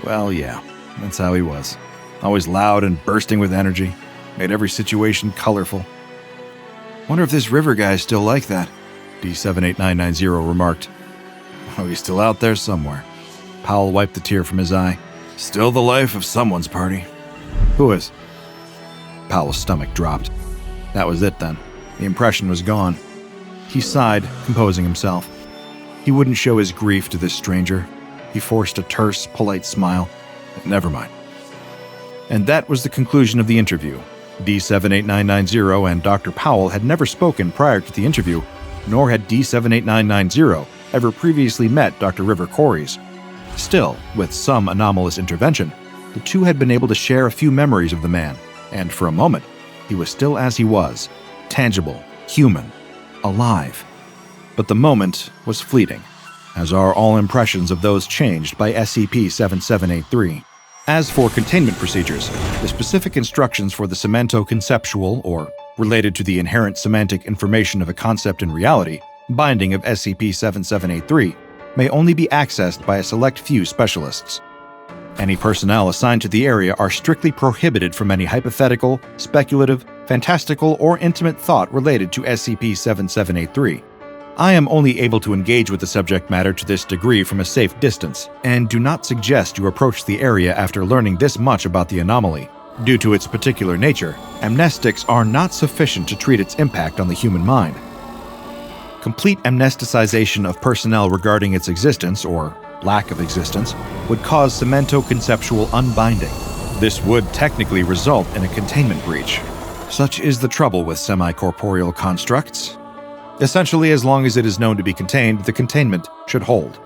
Well, yeah, that's how he was. Always loud and bursting with energy. Made every situation colorful. Wonder if this River guy's still like that, D78990 remarked. Oh, he's still out there somewhere. Powell wiped the tear from his eye. Still the life of someone's party. Who is? Powell's stomach dropped. That was it then. The impression was gone. He sighed, composing himself. He wouldn't show his grief to this stranger. He forced a terse, polite smile. Never mind. And that was the conclusion of the interview. D78990 and Dr. Powell had never spoken prior to the interview, nor had D78990 ever previously met Dr. River Corys. Still, with some anomalous intervention, the two had been able to share a few memories of the man, and for a moment, he was still as he was, tangible, human, alive. But the moment was fleeting, as are all impressions of those changed by SCP-7783. As for containment procedures, the specific instructions for the semento-conceptual, or related to the inherent semantic information of a concept in reality, binding of SCP-7783, may only be accessed by a select few specialists. Any personnel assigned to the area are strictly prohibited from any hypothetical, speculative, fantastical, or intimate thought related to SCP-7783. I am only able to engage with the subject matter to this degree from a safe distance, and do not suggest you approach the area after learning this much about the anomaly. Due to its particular nature, amnestics are not sufficient to treat its impact on the human mind. Complete amnesticization of personnel regarding its existence, or lack of existence, would cause semento-conceptual unbinding. This would technically result in a containment breach. Such is the trouble with semi-corporeal constructs. Essentially, as long as it is known to be contained, the containment should hold.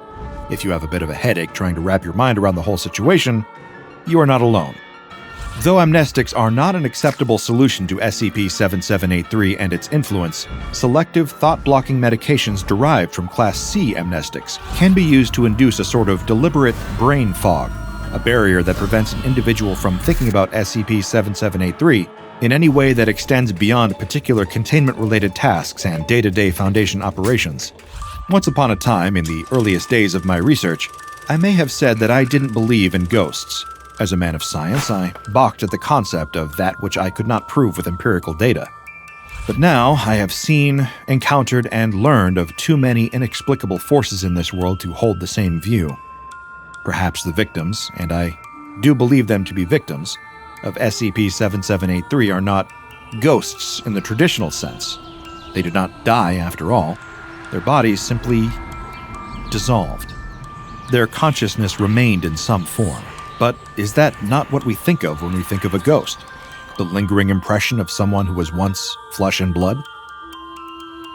If you have a bit of a headache trying to wrap your mind around the whole situation, you are not alone. Though amnestics are not an acceptable solution to SCP-7783 and its influence, selective thought-blocking medications derived from Class C amnestics can be used to induce a sort of deliberate brain fog, a barrier that prevents an individual from thinking about SCP-7783 in any way that extends beyond particular containment-related tasks and day-to-day Foundation operations. Once upon a time, in the earliest days of my research, I may have said that I didn't believe in ghosts. As a man of science, I balked at the concept of that which I could not prove with empirical data. But now I have seen, encountered, and learned of too many inexplicable forces in this world to hold the same view. Perhaps the victims, and I do believe them to be victims, of SCP-7783 are not ghosts in the traditional sense. They did not die after all. Their bodies simply dissolved. Their consciousness remained in some form. But is that not what we think of when we think of a ghost? The lingering impression of someone who was once flesh and blood?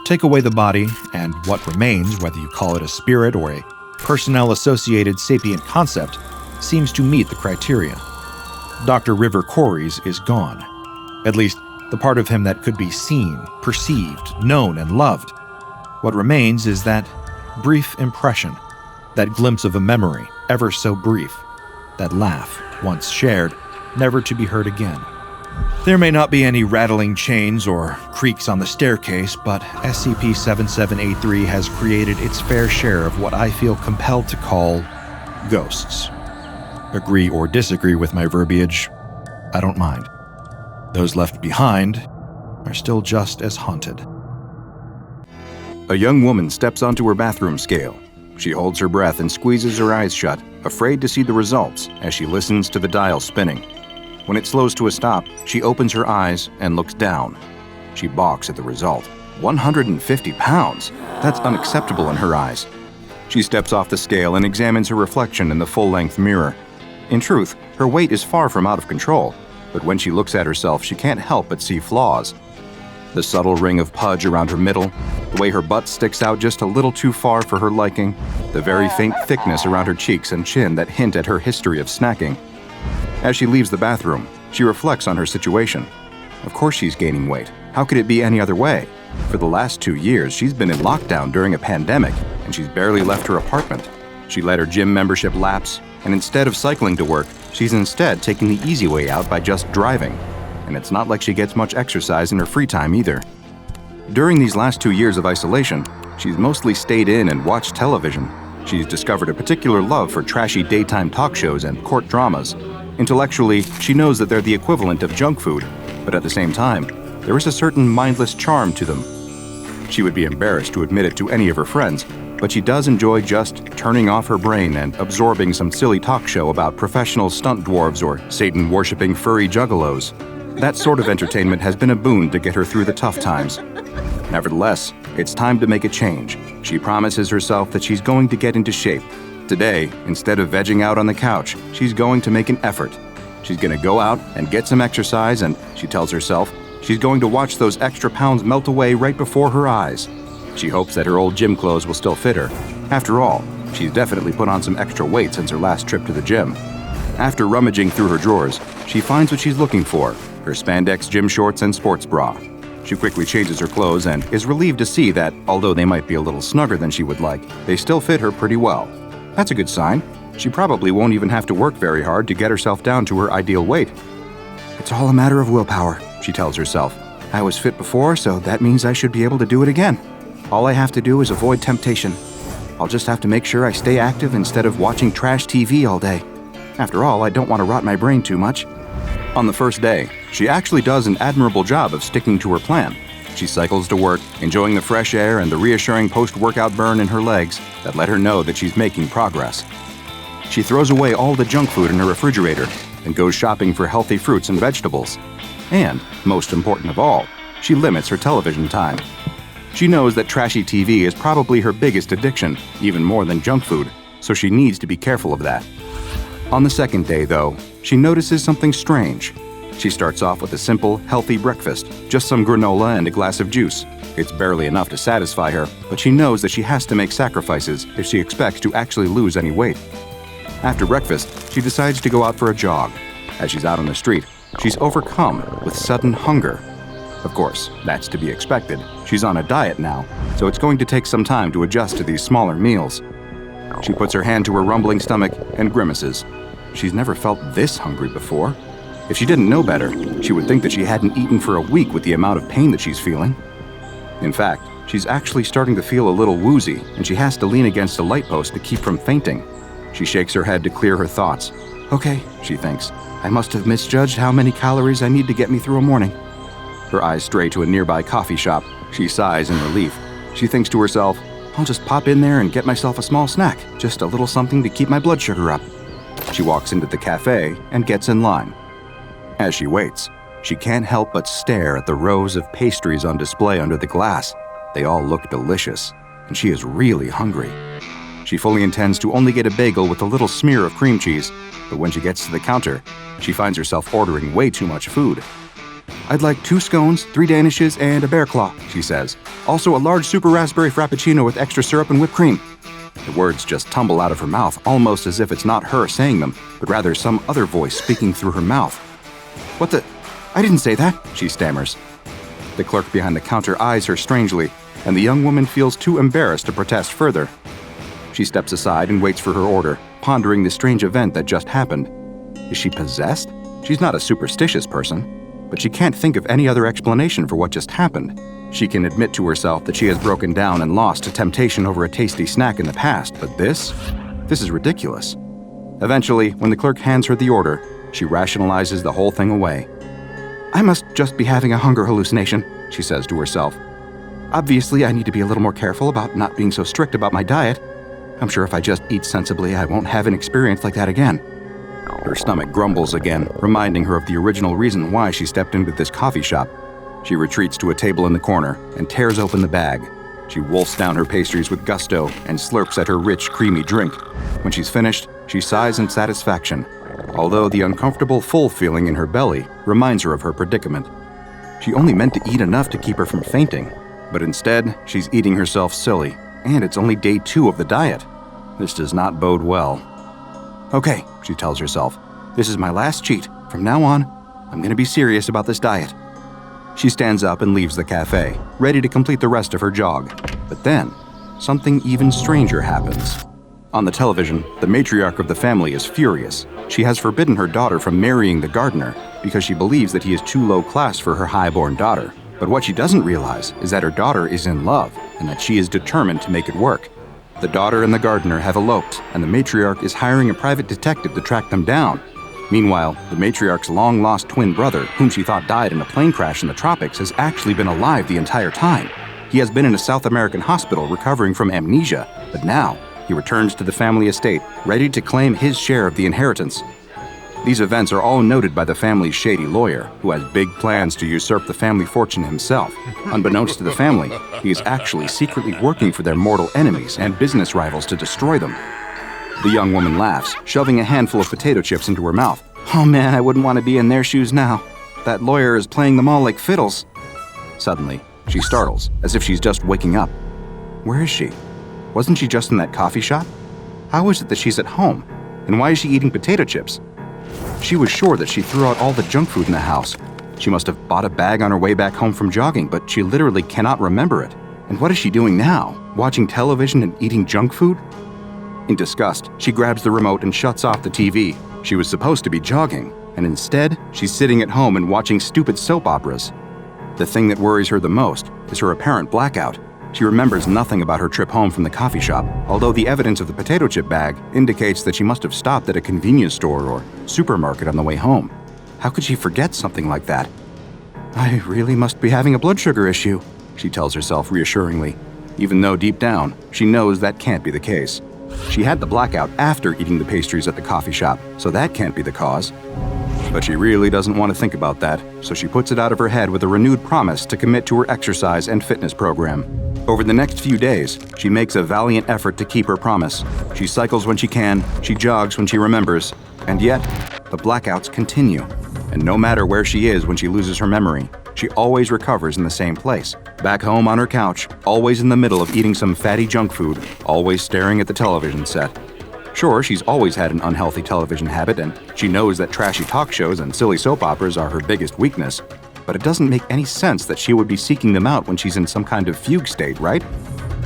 Take away the body, and what remains, whether you call it a spirit or a personnel-associated sapient concept, seems to meet the criteria. Dr. River Corey's is gone. At least, the part of him that could be seen, perceived, known, and loved. What remains is that brief impression, that glimpse of a memory, ever so brief, that laugh, once shared, never to be heard again. There may not be any rattling chains or creaks on the staircase, but SCP-7783 has created its fair share of what I feel compelled to call ghosts. Agree or disagree with my verbiage, I don't mind. Those left behind are still just as haunted. A young woman steps onto her bathroom scale. She holds her breath and squeezes her eyes shut, afraid to see the results as she listens to the dial spinning. When it slows to a stop, she opens her eyes and looks down. She balks at the result. 150 pounds! That's unacceptable in her eyes. She steps off the scale and examines her reflection in the full-length mirror. In truth, her weight is far from out of control, but when she looks at herself, she can't help but see flaws. The subtle ring of pudge around her middle, the way her butt sticks out just a little too far for her liking, the very faint thickness around her cheeks and chin that hint at her history of snacking. As she leaves the bathroom, she reflects on her situation. Of course she's gaining weight. How could it be any other way? For the last 2 years, she's been in lockdown during a pandemic, and she's barely left her apartment. She let her gym membership lapse, and instead of cycling to work, she's instead taking the easy way out by just driving. And it's not like she gets much exercise in her free time either. During these last 2 years of isolation, she's mostly stayed in and watched television. She's discovered a particular love for trashy daytime talk shows and court dramas. Intellectually, she knows that they're the equivalent of junk food, but at the same time, there is a certain mindless charm to them. She would be embarrassed to admit it to any of her friends, but she does enjoy just turning off her brain and absorbing some silly talk show about professional stunt dwarves or Satan-worshipping furry juggalos. That sort of entertainment has been a boon to get her through the tough times. Nevertheless, it's time to make a change. She promises herself that she's going to get into shape. Today, instead of vegging out on the couch, she's going to make an effort. She's going to go out and get some exercise, and she tells herself she's going to watch those extra pounds melt away right before her eyes. She hopes that her old gym clothes will still fit her. After all, she's definitely put on some extra weight since her last trip to the gym. After rummaging through her drawers, she finds what she's looking for, her spandex gym shorts and sports bra. She quickly changes her clothes and is relieved to see that, although they might be a little snugger than she would like, they still fit her pretty well. That's a good sign. She probably won't even have to work very hard to get herself down to her ideal weight. It's all a matter of willpower, she tells herself. I was fit before, so that means I should be able to do it again. All I have to do is avoid temptation. I'll just have to make sure I stay active instead of watching trash TV all day. After all, I don't want to rot my brain too much. On the first day, she actually does an admirable job of sticking to her plan. She cycles to work, enjoying the fresh air and the reassuring post-workout burn in her legs that let her know that she's making progress. She throws away all the junk food in her refrigerator and goes shopping for healthy fruits and vegetables. And, most important of all, she limits her television time. She knows that trashy TV is probably her biggest addiction, even more than junk food, so she needs to be careful of that. On the second day, though, she notices something strange. She starts off with a simple, healthy breakfast, just some granola and a glass of juice. It's barely enough to satisfy her, but she knows that she has to make sacrifices if she expects to actually lose any weight. After breakfast, she decides to go out for a jog. As she's out on the street, she's overcome with sudden hunger. Of course, that's to be expected. She's on a diet now, so it's going to take some time to adjust to these smaller meals. She puts her hand to her rumbling stomach and grimaces. She's never felt this hungry before. If she didn't know better, she would think that she hadn't eaten for a week with the amount of pain that she's feeling. In fact, she's actually starting to feel a little woozy, and she has to lean against a light post to keep from fainting. She shakes her head to clear her thoughts. Okay, she thinks, I must have misjudged how many calories I need to get me through a morning. Her eyes stray to a nearby coffee shop. She sighs in relief. She thinks to herself, I'll just pop in there and get myself a small snack, just a little something to keep my blood sugar up. She walks into the cafe and gets in line. As she waits, she can't help but stare at the rows of pastries on display under the glass. They all look delicious, and she is really hungry. She fully intends to only get a bagel with a little smear of cream cheese, but when she gets to the counter, she finds herself ordering way too much food. "I'd like 2 scones, 3 danishes, and a bear claw," she says. "Also a large super raspberry frappuccino with extra syrup and whipped cream." The words just tumble out of her mouth, almost as if it's not her saying them, but rather some other voice speaking through her mouth. "What the? I didn't say that," she stammers. The clerk behind the counter eyes her strangely, and the young woman feels too embarrassed to protest further. She steps aside and waits for her order, pondering the strange event that just happened. Is she possessed? She's not a superstitious person, but she can't think of any other explanation for what just happened. She can admit to herself that she has broken down and lost to temptation over a tasty snack in the past, but this is ridiculous. Eventually, when the clerk hands her the order, she rationalizes the whole thing away. "I must just be having a hunger hallucination," she says to herself. "Obviously, I need to be a little more careful about not being so strict about my diet. I'm sure if I just eat sensibly, I won't have an experience like that again." Her stomach grumbles again, reminding her of the original reason why she stepped into this coffee shop. She retreats to a table in the corner and tears open the bag. She wolfs down her pastries with gusto and slurps at her rich, creamy drink. When she's finished, she sighs in satisfaction, although the uncomfortable full feeling in her belly reminds her of her predicament. She only meant to eat enough to keep her from fainting, but instead, she's eating herself silly, and it's only day 2 of the diet. This does not bode well. "Okay," she tells herself, "this is my last cheat. From now on, I'm going to be serious about this diet." She stands up and leaves the cafe, ready to complete the rest of her jog. But then, something even stranger happens. On the television, the matriarch of the family is furious. She has forbidden her daughter from marrying the gardener because she believes that he is too low class for her high-born daughter. But what she doesn't realize is that her daughter is in love and that she is determined to make it work. The daughter and the gardener have eloped, and the matriarch is hiring a private detective to track them down. Meanwhile, the matriarch's long-lost twin brother, whom she thought died in a plane crash in the tropics, has actually been alive the entire time. He has been in a South American hospital recovering from amnesia, but now he returns to the family estate, ready to claim his share of the inheritance. These events are all noted by the family's shady lawyer, who has big plans to usurp the family fortune himself. Unbeknownst to the family, he is actually secretly working for their mortal enemies and business rivals to destroy them. The young woman laughs, shoving a handful of potato chips into her mouth. "Oh man, I wouldn't want to be in their shoes now. That lawyer is playing them all like fiddles." Suddenly, she startles, as if she's just waking up. Where is she? Wasn't she just in that coffee shop? How is it that she's at home? And why is she eating potato chips? She was sure that she threw out all the junk food in the house. She must have bought a bag on her way back home from jogging, but she literally cannot remember it. And what is she doing now? Watching television and eating junk food? In disgust, she grabs the remote and shuts off the TV. She was supposed to be jogging, and instead, she's sitting at home and watching stupid soap operas. The thing that worries her the most is her apparent blackout. She remembers nothing about her trip home from the coffee shop, although the evidence of the potato chip bag indicates that she must have stopped at a convenience store or supermarket on the way home. How could she forget something like that? "I really must be having a blood sugar issue," she tells herself reassuringly, even though deep down, she knows that can't be the case. She had the blackout after eating the pastries at the coffee shop, so that can't be the cause. But she really doesn't want to think about that, so she puts it out of her head with a renewed promise to commit to her exercise and fitness program. Over the next few days, she makes a valiant effort to keep her promise. She cycles when she can, she jogs when she remembers, and yet, the blackouts continue. And no matter where she is when she loses her memory, she always recovers in the same place. Back home on her couch, always in the middle of eating some fatty junk food, always staring at the television set. Sure, she's always had an unhealthy television habit, and she knows that trashy talk shows and silly soap operas are her biggest weakness, but it doesn't make any sense that she would be seeking them out when she's in some kind of fugue state, right?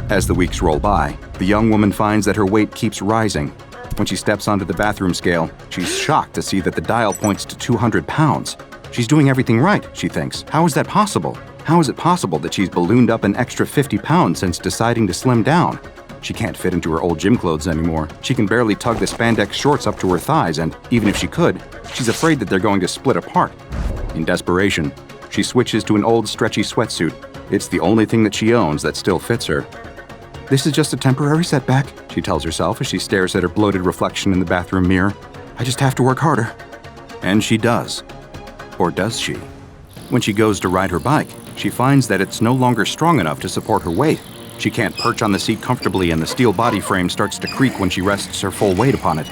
As the weeks roll by, the young woman finds that her weight keeps rising. When she steps onto the bathroom scale, she's shocked to see that the dial points to 200 pounds. She's doing everything right, she thinks. How is that possible? How is it possible that she's ballooned up an extra 50 pounds since deciding to slim down? She can't fit into her old gym clothes anymore. She can barely tug the spandex shorts up to her thighs, and even if she could, she's afraid that they're going to split apart. In desperation, she switches to an old stretchy sweatsuit. It's the only thing that she owns that still fits her. "This is just a temporary setback," she tells herself as she stares at her bloated reflection in the bathroom mirror. "I just have to work harder." And she does. Or does she? When she goes to ride her bike, she finds that it's no longer strong enough to support her weight. She can't perch on the seat comfortably, and the steel body frame starts to creak when she rests her full weight upon it.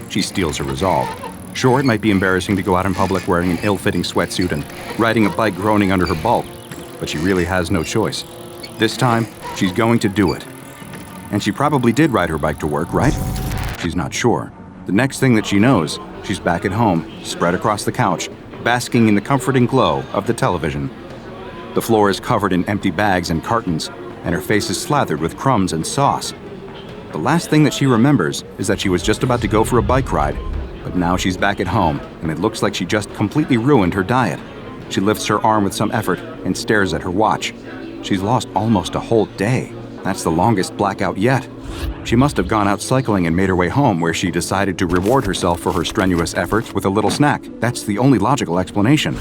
She steels her resolve. Sure, it might be embarrassing to go out in public wearing an ill-fitting sweatsuit and riding a bike groaning under her bulk, but she really has no choice. This time, she's going to do it. And she probably did ride her bike to work, right? She's not sure. The next thing that she knows, she's back at home, spread across the couch, basking in the comforting glow of the television. The floor is covered in empty bags and cartons, and her face is slathered with crumbs and sauce. The last thing that she remembers is that she was just about to go for a bike ride, but now she's back at home, and it looks like she just completely ruined her diet. She lifts her arm with some effort and stares at her watch. She's lost almost a whole day. That's the longest blackout yet. She must have gone out cycling and made her way home, where she decided to reward herself for her strenuous efforts with a little snack. That's the only logical explanation.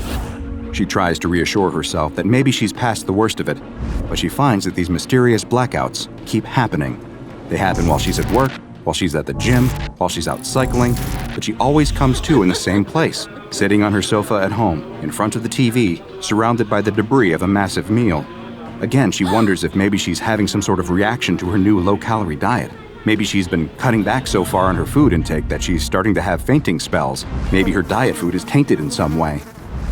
She tries to reassure herself that maybe she's past the worst of it, but she finds that these mysterious blackouts keep happening. They happen while she's at work, while she's at the gym, while she's out cycling, but she always comes to in the same place, sitting on her sofa at home, in front of the TV, surrounded by the debris of a massive meal. Again, she wonders if maybe she's having some sort of reaction to her new low-calorie diet. Maybe she's been cutting back so far on her food intake that she's starting to have fainting spells. Maybe her diet food is tainted in some way.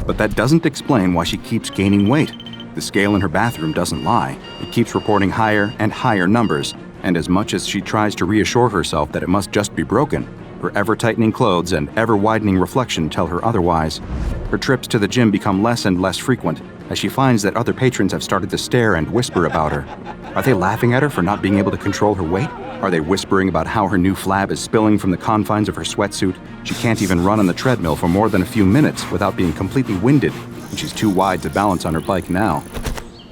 But that doesn't explain why she keeps gaining weight. The scale in her bathroom doesn't lie. It keeps reporting higher and higher numbers, and as much as she tries to reassure herself that it must just be broken, her ever-tightening clothes and ever-widening reflection tell her otherwise. Her trips to the gym become less and less frequent, as she finds that other patrons have started to stare and whisper about her. Are they laughing at her for not being able to control her weight? Are they whispering about how her new flab is spilling from the confines of her sweatsuit? She can't even run on the treadmill for more than a few minutes without being completely winded, and she's too wide to balance on her bike now.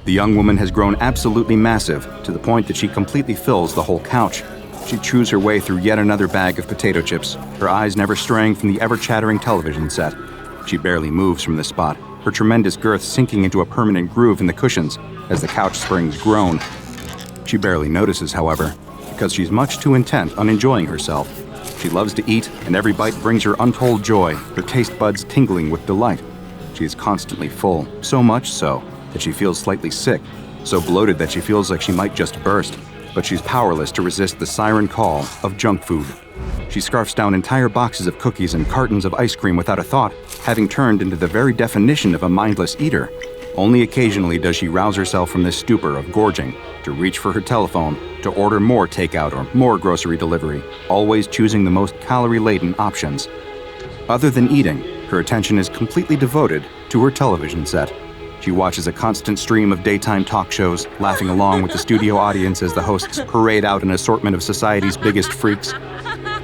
The young woman has grown absolutely massive, to the point that she completely fills the whole couch. She chews her way through yet another bag of potato chips, her eyes never straying from the ever-chattering television set. She barely moves from the spot, her tremendous girth sinking into a permanent groove in the cushions as the couch springs groan. She barely notices, however, because she's much too intent on enjoying herself. She loves to eat, and every bite brings her untold joy, her taste buds tingling with delight. She is constantly full, so much so that she feels slightly sick, so bloated that she feels like she might just burst, but she's powerless to resist the siren call of junk food. She scarfs down entire boxes of cookies and cartons of ice cream without a thought, having turned into the very definition of a mindless eater. Only occasionally does she rouse herself from this stupor of gorging, to reach for her telephone, to order more takeout or more grocery delivery, always choosing the most calorie-laden options. Other than eating, her attention is completely devoted to her television set. She watches a constant stream of daytime talk shows, laughing along with the studio audience as the hosts parade out an assortment of society's biggest freaks.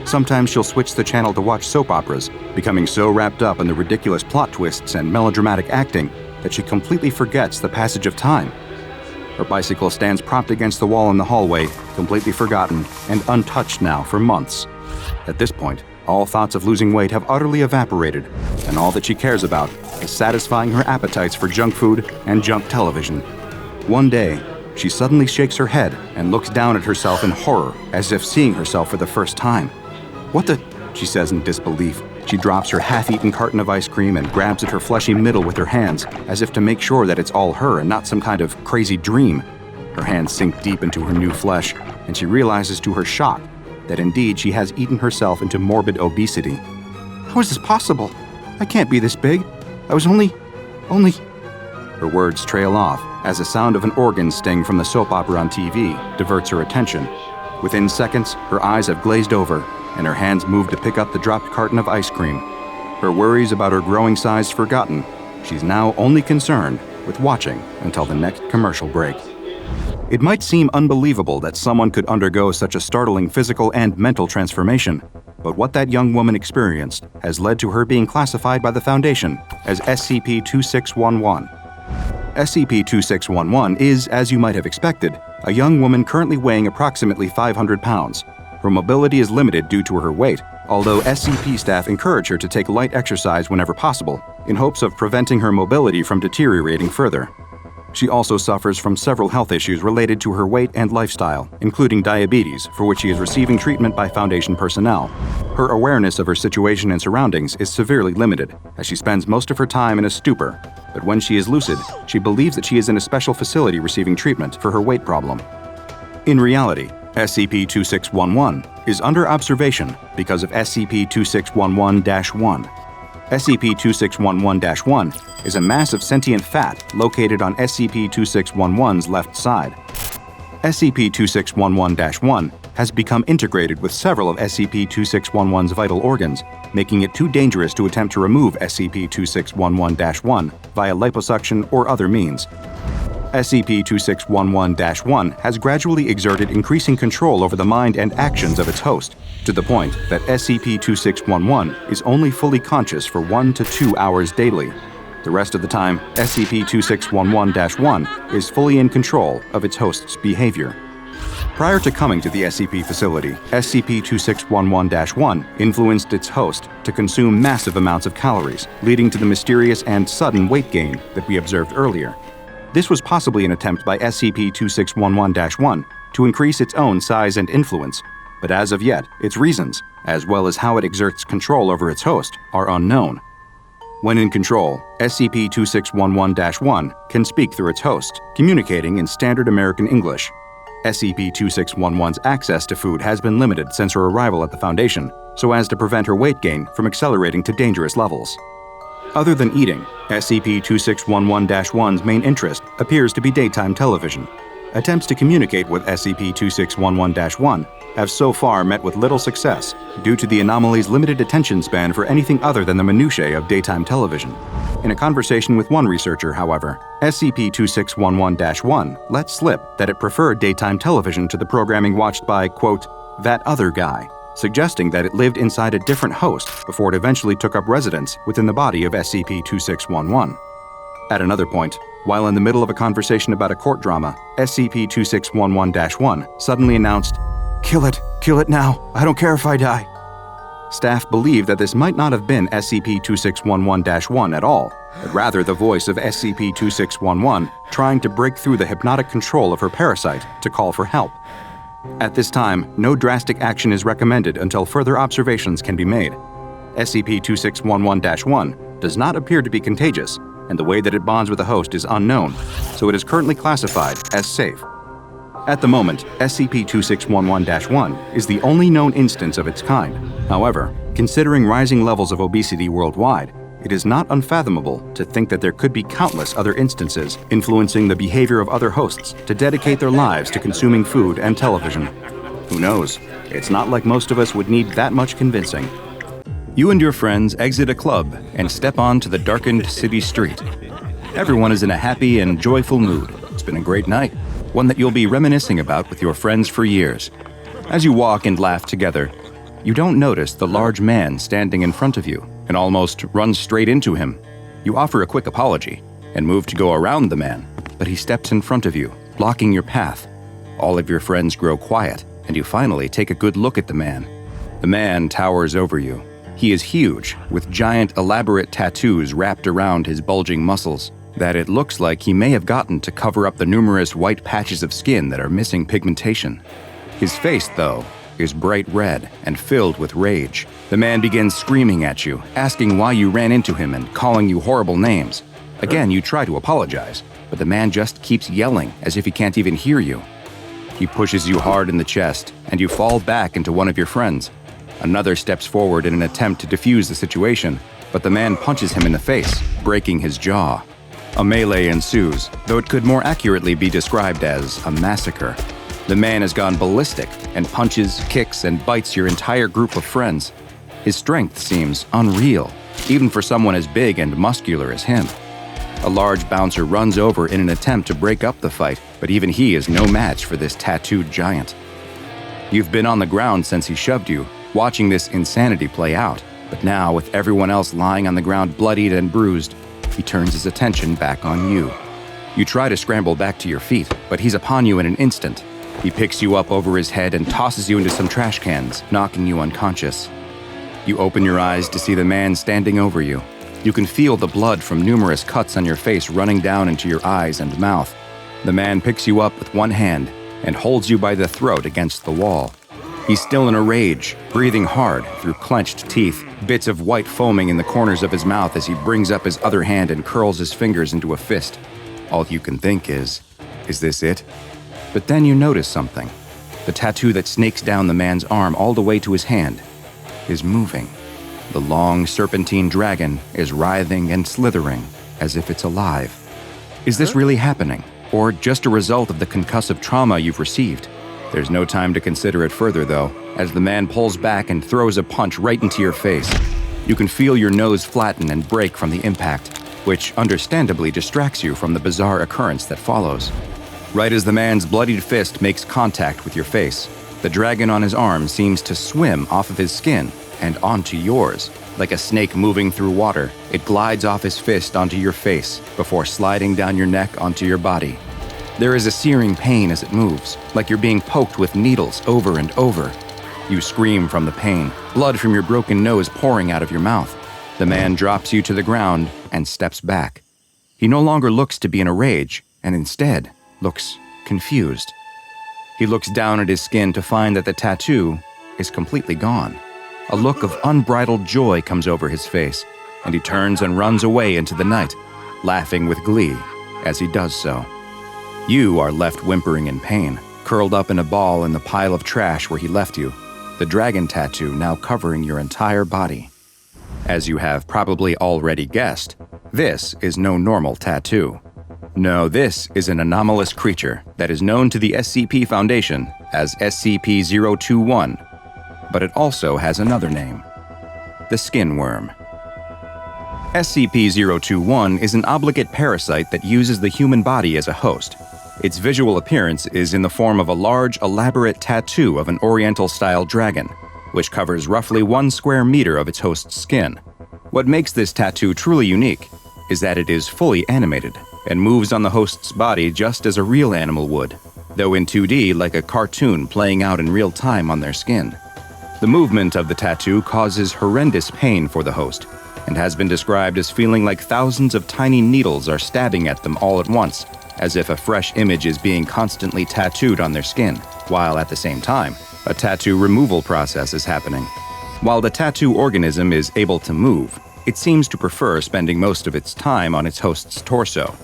Sometimes she'll switch the channel to watch soap operas, becoming so wrapped up in the ridiculous plot twists and melodramatic acting that she completely forgets the passage of time. Her bicycle stands propped against the wall in the hallway, completely forgotten and untouched now for months. At this point, all thoughts of losing weight have utterly evaporated, and all that she cares about is satisfying her appetites for junk food and junk television. One day, she suddenly shakes her head and looks down at herself in horror, as if seeing herself for the first time. "What the?" she says in disbelief. She drops her half-eaten carton of ice cream and grabs at her fleshy middle with her hands, as if to make sure that it's all her and not some kind of crazy dream. Her hands sink deep into her new flesh, and she realizes to her shock that indeed she has eaten herself into morbid obesity. "How is this possible? I can't be this big. I was only... Her words trail off as the sound of an organ sting from the soap opera on TV diverts her attention. Within seconds, her eyes have glazed over, and her hands move to pick up the dropped carton of ice cream. Her worries about her growing size forgotten, she's now only concerned with watching until the next commercial break. It might seem unbelievable that someone could undergo such a startling physical and mental transformation, but what that young woman experienced has led to her being classified by the Foundation as SCP-2611. SCP-2611 is, as you might have expected, a young woman currently weighing approximately 500 pounds. Her mobility is limited due to her weight, although SCP staff encourage her to take light exercise whenever possible, in hopes of preventing her mobility from deteriorating further. She also suffers from several health issues related to her weight and lifestyle, including diabetes, for which she is receiving treatment by Foundation personnel. Her awareness of her situation and surroundings is severely limited, as she spends most of her time in a stupor, but when she is lucid, she believes that she is in a special facility receiving treatment for her weight problem. In reality, SCP-2611 is under observation because of SCP-2611-1. SCP-2611-1 is a mass of sentient fat located on SCP-2611's left side. SCP-2611-1 has become integrated with several of SCP-2611's vital organs, making it too dangerous to attempt to remove SCP-2611-1 via liposuction or other means. SCP-2611-1 has gradually exerted increasing control over the mind and actions of its host, to the point that SCP-2611 is only fully conscious for 1 to 2 hours daily. The rest of the time, SCP-2611-1 is fully in control of its host's behavior. Prior to coming to the SCP facility, SCP-2611-1 influenced its host to consume massive amounts of calories, leading to the mysterious and sudden weight gain that we observed earlier. This was possibly an attempt by SCP-2611-1 to increase its own size and influence, but as of yet, its reasons, as well as how it exerts control over its host, are unknown. When in control, SCP-2611-1 can speak through its host, communicating in standard American English. SCP-2611's access to food has been limited since her arrival at the Foundation, so as to prevent her weight gain from accelerating to dangerous levels. Other than eating, SCP-2611-1's main interest appears to be daytime television. Attempts to communicate with SCP-2611-1 have so far met with little success due to the anomaly's limited attention span for anything other than the minutiae of daytime television. In a conversation with one researcher, however, SCP-2611-1 let slip that it preferred daytime television to the programming watched by, quote, that other guy, suggesting that it lived inside a different host before it eventually took up residence within the body of SCP-2611. At another point, while in the middle of a conversation about a court drama, SCP-2611-1 suddenly announced, kill it now, I don't care if I die." Staff believe that this might not have been SCP-2611-1 at all, but rather the voice of SCP-2611 trying to break through the hypnotic control of her parasite to call for help. At this time, no drastic action is recommended until further observations can be made. SCP-2611-1 does not appear to be contagious, and the way that it bonds with the host is unknown, so it is currently classified as safe. At the moment, SCP-2611-1 is the only known instance of its kind. However, considering rising levels of obesity worldwide, it is not unfathomable to think that there could be countless other instances influencing the behavior of other hosts to dedicate their lives to consuming food and television. Who knows? It's not like most of us would need that much convincing. You and your friends exit a club and step onto the darkened city street. Everyone is in a happy and joyful mood. It's been a great night, one that you'll be reminiscing about with your friends for years. As you walk and laugh together, you don't notice the large man standing in front of you and almost run straight into him. You offer a quick apology and move to go around the man, but he steps in front of you, blocking your path. All of your friends grow quiet, and you finally take a good look at the man. The man towers over you. He is huge, with giant, elaborate tattoos wrapped around his bulging muscles that it looks like he may have gotten to cover up the numerous white patches of skin that are missing pigmentation. His face, though, is bright red and filled with rage. The man begins screaming at you, asking why you ran into him and calling you horrible names. Again, you try to apologize, but the man just keeps yelling as if he can't even hear you. He pushes you hard in the chest, and you fall back into one of your friends. Another steps forward in an attempt to defuse the situation, but the man punches him in the face, breaking his jaw. A melee ensues, though it could more accurately be described as a massacre. The man has gone ballistic and punches, kicks, and bites your entire group of friends. His strength seems unreal, even for someone as big and muscular as him. A large bouncer runs over in an attempt to break up the fight, but even he is no match for this tattooed giant. You've been on the ground since he shoved you, watching this insanity play out, but now, with everyone else lying on the ground bloodied and bruised, he turns his attention back on you. You try to scramble back to your feet, but he's upon you in an instant. He picks you up over his head and tosses you into some trash cans, knocking you unconscious. You open your eyes to see the man standing over you. You can feel the blood from numerous cuts on your face running down into your eyes and mouth. The man picks you up with one hand and holds you by the throat against the wall. He's still in a rage, breathing hard through clenched teeth, bits of white foaming in the corners of his mouth as he brings up his other hand and curls his fingers into a fist. All you can think is this it? But then you notice something. The tattoo that snakes down the man's arm all the way to his hand is moving. The long serpentine dragon is writhing and slithering as if it's alive. Is this really happening, or just a result of the concussive trauma you've received? There's no time to consider it further, though, as the man pulls back and throws a punch right into your face. You can feel your nose flatten and break from the impact, which understandably distracts you from the bizarre occurrence that follows. Right as the man's bloodied fist makes contact with your face, the dragon on his arm seems to swim off of his skin and onto yours. Like a snake moving through water, it glides off his fist onto your face before sliding down your neck onto your body. There is a searing pain as it moves, like you're being poked with needles over and over. You scream from the pain, blood from your broken nose pouring out of your mouth. The man drops you to the ground and steps back. He no longer looks to be in a rage, and instead looks confused. He looks down at his skin to find that the tattoo is completely gone. A look of unbridled joy comes over his face, and he turns and runs away into the night, laughing with glee as he does so. You are left whimpering in pain, curled up in a ball in the pile of trash where he left you, the dragon tattoo now covering your entire body. As you have probably already guessed, this is no normal tattoo. No, this is an anomalous creature that is known to the SCP Foundation as SCP-021, but it also has another name: the skin worm. SCP-021 is an obligate parasite that uses the human body as a host. Its visual appearance is in the form of a large, elaborate tattoo of an Oriental-style dragon, which covers roughly 1 square meter of its host's skin. What makes this tattoo truly unique is that it is fully animated and moves on the host's body just as a real animal would, though in 2D like a cartoon playing out in real time on their skin. The movement of the tattoo causes horrendous pain for the host, and has been described as feeling like thousands of tiny needles are stabbing at them all at once, as if a fresh image is being constantly tattooed on their skin, while at the same time, a tattoo removal process is happening. While the tattoo organism is able to move, it seems to prefer spending most of its time on its host's torso,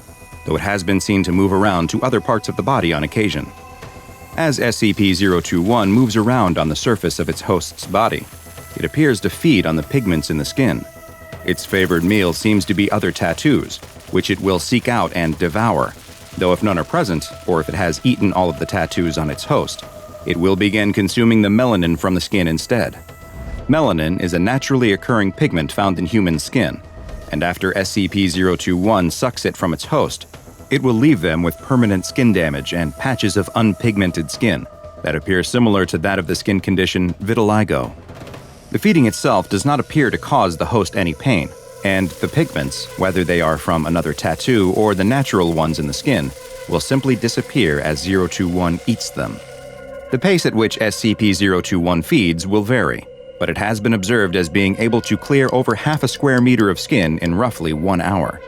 though it has been seen to move around to other parts of the body on occasion. As SCP-021 moves around on the surface of its host's body, it appears to feed on the pigments in the skin. Its favored meal seems to be other tattoos, which it will seek out and devour, though if none are present, or if it has eaten all of the tattoos on its host, it will begin consuming the melanin from the skin instead. Melanin is a naturally occurring pigment found in human skin, and after SCP-021 sucks it from its host, it will leave them with permanent skin damage and patches of unpigmented skin that appear similar to that of the skin condition vitiligo. The feeding itself does not appear to cause the host any pain, and the pigments, whether they are from another tattoo or the natural ones in the skin, will simply disappear as 021 eats them. The pace at which SCP-021 feeds will vary, but it has been observed as being able to clear over half a square meter of skin in roughly 1 hour.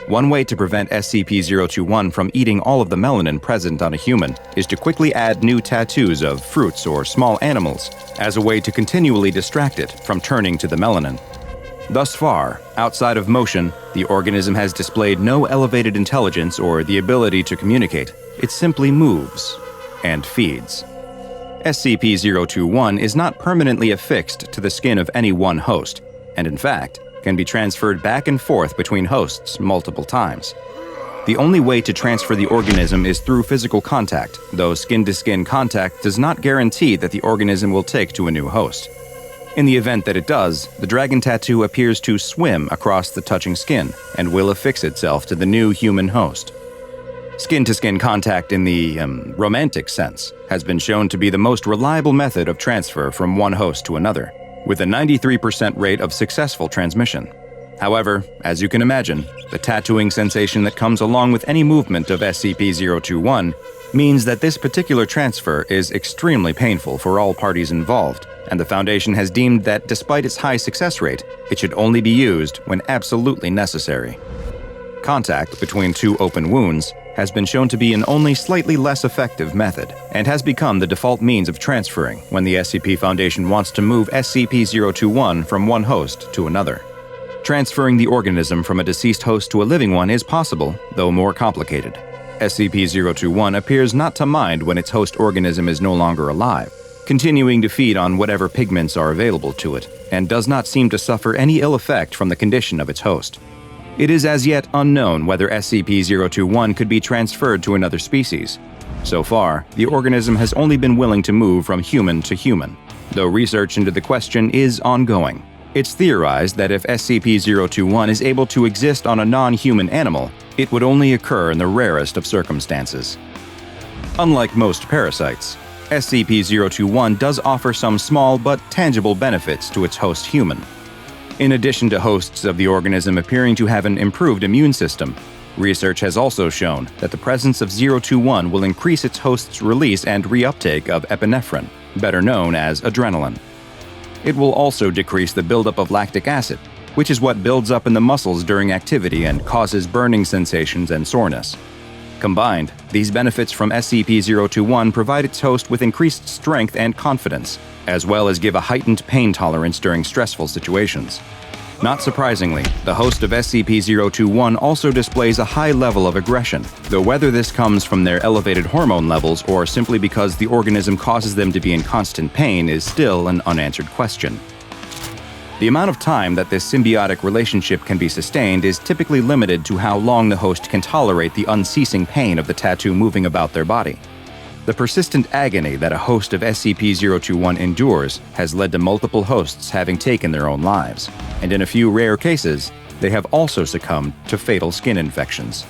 One way to prevent SCP-021 from eating all of the melanin present on a human is to quickly add new tattoos of fruits or small animals as a way to continually distract it from turning to the melanin. Thus far, outside of motion, the organism has displayed no elevated intelligence or the ability to communicate. It simply moves and feeds. SCP-021 is not permanently affixed to the skin of any one host, and in fact, can be transferred back and forth between hosts multiple times. The only way to transfer the organism is through physical contact, though skin-to-skin contact does not guarantee that the organism will take to a new host. In the event that it does, the dragon tattoo appears to swim across the touching skin and will affix itself to the new human host. Skin-to-skin contact in the romantic sense has been shown to be the most reliable method of transfer from one host to another, with a 93% rate of successful transmission. However, as you can imagine, the tattooing sensation that comes along with any movement of SCP-021 means that this particular transfer is extremely painful for all parties involved, and the Foundation has deemed that despite its high success rate, it should only be used when absolutely necessary. Contact between two open wounds has been shown to be an only slightly less effective method, and has become the default means of transferring when the SCP Foundation wants to move SCP-021 from one host to another. Transferring the organism from a deceased host to a living one is possible, though more complicated. SCP-021 appears not to mind when its host organism is no longer alive, continuing to feed on whatever pigments are available to it, and does not seem to suffer any ill effect from the condition of its host. It is as yet unknown whether SCP-021 could be transferred to another species. So far, the organism has only been willing to move from human to human, though research into the question is ongoing. It's theorized that if SCP-021 is able to exist on a non-human animal, it would only occur in the rarest of circumstances. Unlike most parasites, SCP-021 does offer some small but tangible benefits to its host human. In addition to hosts of the organism appearing to have an improved immune system, research has also shown that the presence of 021 will increase its host's release and reuptake of epinephrine, better known as adrenaline. It will also decrease the buildup of lactic acid, which is what builds up in the muscles during activity and causes burning sensations and soreness. Combined, these benefits from SCP-021 provide its host with increased strength and confidence, as well as give a heightened pain tolerance during stressful situations. Not surprisingly, the host of SCP-021 also displays a high level of aggression, though whether this comes from their elevated hormone levels or simply because the organism causes them to be in constant pain is still an unanswered question. The amount of time that this symbiotic relationship can be sustained is typically limited to how long the host can tolerate the unceasing pain of the tattoo moving about their body. The persistent agony that a host of SCP-021 endures has led to multiple hosts having taken their own lives, and in a few rare cases, they have also succumbed to fatal skin infections.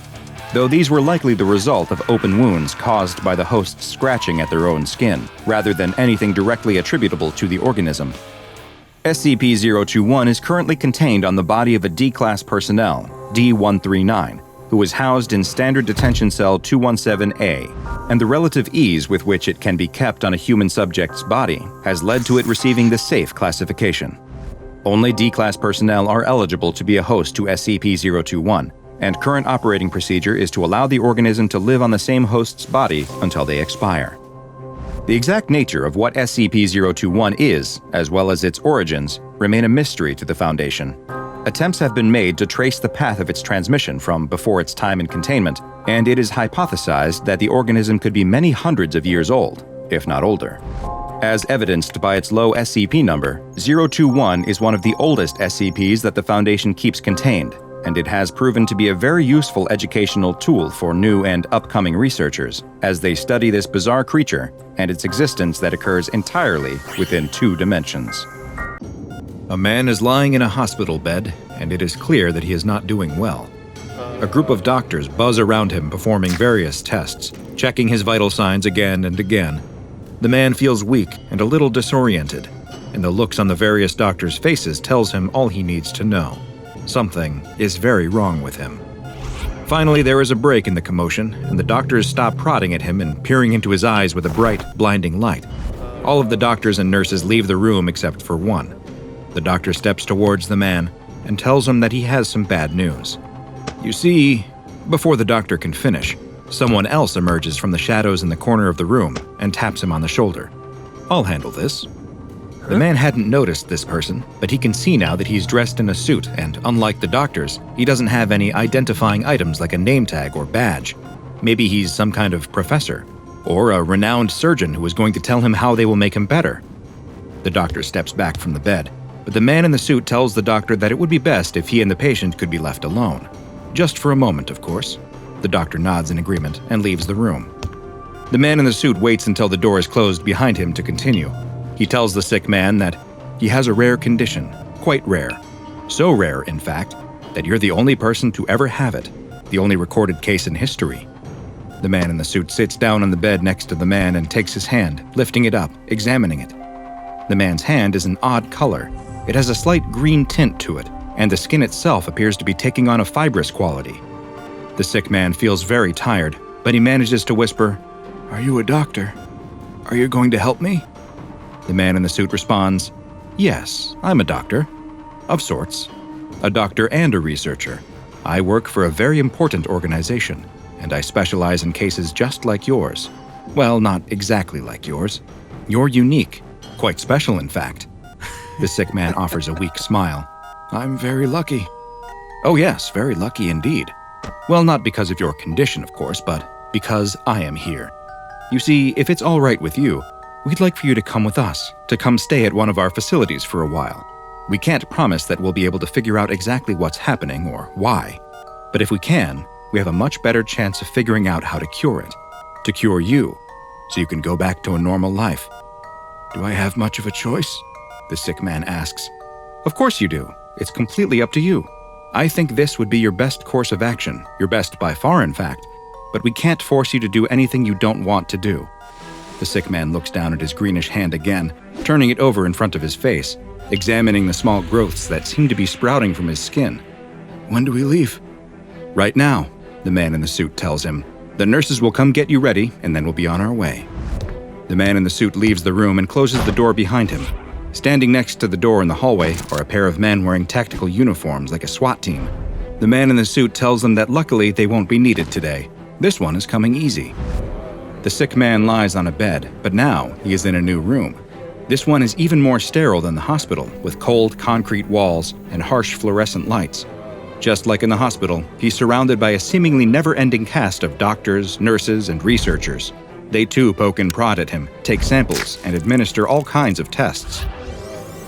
Though these were likely the result of open wounds caused by the hosts scratching at their own skin, rather than anything directly attributable to the organism. SCP-021 is currently contained on the body of a D-Class personnel, D-139, who is housed in Standard Detention Cell 217-A, and the relative ease with which it can be kept on a human subject's body has led to it receiving the Safe classification. Only D-Class personnel are eligible to be a host to SCP-021, and current operating procedure is to allow the organism to live on the same host's body until they expire. The exact nature of what SCP-021 is, as well as its origins, remain a mystery to the Foundation. Attempts have been made to trace the path of its transmission from before its time in containment, and it is hypothesized that the organism could be many hundreds of years old, if not older. As evidenced by its low SCP number, 021 is one of the oldest SCPs that the Foundation keeps contained, and it has proven to be a very useful educational tool for new and upcoming researchers as they study this bizarre creature and its existence that occurs entirely within 2 dimensions. A man is lying in a hospital bed, and it is clear that he is not doing well. A group of doctors buzz around him performing various tests, checking his vital signs again and again. The man feels weak and a little disoriented, and the looks on the various doctors' faces tells him all he needs to know. Something is very wrong with him. Finally, there is a break in the commotion, and the doctors stop prodding at him and peering into his eyes with a bright, blinding light. All of the doctors and nurses leave the room except for one. The doctor steps towards the man and tells him that he has some bad news. You see, before the doctor can finish, someone else emerges from the shadows in the corner of the room and taps him on the shoulder. I'll handle this. The man hadn't noticed this person, but he can see now that he's dressed in a suit, and unlike the doctors, he doesn't have any identifying items like a name tag or badge. Maybe he's some kind of professor, or a renowned surgeon who is going to tell him how they will make him better. The doctor steps back from the bed, but the man in the suit tells the doctor that it would be best if he and the patient could be left alone. Just for a moment, of course. The doctor nods in agreement and leaves the room. The man in the suit waits until the door is closed behind him to continue. He tells the sick man that he has a rare condition, quite rare. So rare, in fact, that you're the only person to ever have it, the only recorded case in history. The man in the suit sits down on the bed next to the man and takes his hand, lifting it up, examining it. The man's hand is an odd color. It has a slight green tint to it, and the skin itself appears to be taking on a fibrous quality. The sick man feels very tired, but he manages to whisper, "Are you a doctor? Are you going to help me?" The man in the suit responds, "Yes, I'm a doctor. Of sorts. A doctor and a researcher. I work for a very important organization, and I specialize in cases just like yours. Well, not exactly like yours. You're unique. Quite special, in fact." The sick man offers a weak smile. "I'm very lucky." "Oh yes, very lucky indeed. Well, not because of your condition, of course, but because I am here. You see, if it's all right with you, we'd like for you to come with us, to come stay at one of our facilities for a while. We can't promise that we'll be able to figure out exactly what's happening or why. But if we can, we have a much better chance of figuring out how to cure it. To cure you, so you can go back to a normal life. Do I have much of a choice? The sick man asks. Of course you do. It's completely up to you. I think this would be your best course of action, your best by far in fact, but we can't force you to do anything you don't want to do. The sick man looks down at his greenish hand again, turning it over in front of his face, examining the small growths that seem to be sprouting from his skin. When do we leave? Right now, the man in the suit tells him. The nurses will come get you ready, and then we'll be on our way. The man in the suit leaves the room and closes the door behind him. Standing next to the door in the hallway are a pair of men wearing tactical uniforms like a SWAT team. The man in the suit tells them that luckily they won't be needed today. This one is coming easy. The sick man lies on a bed, but now he is in a new room. This one is even more sterile than the hospital, with cold concrete walls and harsh fluorescent lights. Just like in the hospital, he's surrounded by a seemingly never-ending cast of doctors, nurses, and researchers. They too poke and prod at him, take samples, and administer all kinds of tests.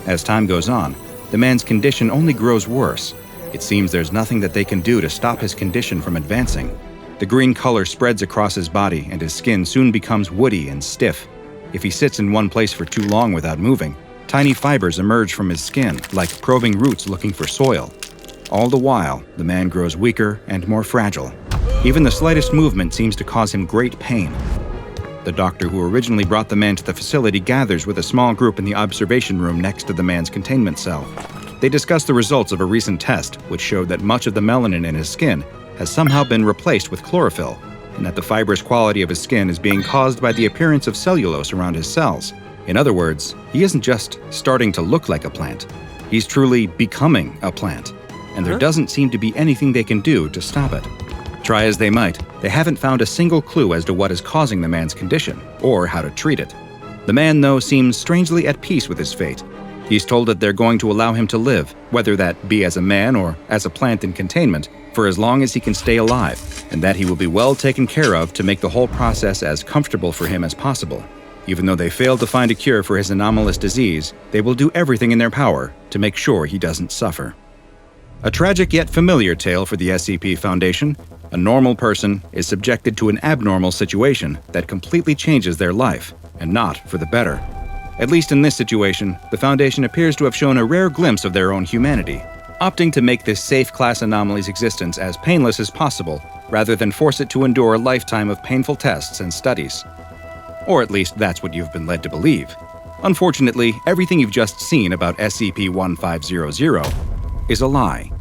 As time goes on, the man's condition only grows worse. It seems there's nothing that they can do to stop his condition from advancing. The green color spreads across his body, and his skin soon becomes woody and stiff. If he sits in one place for too long without moving, tiny fibers emerge from his skin, like probing roots looking for soil. All the while, the man grows weaker and more fragile. Even the slightest movement seems to cause him great pain. The doctor who originally brought the man to the facility gathers with a small group in the observation room next to the man's containment cell. They discuss the results of a recent test, which showed that much of the melanin in his skin has somehow been replaced with chlorophyll, and that the fibrous quality of his skin is being caused by the appearance of cellulose around his cells. In other words, he isn't just starting to look like a plant. He's truly becoming a plant. And there doesn't seem to be anything they can do to stop it. Try as they might, they haven't found a single clue as to what is causing the man's condition, or how to treat it. The man, though, seems strangely at peace with his fate. He's told that they're going to allow him to live, whether that be as a man or as a plant in containment, for as long as he can stay alive, and that he will be well taken care of to make the whole process as comfortable for him as possible. Even though they failed to find a cure for his anomalous disease, they will do everything in their power to make sure he doesn't suffer. A tragic yet familiar tale for the SCP Foundation. A normal person is subjected to an abnormal situation that completely changes their life, and not for the better. At least in this situation, the Foundation appears to have shown a rare glimpse of their own humanity, opting to make this safe class anomaly's existence as painless as possible, rather than force it to endure a lifetime of painful tests and studies. Or at least that's what you've been led to believe. Unfortunately, everything you've just seen about SCP-1500 is a lie.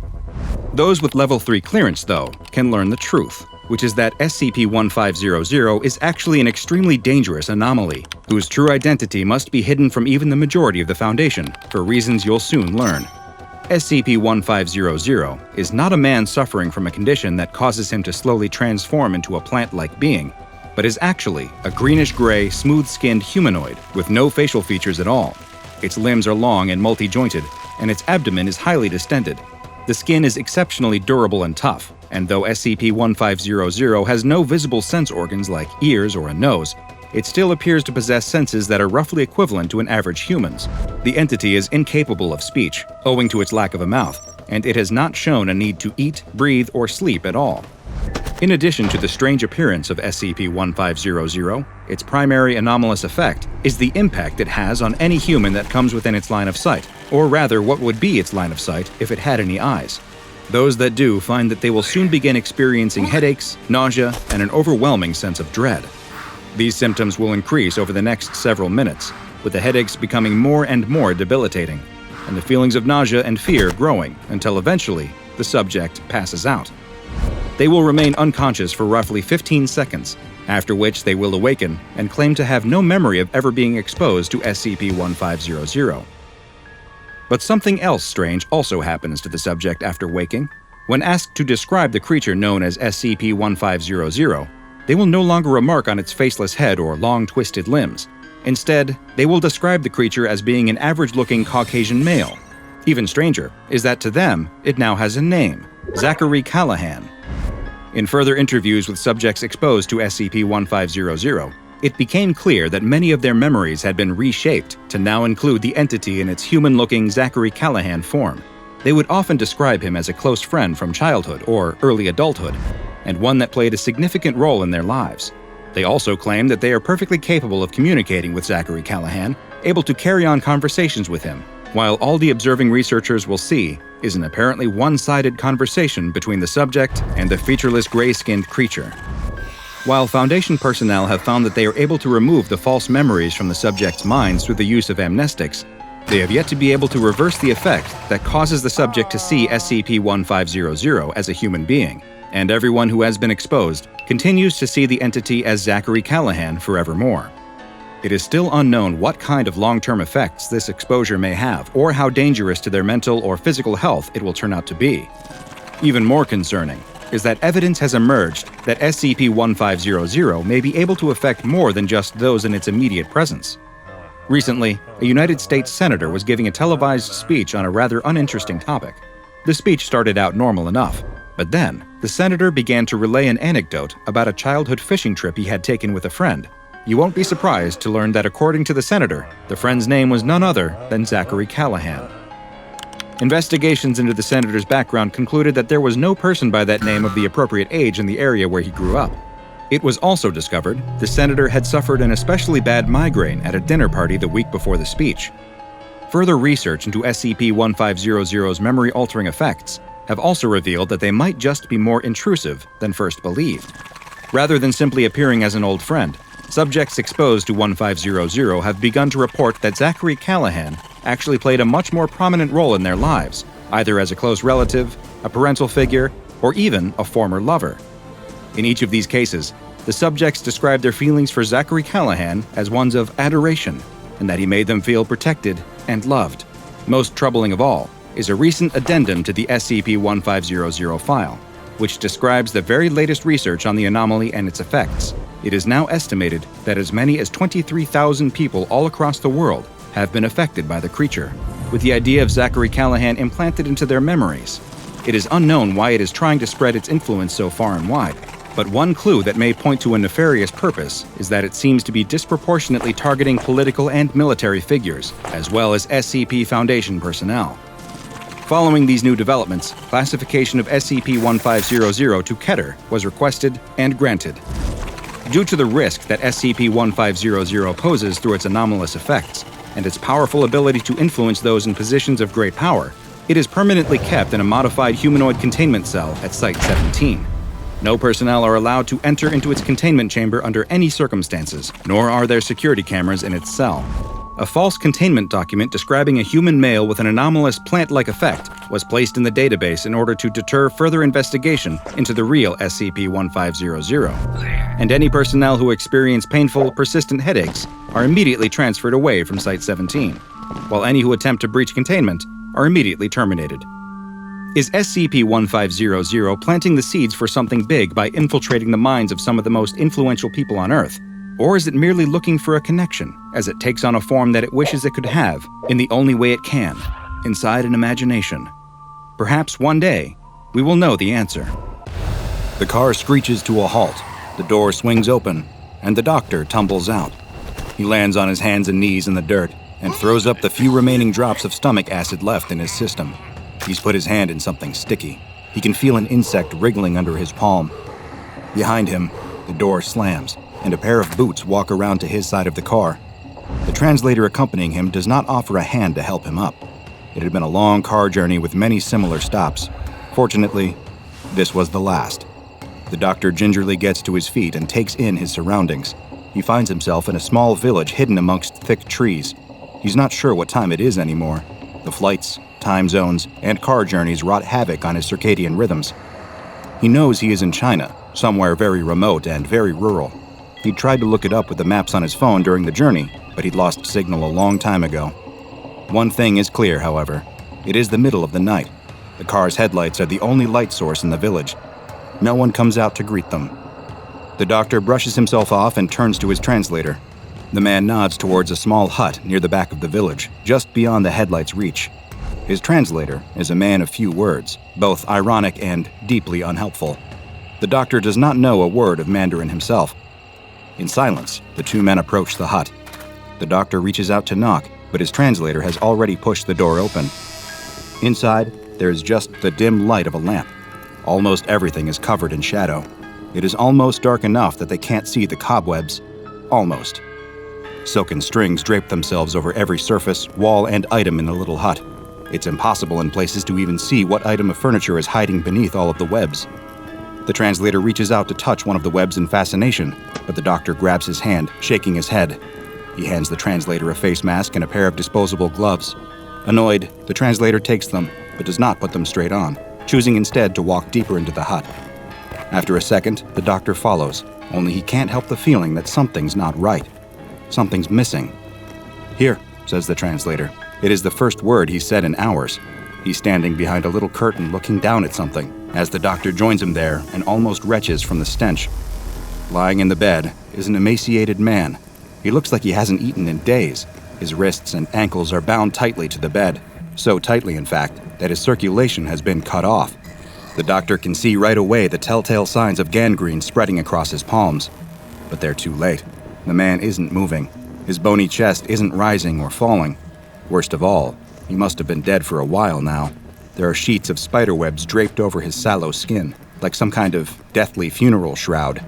Those with Level 3 clearance, though, can learn the truth, which is that SCP-1500 is actually an extremely dangerous anomaly, whose true identity must be hidden from even the majority of the Foundation, for reasons you'll soon learn. SCP-1500 is not a man suffering from a condition that causes him to slowly transform into a plant-like being, but is actually a greenish-gray, smooth-skinned humanoid with no facial features at all. Its limbs are long and multi-jointed, and its abdomen is highly distended. The skin is exceptionally durable and tough, and though SCP-1500 has no visible sense organs like ears or a nose, it still appears to possess senses that are roughly equivalent to an average human's. The entity is incapable of speech, owing to its lack of a mouth, and it has not shown a need to eat, breathe, or sleep at all. In addition to the strange appearance of SCP-1500, its primary anomalous effect is the impact it has on any human that comes within its line of sight, or rather what would be its line of sight if it had any eyes. Those that do find that they will soon begin experiencing headaches, nausea, and an overwhelming sense of dread. These symptoms will increase over the next several minutes, with the headaches becoming more and more debilitating, and the feelings of nausea and fear growing until eventually the subject passes out. They will remain unconscious for roughly 15 seconds, after which they will awaken and claim to have no memory of ever being exposed to SCP-1500. But something else strange also happens to the subject after waking. When asked to describe the creature known as SCP-1500, they will no longer remark on its faceless head or long twisted limbs. Instead, they will describe the creature as being an average-looking Caucasian male. Even stranger is that to them, it now has a name, Zachary Callahan. In further interviews with subjects exposed to SCP-1500, it became clear that many of their memories had been reshaped to now include the entity in its human-looking Zachary Callahan form. They would often describe him as a close friend from childhood or early adulthood, and one that played a significant role in their lives. They also claim that they are perfectly capable of communicating with Zachary Callahan, able to carry on conversations with him, while all the observing researchers will see is an apparently one-sided conversation between the subject and the featureless gray-skinned creature. While Foundation personnel have found that they are able to remove the false memories from the subject's minds through the use of amnestics, they have yet to be able to reverse the effect that causes the subject to see SCP-1500 as a human being, and everyone who has been exposed continues to see the entity as Zachary Callahan forevermore. It is still unknown what kind of long-term effects this exposure may have or how dangerous to their mental or physical health it will turn out to be. Even more concerning is that evidence has emerged that SCP-1500 may be able to affect more than just those in its immediate presence. Recently, a United States senator was giving a televised speech on a rather uninteresting topic. The speech started out normal enough, but then the senator began to relay an anecdote about a childhood fishing trip he had taken with a friend. You won't be surprised to learn that according to the senator, the friend's name was none other than Zachary Callahan. Investigations into the senator's background concluded that there was no person by that name of the appropriate age in the area where he grew up. It was also discovered the senator had suffered an especially bad migraine at a dinner party the week before the speech. Further research into SCP-1500's memory-altering effects have also revealed that they might just be more intrusive than first believed. Rather than simply appearing as an old friend, subjects exposed to 1500 have begun to report that Zachary Callahan actually played a much more prominent role in their lives, either as a close relative, a parental figure, or even a former lover. In each of these cases, the subjects described their feelings for Zachary Callahan as ones of adoration, and that he made them feel protected and loved. Most troubling of all is a recent addendum to the SCP-1500 file, which describes the very latest research on the anomaly and its effects. It is now estimated that as many as 23,000 people all across the world have been affected by the creature, with the idea of Zachary Callahan implanted into their memories. It is unknown why it is trying to spread its influence so far and wide, but one clue that may point to a nefarious purpose is that it seems to be disproportionately targeting political and military figures, as well as SCP Foundation personnel. Following these new developments, classification of SCP-1500 to Keter was requested and granted. Due to the risk that SCP-1500 poses through its anomalous effects, and its powerful ability to influence those in positions of great power, it is permanently kept in a modified humanoid containment cell at Site-17. No personnel are allowed to enter into its containment chamber under any circumstances, nor are there security cameras in its cell. A false containment document describing a human male with an anomalous plant-like effect was placed in the database in order to deter further investigation into the real SCP-1500. And any personnel who experience painful, persistent headaches are immediately transferred away from Site-17, while any who attempt to breach containment are immediately terminated. Is SCP-1500 planting the seeds for something big by infiltrating the minds of some of the most influential people on Earth? Or is it merely looking for a connection, as it takes on a form that it wishes it could have, in the only way it can, inside an imagination? Perhaps one day, we will know the answer. The car screeches to a halt, the door swings open, and the doctor tumbles out. He lands on his hands and knees in the dirt and throws up the few remaining drops of stomach acid left in his system. He's put his hand in something sticky. He can feel an insect wriggling under his palm. Behind him, the door slams, and a pair of boots walk around to his side of the car. The translator accompanying him does not offer a hand to help him up. It had been a long car journey with many similar stops. Fortunately, this was the last. The doctor gingerly gets to his feet and takes in his surroundings. He finds himself in a small village hidden amongst thick trees. He's not sure what time it is anymore. The flights, time zones, and car journeys wrought havoc on his circadian rhythms. He knows he is in China, somewhere very remote and very rural. He'd tried to look it up with the maps on his phone during the journey, but he'd lost signal a long time ago. One thing is clear, however. It is the middle of the night. The car's headlights are the only light source in the village. No one comes out to greet them. The doctor brushes himself off and turns to his translator. The man nods towards a small hut near the back of the village, just beyond the headlight's reach. His translator is a man of few words, both ironic and deeply unhelpful. The doctor does not know a word of Mandarin himself. In silence, the two men approach the hut. The doctor reaches out to knock, but his translator has already pushed the door open. Inside, there is just the dim light of a lamp. Almost everything is covered in shadow. It is almost dark enough that they can't see the cobwebs. Almost. Silken strings drape themselves over every surface, wall, and item in the little hut. It's impossible in places to even see what item of furniture is hiding beneath all of the webs. The translator reaches out to touch one of the webs in fascination, but the doctor grabs his hand, shaking his head. He hands the translator a face mask and a pair of disposable gloves. Annoyed, the translator takes them, but does not put them straight on, choosing instead to walk deeper into the hut. After a second, the doctor follows, only he can't help the feeling that something's not right. Something's missing. "Here," says the translator. It is the first word he's said in hours. He's standing behind a little curtain looking down at something, as the doctor joins him there and almost retches from the stench. Lying in the bed is an emaciated man. He looks like he hasn't eaten in days. His wrists and ankles are bound tightly to the bed, so tightly, in fact, that his circulation has been cut off. The doctor can see right away the telltale signs of gangrene spreading across his palms. But they're too late. The man isn't moving. His bony chest isn't rising or falling. Worst of all, he must have been dead for a while now. There are sheets of spiderwebs draped over his sallow skin, like some kind of deathly funeral shroud.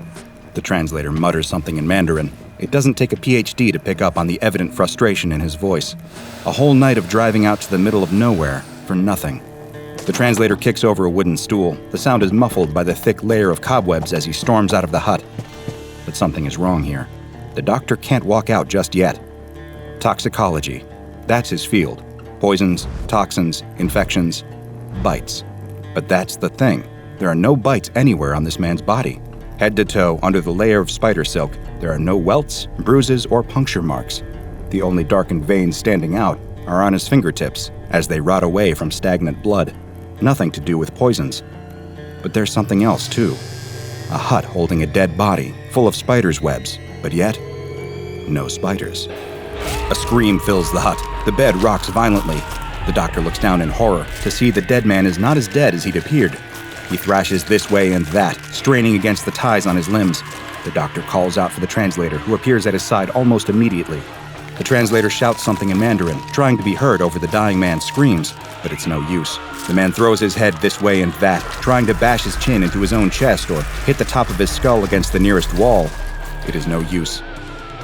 The translator mutters something in Mandarin. It doesn't take a PhD to pick up on the evident frustration in his voice. A whole night of driving out to the middle of nowhere for nothing. The translator kicks over a wooden stool. The sound is muffled by the thick layer of cobwebs as he storms out of the hut. But something is wrong here. The doctor can't walk out just yet. Toxicology. That's his field. Poisons, toxins, infections, bites. But that's the thing. There are no bites anywhere on this man's body. Head to toe, under the layer of spider silk, there are no welts, bruises, or puncture marks. The only darkened veins standing out are on his fingertips, as they rot away from stagnant blood. Nothing to do with poisons. But there's something else, too. A hut holding a dead body, full of spiders' webs, but yet, no spiders. A scream fills the hut. The bed rocks violently. The doctor looks down in horror to see the dead man is not as dead as he'd appeared. He thrashes this way and that, straining against the ties on his limbs. The doctor calls out for the translator, who appears at his side almost immediately. The translator shouts something in Mandarin, trying to be heard over the dying man's screams, but it's no use. The man throws his head this way and that, trying to bash his chin into his own chest or hit the top of his skull against the nearest wall. It is no use.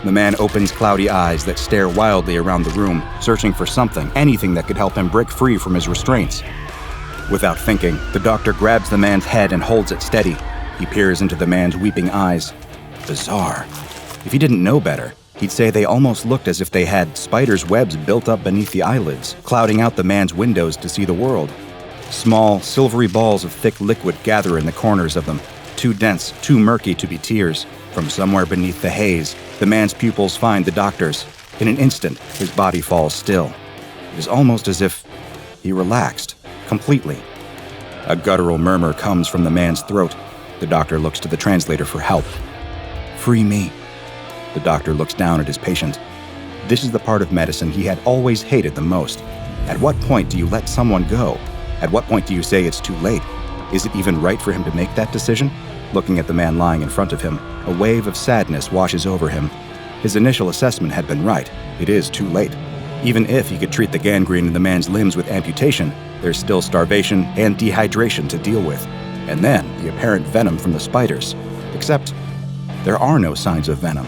The man opens cloudy eyes that stare wildly around the room, searching for something, anything that could help him break free from his restraints. Without thinking, the doctor grabs the man's head and holds it steady. He peers into the man's weeping eyes. Bizarre. If he didn't know better, he'd say they almost looked as if they had spiders' webs built up beneath the eyelids, clouding out the man's windows to see the world. Small, silvery balls of thick liquid gather in the corners of them, too dense, too murky to be tears. From somewhere beneath the haze, the man's pupils find the doctor's. In an instant, his body falls still. It is almost as if he relaxed, completely. A guttural murmur comes from the man's throat. The doctor looks to the translator for help. "Free me." The doctor looks down at his patient. This is the part of medicine he had always hated the most. At what point do you let someone go? At what point do you say it's too late? Is it even right for him to make that decision? Looking at the man lying in front of him, a wave of sadness washes over him. His initial assessment had been right. It is too late. Even if he could treat the gangrene in the man's limbs with amputation, there's still starvation and dehydration to deal with. And then the apparent venom from the spiders. Except, there are no signs of venom.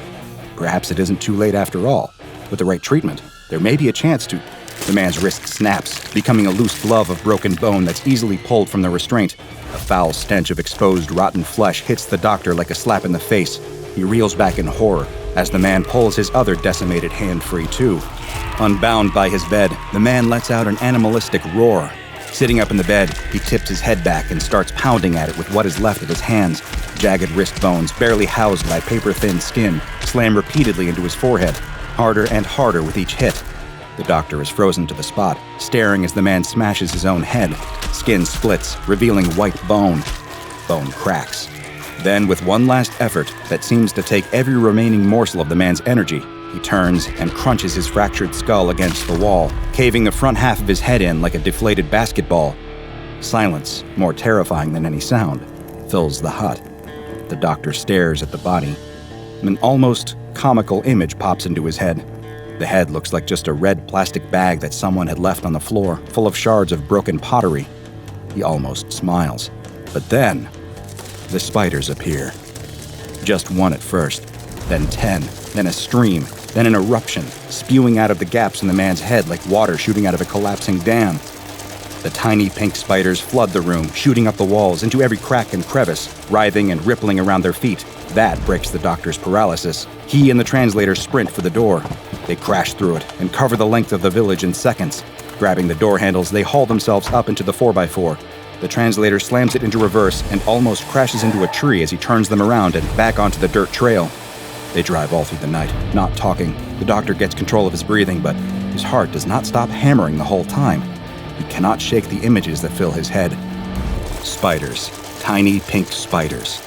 Perhaps it isn't too late after all. With the right treatment, there may be a chance to... The man's wrist snaps, becoming a loose glove of broken bone that's easily pulled from the restraint. A foul stench of exposed, rotten flesh hits the doctor like a slap in the face. He reels back in horror as the man pulls his other decimated hand free too. Unbound by his bed, the man lets out an animalistic roar. Sitting up in the bed, he tips his head back and starts pounding at it with what is left of his hands. Jagged wrist bones, barely housed by paper-thin skin, slam repeatedly into his forehead, harder and harder with each hit. The doctor is frozen to the spot, staring as the man smashes his own head. Skin splits, revealing white bone. Bone cracks. Then, with one last effort that seems to take every remaining morsel of the man's energy, he turns and crunches his fractured skull against the wall, caving the front half of his head in like a deflated basketball. Silence, more terrifying than any sound. fills the hut. The doctor stares at the body. An almost comical image pops into his head. The head looks like just a red plastic bag that someone had left on the floor, full of shards of broken pottery. He almost smiles. But then, the spiders appear. Just one at first, then 10, then a stream, then an eruption, spewing out of the gaps in the man's head like water shooting out of a collapsing dam. The tiny pink spiders flood the room, shooting up the walls into every crack and crevice, writhing and rippling around their feet. That breaks the doctor's paralysis. He and the translator sprint for the door. They crash through it and cover the length of the village in seconds. Grabbing the door handles, they haul themselves up into the 4x4. The translator slams it into reverse and almost crashes into a tree as he turns them around and back onto the dirt trail. They drive all through the night, not talking. The doctor gets control of his breathing, but his heart does not stop hammering the whole time. He cannot shake the images that fill his head. Spiders, tiny pink spiders,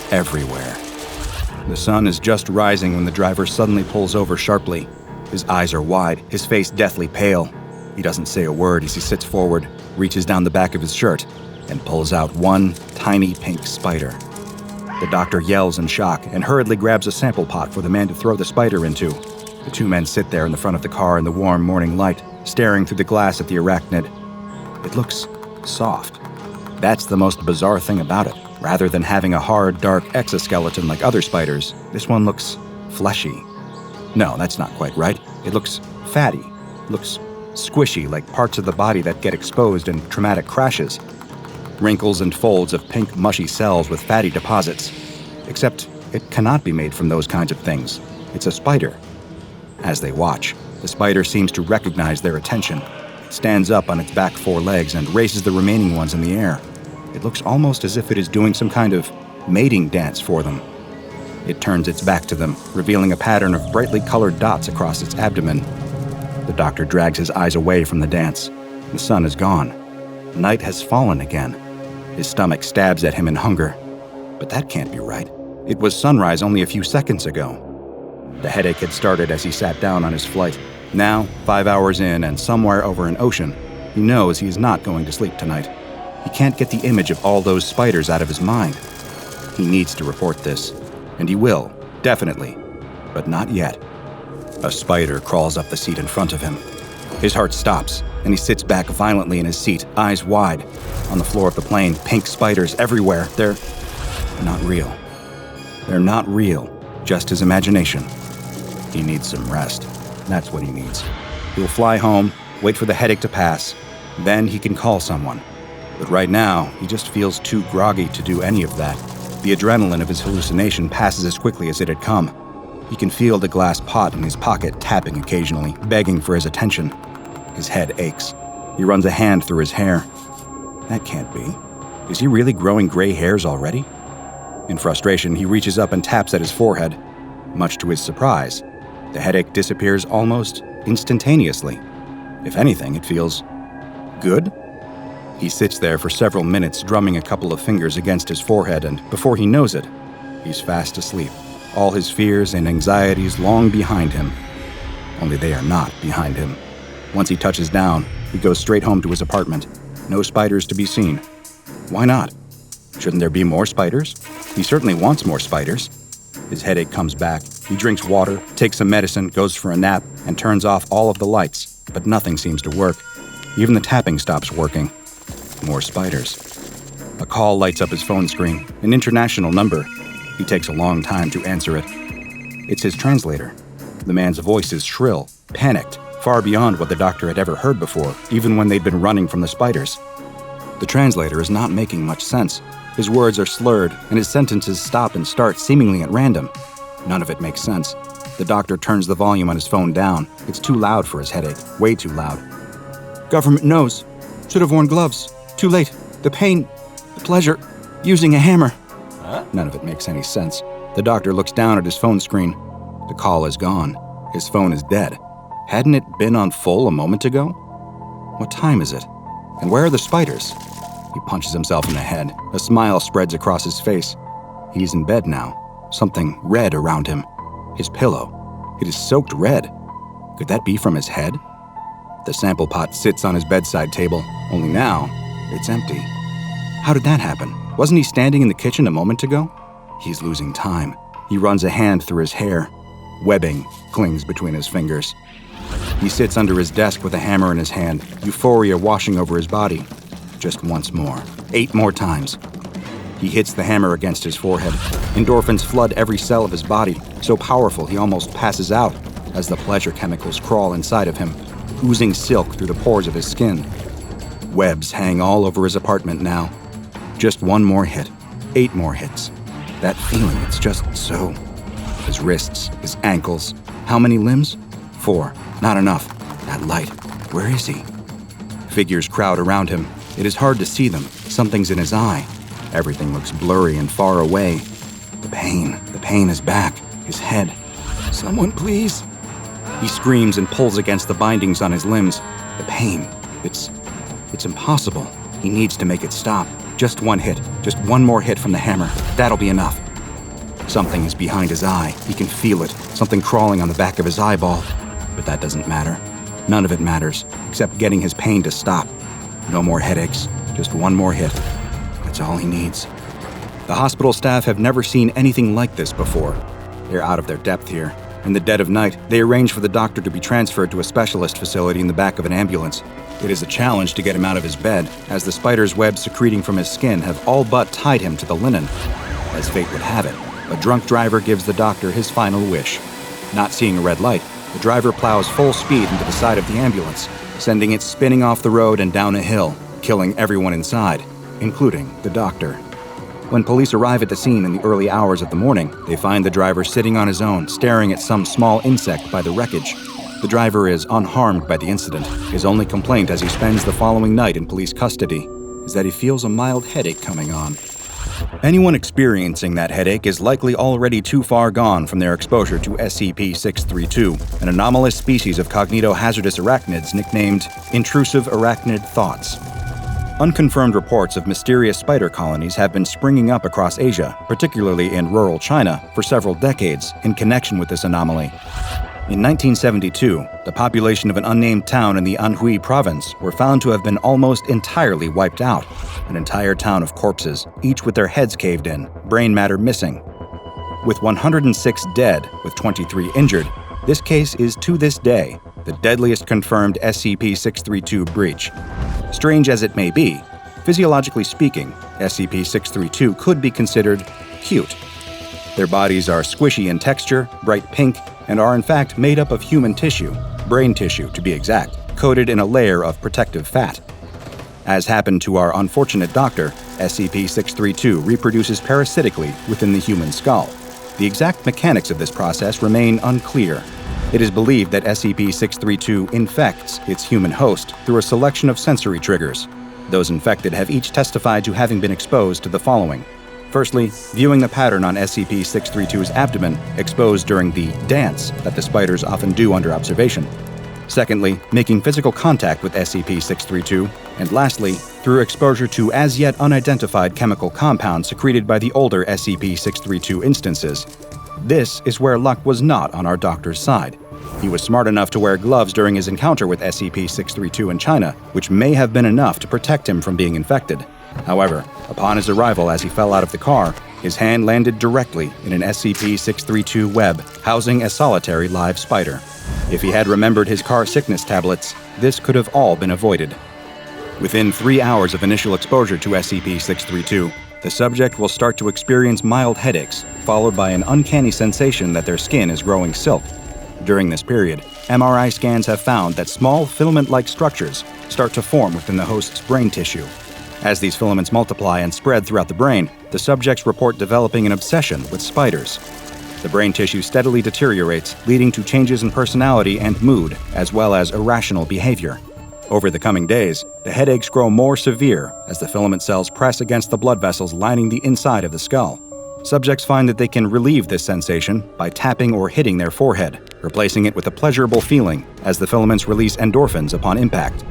everywhere. The sun is just rising when the driver suddenly pulls over sharply. His eyes are wide, his face deathly pale. He doesn't say a word as he sits forward, reaches down the back of his shirt, and pulls out one tiny pink spider. The doctor yells in shock and hurriedly grabs a sample pot for the man to throw the spider into. The two men sit there in the front of the car in the warm morning light, staring through the glass at the arachnid. It looks soft. That's the most bizarre thing about it. Rather than having a hard, dark exoskeleton like other spiders, this one looks fleshy. No, that's not quite right. It looks fatty. It looks squishy, like parts of the body that get exposed in traumatic crashes. Wrinkles and folds of pink, mushy cells with fatty deposits. Except it cannot be made from those kinds of things. It's a spider. As they watch, the spider seems to recognize their attention. It stands up on its back 4 legs and raises the remaining ones in the air. It looks almost as if it is doing some kind of mating dance for them. It turns its back to them, revealing a pattern of brightly colored dots across its abdomen. The doctor drags his eyes away from the dance. The sun is gone. Night has fallen again. His stomach stabs at him in hunger. But that can't be right. It was sunrise only a few seconds ago. The headache had started as he sat down on his flight. Now, 5 hours in and somewhere over an ocean, he knows he is not going to sleep tonight. He can't get the image of all those spiders out of his mind. He needs to report this. And he will, definitely. But not yet. A spider crawls up the seat in front of him. His heart stops, and he sits back violently in his seat, eyes wide. On the floor of the plane, pink spiders everywhere. They're not real. They're not real, just his imagination. He needs some rest. That's what he needs. He'll fly home, wait for the headache to pass. Then he can call someone. But right now, he just feels too groggy to do any of that. The adrenaline of his hallucination passes as quickly as it had come. He can feel the glass pot in his pocket tapping occasionally, begging for his attention. His head aches. He runs a hand through his hair. That can't be. Is he really growing gray hairs already? In frustration, he reaches up and taps at his forehead. Much to his surprise, the headache disappears almost instantaneously. If anything, it feels good. He sits there for several minutes, drumming a couple of fingers against his forehead, and before he knows it, he's fast asleep. All his fears and anxieties long behind him. Only they are not behind him. Once he touches down, he goes straight home to his apartment. No spiders to be seen. Why not? Shouldn't there be more spiders? He certainly wants more spiders. His headache comes back. He drinks water, takes some medicine, goes for a nap, and turns off all of the lights. But nothing seems to work. Even the tapping stops working. More spiders. A call lights up his phone screen, an international number. He takes a long time to answer it. It's his translator. The man's voice is shrill, panicked, far beyond what the doctor had ever heard before, even when they'd been running from the spiders. The translator is not making much sense. His words are slurred, and his sentences stop and start seemingly at random. None of it makes sense. The doctor turns the volume on his phone down. It's too loud for his headache, way too loud. Government knows. Should have worn gloves. Too late. The pain. The pleasure. Using a hammer. None of it makes any sense. The doctor looks down at his phone screen. The call is gone. His phone is dead. Hadn't it been on full a moment ago? What time is it? And where are the spiders? He punches himself in the head. A smile spreads across his face. He's in bed now. Something red around him. His pillow. It is soaked red. Could that be from his head? The sample pot sits on his bedside table, only now it's empty. How did that happen? Wasn't he standing in the kitchen a moment ago? He's losing time. He runs a hand through his hair. Webbing clings between his fingers. He sits under his desk with a hammer in his hand, euphoria washing over his body. Just once more. 8 more times. He hits the hammer against his forehead. Endorphins flood every cell of his body, so powerful he almost passes out as the pleasure chemicals crawl inside of him, oozing silk through the pores of his skin. Webs hang all over his apartment now. Just 1 more hit. 8 more hits. That feeling, it's just so. His wrists, his ankles. How many limbs? 4. Not enough. That light. Where is he? Figures crowd around him. It is hard to see them. Something's in his eye. Everything looks blurry and far away. The pain is back. His head. Someone, please. He screams and pulls against the bindings on his limbs. The pain. It's impossible. He needs to make it stop. Just 1 hit. Just 1 more hit from the hammer. That'll be enough. Something is behind his eye. He can feel it. Something crawling on the back of his eyeball. But that doesn't matter. None of it matters, except getting his pain to stop. No more headaches. Just 1 more hit. That's all he needs. The hospital staff have never seen anything like this before. They're out of their depth here. In the dead of night, they arrange for the doctor to be transferred to a specialist facility in the back of an ambulance. It is a challenge to get him out of his bed, as the spider's webs secreting from his skin have all but tied him to the linen. As fate would have it, a drunk driver gives the doctor his final wish. Not seeing a red light, the driver plows full speed into the side of the ambulance, sending it spinning off the road and down a hill, killing everyone inside, including the doctor. When police arrive at the scene in the early hours of the morning, they find the driver sitting on his own, staring at some small insect by the wreckage. The driver is unharmed by the incident. His only complaint as he spends the following night in police custody is that he feels a mild headache coming on. Anyone experiencing that headache is likely already too far gone from their exposure to SCP-632, an anomalous species of cognitohazardous arachnids nicknamed Intrusive Arachnid Thoughts. Unconfirmed reports of mysterious spider colonies have been springing up across Asia, particularly in rural China, for several decades in connection with this anomaly. In 1972, the population of an unnamed town in the Anhui province were found to have been almost entirely wiped out. An entire town of corpses, each with their heads caved in, brain matter missing. With 106 dead, with 23 injured, this case is to this day the deadliest confirmed SCP-632 breach. Strange as it may be, physiologically speaking, SCP-632 could be considered cute. Their bodies are squishy in texture, bright pink, and are in fact made up of human tissue, brain tissue to be exact, coated in a layer of protective fat. As happened to our unfortunate doctor, SCP-632 reproduces parasitically within the human skull. The exact mechanics of this process remain unclear. It is believed that SCP-632 infects its human host through a selection of sensory triggers. Those infected have each testified to having been exposed to the following. Firstly, viewing the pattern on SCP-632's abdomen exposed during the dance that the spiders often do under observation. Secondly, making physical contact with SCP-632. And lastly, through exposure to as yet unidentified chemical compounds secreted by the older SCP-632 instances. This is where luck was not on our doctor's side. He was smart enough to wear gloves during his encounter with SCP-632 in China, which may have been enough to protect him from being infected. However, upon his arrival as he fell out of the car, his hand landed directly in an SCP-632 web housing a solitary live spider. If he had remembered his car sickness tablets, this could have all been avoided. Within 3 hours of initial exposure to SCP-632, the subject will start to experience mild headaches, followed by an uncanny sensation that their skin is growing silk. During this period, MRI scans have found that small filament-like structures start to form within the host's brain tissue. As these filaments multiply and spread throughout the brain, the subjects report developing an obsession with spiders. The brain tissue steadily deteriorates, leading to changes in personality and mood, as well as irrational behavior. Over the coming days, the headaches grow more severe as the filament cells press against the blood vessels lining the inside of the skull. Subjects find that they can relieve this sensation by tapping or hitting their forehead, replacing it with a pleasurable feeling as the filaments release endorphins upon impact.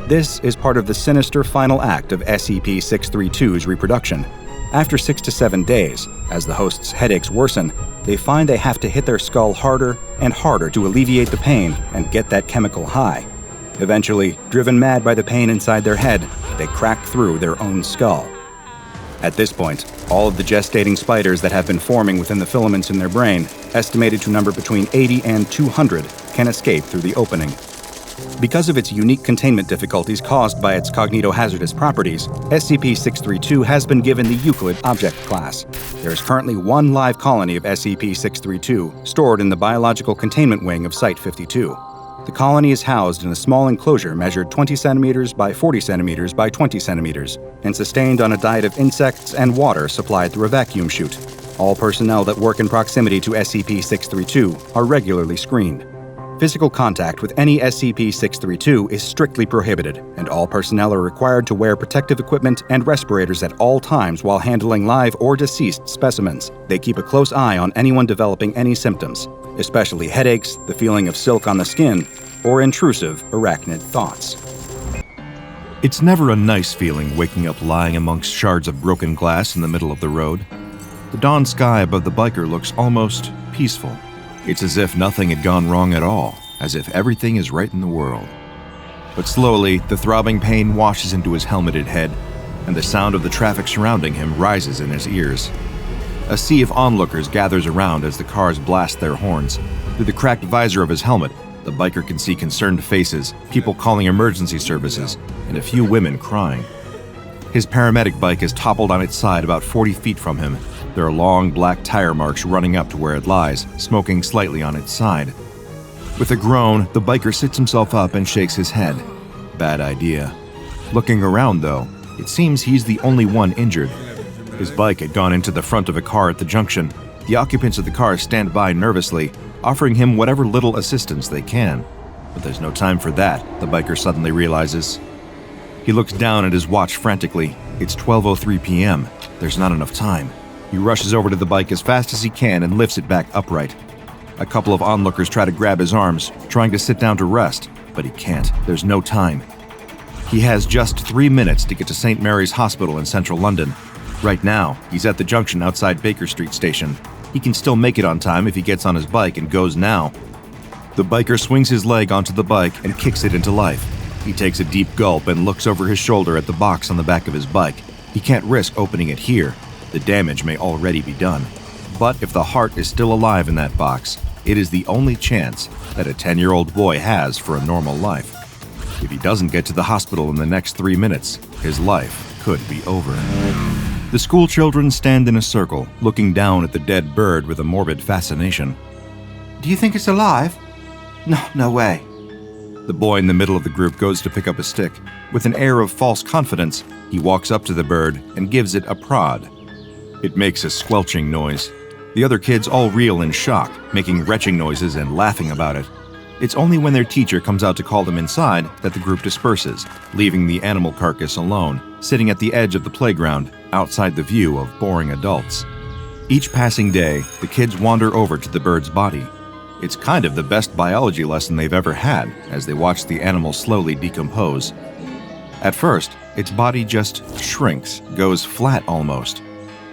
This is part of the sinister final act of SCP-632's reproduction. After 6 to 7 days, as the host's headaches worsen, they find they have to hit their skull harder and harder to alleviate the pain and get that chemical high. Eventually, driven mad by the pain inside their head, they crack through their own skull. At this point, all of the gestating spiders that have been forming within the filaments in their brain, estimated to number between 80 and 200, can escape through the opening. Because of its unique containment difficulties caused by its cognitohazardous properties, SCP-632 has been given the Euclid Object Class. There is currently one live colony of SCP-632 stored in the Biological Containment Wing of Site-52. The colony is housed in a small enclosure measured 20 centimeters by 40 centimeters by 20 centimeters and sustained on a diet of insects and water supplied through a vacuum chute. All personnel that work in proximity to SCP-632 are regularly screened. Physical contact with any SCP-632 is strictly prohibited, and all personnel are required to wear protective equipment and respirators at all times while handling live or deceased specimens. They keep a close eye on anyone developing any symptoms, especially headaches, the feeling of silk on the skin, or intrusive arachnid thoughts. It's never a nice feeling waking up lying amongst shards of broken glass in the middle of the road. The dawn sky above the biker looks almost peaceful. It's as if nothing had gone wrong at all, as if everything is right in the world. But slowly, the throbbing pain washes into his helmeted head, and the sound of the traffic surrounding him rises in his ears. A sea of onlookers gathers around as the cars blast their horns. Through the cracked visor of his helmet, the biker can see concerned faces, people calling emergency services, and a few women crying. His paramedic bike is toppled on its side about 40 feet from him. There are long black tire marks running up to where it lies, smoking slightly on its side. With a groan, the biker sits himself up and shakes his head. Bad idea. Looking around, though, it seems he's the only one injured. His bike had gone into the front of a car at the junction. The occupants of the car stand by nervously, offering him whatever little assistance they can. But there's no time for that, the biker suddenly realizes. He looks down at his watch frantically. It's 12:03 p.m. There's not enough time. He rushes over to the bike as fast as he can and lifts it back upright. A couple of onlookers try to grab his arms, trying to sit down to rest, but he can't. There's no time. He has just 3 minutes to get to St. Mary's Hospital in central London. Right now, he's at the junction outside Baker Street Station. He can still make it on time if he gets on his bike and goes now. The biker swings his leg onto the bike and kicks it into life. He takes a deep gulp and looks over his shoulder at the box on the back of his bike. He can't risk opening it here. The damage may already be done. But if the heart is still alive in that box, it is the only chance that a 10-year-old boy has for a normal life. If he doesn't get to the hospital in the next 3 minutes, his life could be over. The school children stand in a circle, looking down at the dead bird with a morbid fascination. Do you think it's alive? No way. The boy in the middle of the group goes to pick up a stick. With an air of false confidence, he walks up to the bird and gives it a prod. It makes a squelching noise. The other kids all reel in shock, making retching noises and laughing about it. It's only when their teacher comes out to call them inside that the group disperses, leaving the animal carcass alone, sitting at the edge of the playground, outside the view of boring adults. Each passing day, the kids wander over to the bird's body. It's kind of the best biology lesson they've ever had as they watch the animal slowly decompose. At first, its body just shrinks, goes flat almost.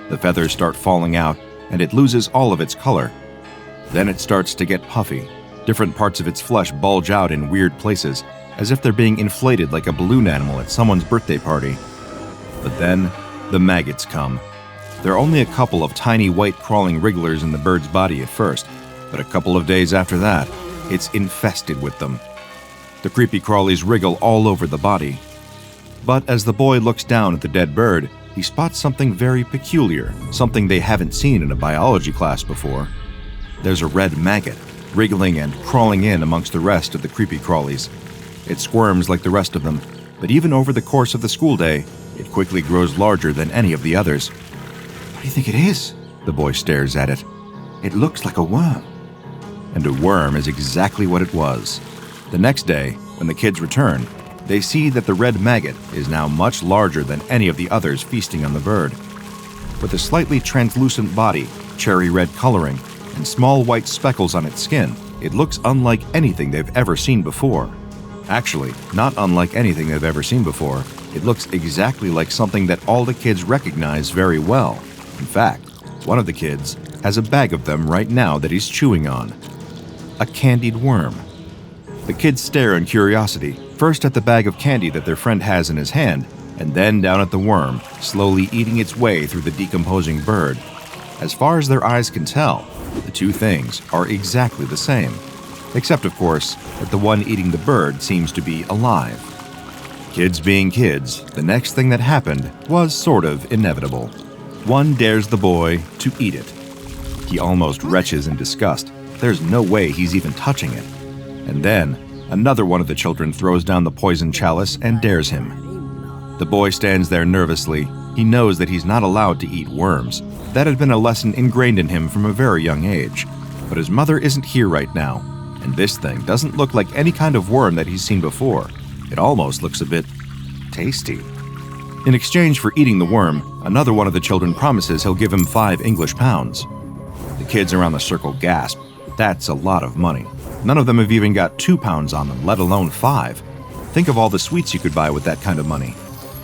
The feathers start falling out, and it loses all of its color. Then it starts to get puffy. Different parts of its flesh bulge out in weird places, as if they're being inflated like a balloon animal at someone's birthday party. But then, the maggots come. There are only a couple of tiny white crawling wrigglers in the bird's body at first, but a couple of days after that, it's infested with them. The creepy crawlies wriggle all over the body. But as the boy looks down at the dead bird, he spots something very peculiar, something they haven't seen in a biology class before. There's a red maggot, wriggling and crawling in amongst the rest of the creepy crawlies. It squirms like the rest of them, but even over the course of the school day, it quickly grows larger than any of the others. What do you think it is? The boy stares at it. It looks like a worm. And a worm is exactly what it was. The next day, when the kids return, they see that the red maggot is now much larger than any of the others feasting on the bird. With a slightly translucent body, cherry red coloring, and small white speckles on its skin, it looks unlike anything they've ever seen before. Actually, not unlike anything they've ever seen before. It looks exactly like something that all the kids recognize very well. In fact, one of the kids has a bag of them right now that he's chewing on. A candied worm. The kids stare in curiosity, first at the bag of candy that their friend has in his hand, and then down at the worm, slowly eating its way through the decomposing bird. As far as their eyes can tell, the two things are exactly the same, except of course that the one eating the bird seems to be alive. Kids being kids, the next thing that happened was sort of inevitable. One dares the boy to eat it. He almost retches in disgust. There's no way he's even touching it. And then, another one of the children throws down the poison chalice and dares him. The boy stands there nervously. He knows that he's not allowed to eat worms. That had been a lesson ingrained in him from a very young age. But his mother isn't here right now, and this thing doesn't look like any kind of worm that he's seen before. It almost looks a bit tasty. In exchange for eating the worm, another one of the children promises he'll give him 5 English pounds. The kids around the circle gasp. That's a lot of money. None of them have even got 2 pounds on them, let alone 5. Think of all the sweets you could buy with that kind of money.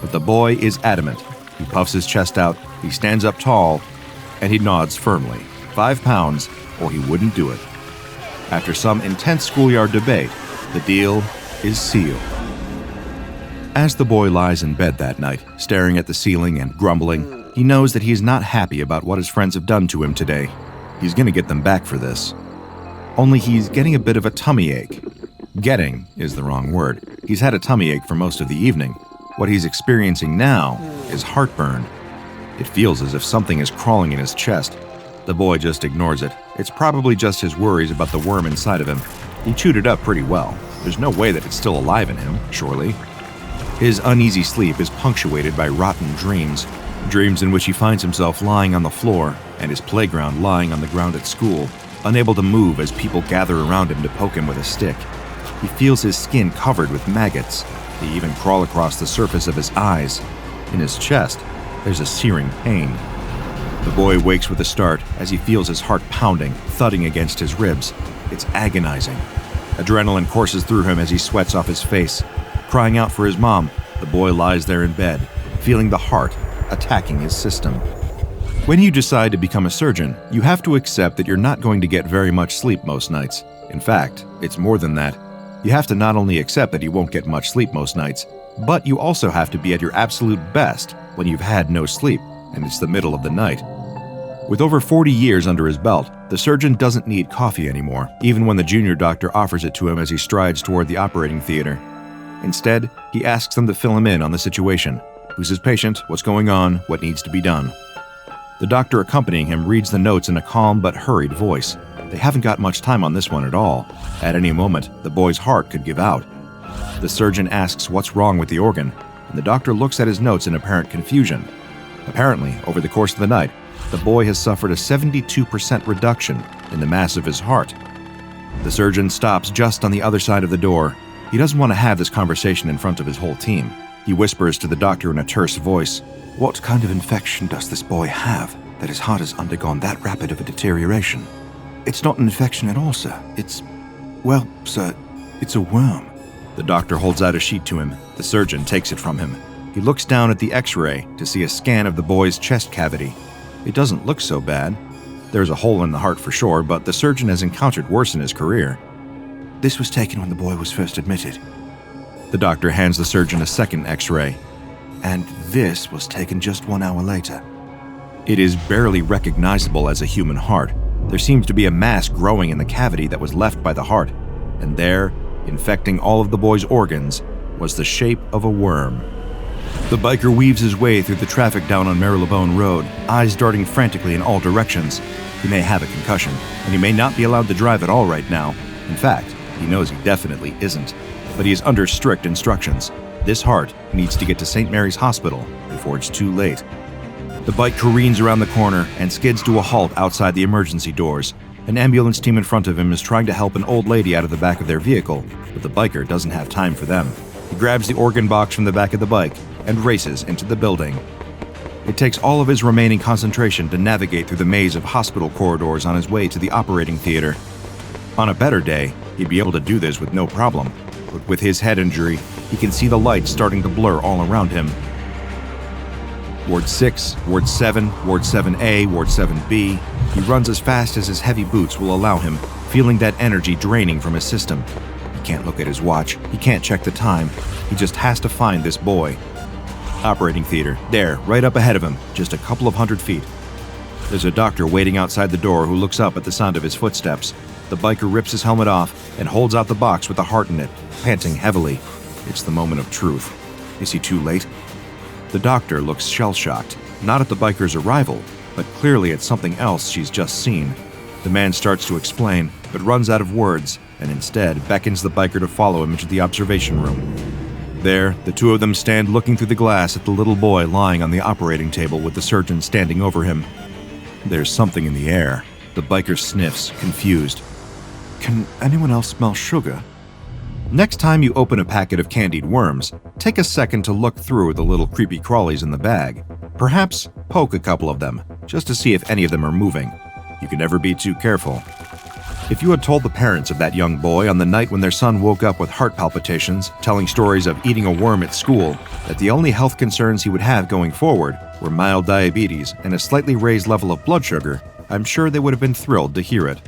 But the boy is adamant. He puffs his chest out, he stands up tall, and he nods firmly. 5 pounds, or he wouldn't do it. After some intense schoolyard debate, the deal is sealed. As the boy lies in bed that night, staring at the ceiling and grumbling, he knows that he is not happy about what his friends have done to him today. He's going to get them back for this. Only he's getting a bit of a tummy ache. Getting is the wrong word. He's had a tummy ache for most of the evening. What he's experiencing now is heartburn. It feels as if something is crawling in his chest. The boy just ignores it. It's probably just his worries about the worm inside of him. He chewed it up pretty well. There's no way that it's still alive in him, surely. His uneasy sleep is punctuated by rotten dreams. Dreams in which he finds himself lying on the floor and his playground lying on the ground at school, unable to move as people gather around him to poke him with a stick. He feels his skin covered with maggots. They even crawl across the surface of his eyes. In his chest, there's a searing pain. The boy wakes with a start as he feels his heart pounding, thudding against his ribs. It's agonizing. Adrenaline courses through him as he sweats off his face. Crying out for his mom, the boy lies there in bed, feeling the heart attacking his system. When you decide to become a surgeon, you have to accept that you're not going to get very much sleep most nights. In fact, it's more than that. You have to not only accept that you won't get much sleep most nights, but you also have to be at your absolute best when you've had no sleep and it's the middle of the night. With over 40 years under his belt, the surgeon doesn't need coffee anymore, even when the junior doctor offers it to him as he strides toward the operating theater. Instead, he asks them to fill him in on the situation. Who's his patient? What's going on? What needs to be done? The doctor accompanying him reads the notes in a calm but hurried voice. They haven't got much time on this one at all. At any moment, the boy's heart could give out. The surgeon asks what's wrong with the organ, and the doctor looks at his notes in apparent confusion. Apparently, over the course of the night, the boy has suffered a 72% reduction in the mass of his heart. The surgeon stops just on the other side of the door. He doesn't want to have this conversation in front of his whole team. He whispers to the doctor in a terse voice, What kind of infection does this boy have that his heart has undergone that rapid of a deterioration? It's not an infection at all, sir. Well, sir, it's a worm. The doctor holds out a sheet to him. The surgeon takes it from him. He looks down at the x-ray to see a scan of the boy's chest cavity. It doesn't look so bad. There's a hole in the heart for sure, but the surgeon has encountered worse in his career. This was taken when the boy was first admitted. The doctor hands the surgeon a second x-ray. And this was taken just 1 hour later. It is barely recognizable as a human heart. There seems to be a mass growing in the cavity that was left by the heart, and there, infecting all of the boy's organs, was the shape of a worm. The biker weaves his way through the traffic down on Marylebone Road, eyes darting frantically in all directions. He may have a concussion, and he may not be allowed to drive at all right now. In fact, he knows he definitely isn't, but he is under strict instructions. This heart needs to get to St. Mary's Hospital before it's too late. The bike careens around the corner and skids to a halt outside the emergency doors. An ambulance team in front of him is trying to help an old lady out of the back of their vehicle, but the biker doesn't have time for them. He grabs the organ box from the back of the bike and races into the building. It takes all of his remaining concentration to navigate through the maze of hospital corridors on his way to the operating theater. On a better day, he'd be able to do this with no problem, but with his head injury, he can see the lights starting to blur all around him. Ward 6, Ward 7, Ward 7A, Ward 7B. He runs as fast as his heavy boots will allow him, feeling that energy draining from his system. He can't look at his watch. He can't check the time. He just has to find this boy. Operating theater, there, right up ahead of him, just a couple of 100 feet. There's a doctor waiting outside the door who looks up at the sound of his footsteps. The biker rips his helmet off and holds out the box with a heart in it, panting heavily. It's the moment of truth. Is he too late? The doctor looks shell-shocked, not at the biker's arrival, but clearly at something else she's just seen. The man starts to explain, but runs out of words, and instead beckons the biker to follow him into the observation room. There, the two of them stand looking through the glass at the little boy lying on the operating table with the surgeon standing over him. There's something in the air. The biker sniffs, confused. Can anyone else smell sugar? Next time you open a packet of candied worms, take a second to look through the little creepy crawlies in the bag. Perhaps poke a couple of them, just to see if any of them are moving. You can never be too careful. If you had told the parents of that young boy on the night when their son woke up with heart palpitations, telling stories of eating a worm at school, that the only health concerns he would have going forward were mild diabetes and a slightly raised level of blood sugar, I'm sure they would have been thrilled to hear it.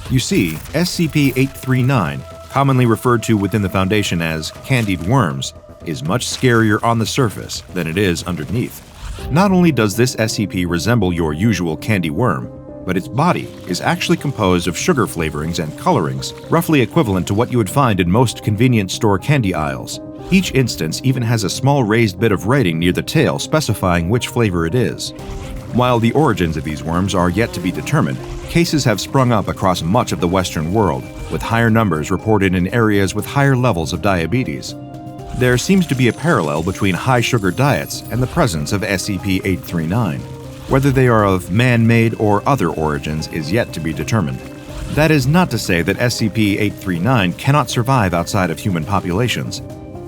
You see, SCP-839, commonly referred to within the Foundation as candied worms, is much scarier on the surface than it is underneath. Not only does this SCP resemble your usual candy worm, but its body is actually composed of sugar flavorings and colorings, roughly equivalent to what you would find in most convenience store candy aisles. Each instance even has a small raised bit of writing near the tail specifying which flavor it is. While the origins of these worms are yet to be determined, cases have sprung up across much of the Western world, with higher numbers reported in areas with higher levels of diabetes. There seems to be a parallel between high-sugar diets and the presence of SCP-839. Whether they are of man-made or other origins is yet to be determined. That is not to say that SCP-839 cannot survive outside of human populations.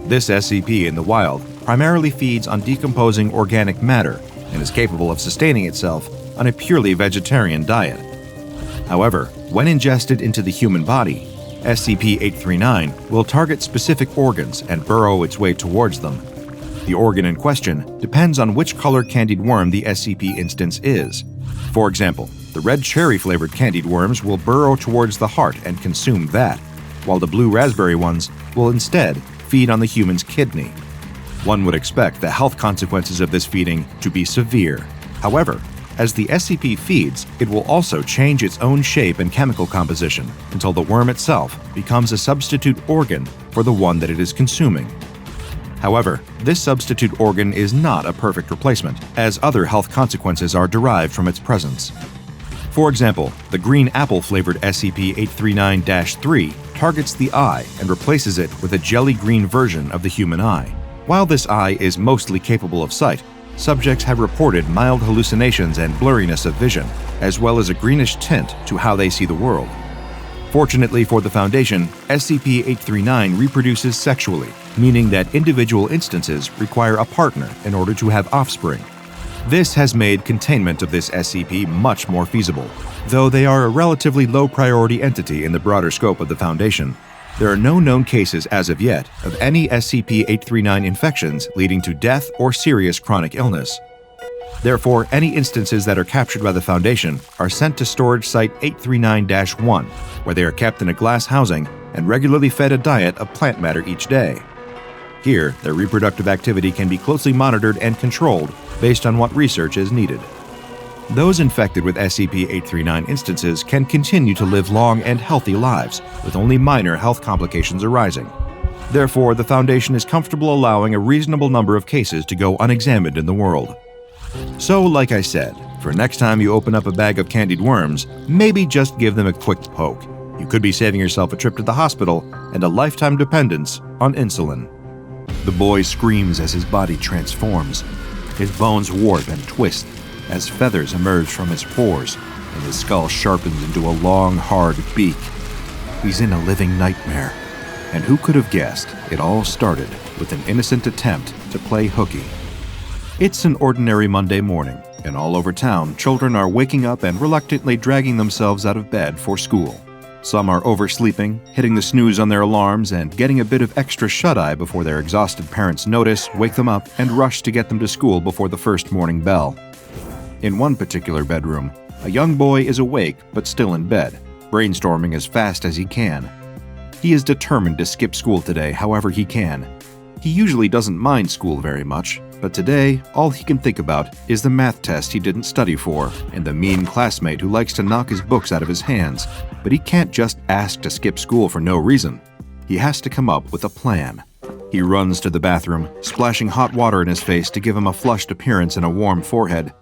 This SCP in the wild primarily feeds on decomposing organic matter and is capable of sustaining itself on a purely vegetarian diet. However, when ingested into the human body, SCP-839 will target specific organs and burrow its way towards them. The organ in question depends on which color candied worm the SCP instance is. For example, the red cherry-flavored candied worms will burrow towards the heart and consume that, while the blue raspberry ones will instead feed on the human's kidney. One would expect the health consequences of this feeding to be severe. However, as the SCP feeds, it will also change its own shape and chemical composition until the worm itself becomes a substitute organ for the one that it is consuming. However, this substitute organ is not a perfect replacement, as other health consequences are derived from its presence. For example, the green apple-flavored SCP-839-3 targets the eye and replaces it with a jelly-green version of the human eye. While this eye is mostly capable of sight, subjects have reported mild hallucinations and blurriness of vision, as well as a greenish tint to how they see the world. Fortunately for the Foundation, SCP-839 reproduces sexually, meaning that individual instances require a partner in order to have offspring. This has made containment of this SCP much more feasible. Though they are a relatively low-priority entity in the broader scope of the Foundation, there are no known cases as of yet of any SCP-839 infections leading to death or serious chronic illness. Therefore, any instances that are captured by the Foundation are sent to Storage Site 839-1, where they are kept in a glass housing and regularly fed a diet of plant matter each day. Here, their reproductive activity can be closely monitored and controlled based on what research is needed. Those infected with SCP-839 instances can continue to live long and healthy lives, with only minor health complications arising. Therefore, the Foundation is comfortable allowing a reasonable number of cases to go unexamined in the world. So, like I said, for next time you open up a bag of candied worms, maybe just give them a quick poke. You could be saving yourself a trip to the hospital and a lifetime dependence on insulin. The boy screams as his body transforms. His bones warp and twist as feathers emerge from his pores, and his skull sharpens into a long, hard beak. He's in a living nightmare. And who could have guessed it all started with an innocent attempt to play hooky? It's an ordinary Monday morning, and all over town, children are waking up and reluctantly dragging themselves out of bed for school. Some are oversleeping, hitting the snooze on their alarms, and getting a bit of extra shut-eye before their exhausted parents notice, wake them up, and rush to get them to school before the first morning bell. In one particular bedroom, a young boy is awake but still in bed, brainstorming as fast as he can. He is determined to skip school today however he can. He usually doesn't mind school very much, But today, all he can think about is the math test he didn't study for, and the mean classmate who likes to knock his books out of his hands. But he can't just ask to skip school for no reason. He has to come up with a plan. He runs to the bathroom, splashing hot water in his face to give him a flushed appearance and a warm forehead.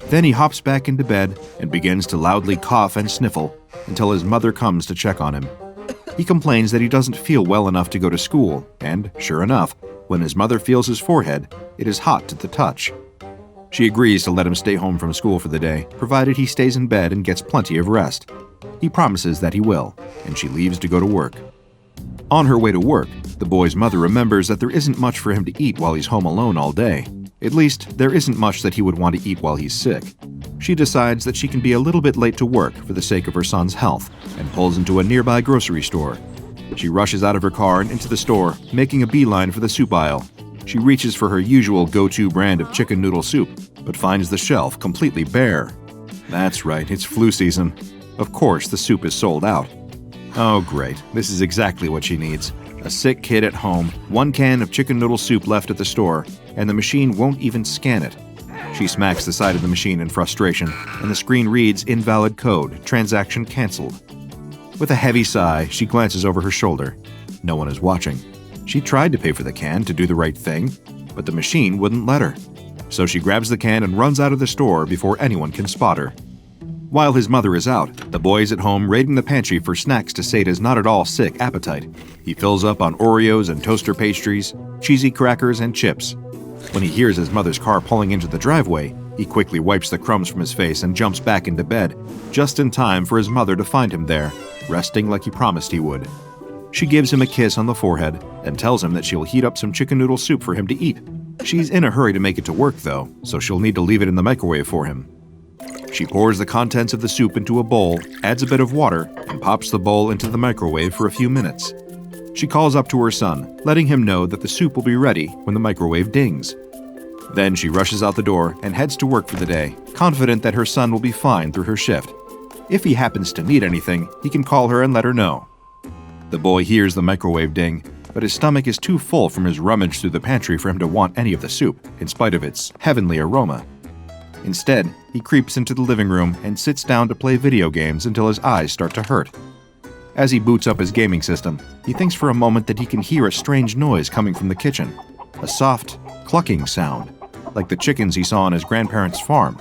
Then he hops back into bed and begins to loudly cough and sniffle until his mother comes to check on him. He complains that he doesn't feel well enough to go to school, and, sure enough, when his mother feels his forehead, it is hot to the touch. She agrees to let him stay home from school for the day, provided he stays in bed and gets plenty of rest. He promises that he will, and she leaves to go to work. On her way to work, the boy's mother remembers that there isn't much for him to eat while he's home alone all day. At least, there isn't much that he would want to eat while he's sick. She decides that she can be a little bit late to work for the sake of her son's health, and pulls into a nearby grocery store. She rushes out of her car and into the store, making a beeline for the soup aisle. She reaches for her usual go-to brand of chicken noodle soup, but finds the shelf completely bare. That's right, it's flu season. Of course, the soup is sold out. Oh great, this is exactly what she needs. A sick kid at home, 1 can of chicken noodle soup left at the store, and the machine won't even scan it. She smacks the side of the machine in frustration, and the screen reads invalid code, transaction canceled. With a heavy sigh, she glances over her shoulder. No one is watching. She tried to pay for the can to do the right thing, but the machine wouldn't let her. So she grabs the can and runs out of the store before anyone can spot her. While his mother is out, the boy is at home raiding the pantry for snacks to sate his not at all sick appetite. He fills up on Oreos and toaster pastries, cheesy crackers, and chips. When he hears his mother's car pulling into the driveway, he quickly wipes the crumbs from his face and jumps back into bed, just in time for his mother to find him there, resting like he promised he would. She gives him a kiss on the forehead and tells him that she'll heat up some chicken noodle soup for him to eat. She's in a hurry to make it to work, though, so she'll need to leave it in the microwave for him. She pours the contents of the soup into a bowl, adds a bit of water, and pops the bowl into the microwave for a few minutes. She calls up to her son, letting him know that the soup will be ready when the microwave dings. Then she rushes out the door and heads to work for the day, confident that her son will be fine through her shift. If he happens to need anything, he can call her and let her know. The boy hears the microwave ding, but his stomach is too full from his rummage through the pantry for him to want any of the soup, in spite of its heavenly aroma. Instead, he creeps into the living room and sits down to play video games until his eyes start to hurt. As he boots up his gaming system, he thinks for a moment that he can hear a strange noise coming from the kitchen. A soft, clucking sound, like the chickens he saw on his grandparents' farm.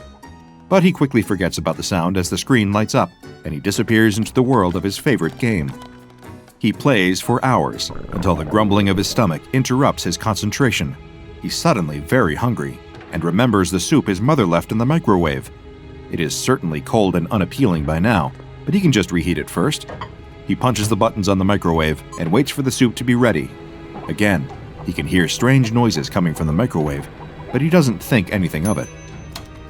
But he quickly forgets about the sound as the screen lights up, and he disappears into the world of his favorite game. He plays for hours, until the grumbling of his stomach interrupts his concentration. He's suddenly very hungry, and remembers the soup his mother left in the microwave. It is certainly cold and unappealing by now, but he can just reheat it first. He punches the buttons on the microwave and waits for the soup to be ready. Again, he can hear strange noises coming from the microwave, but he doesn't think anything of it.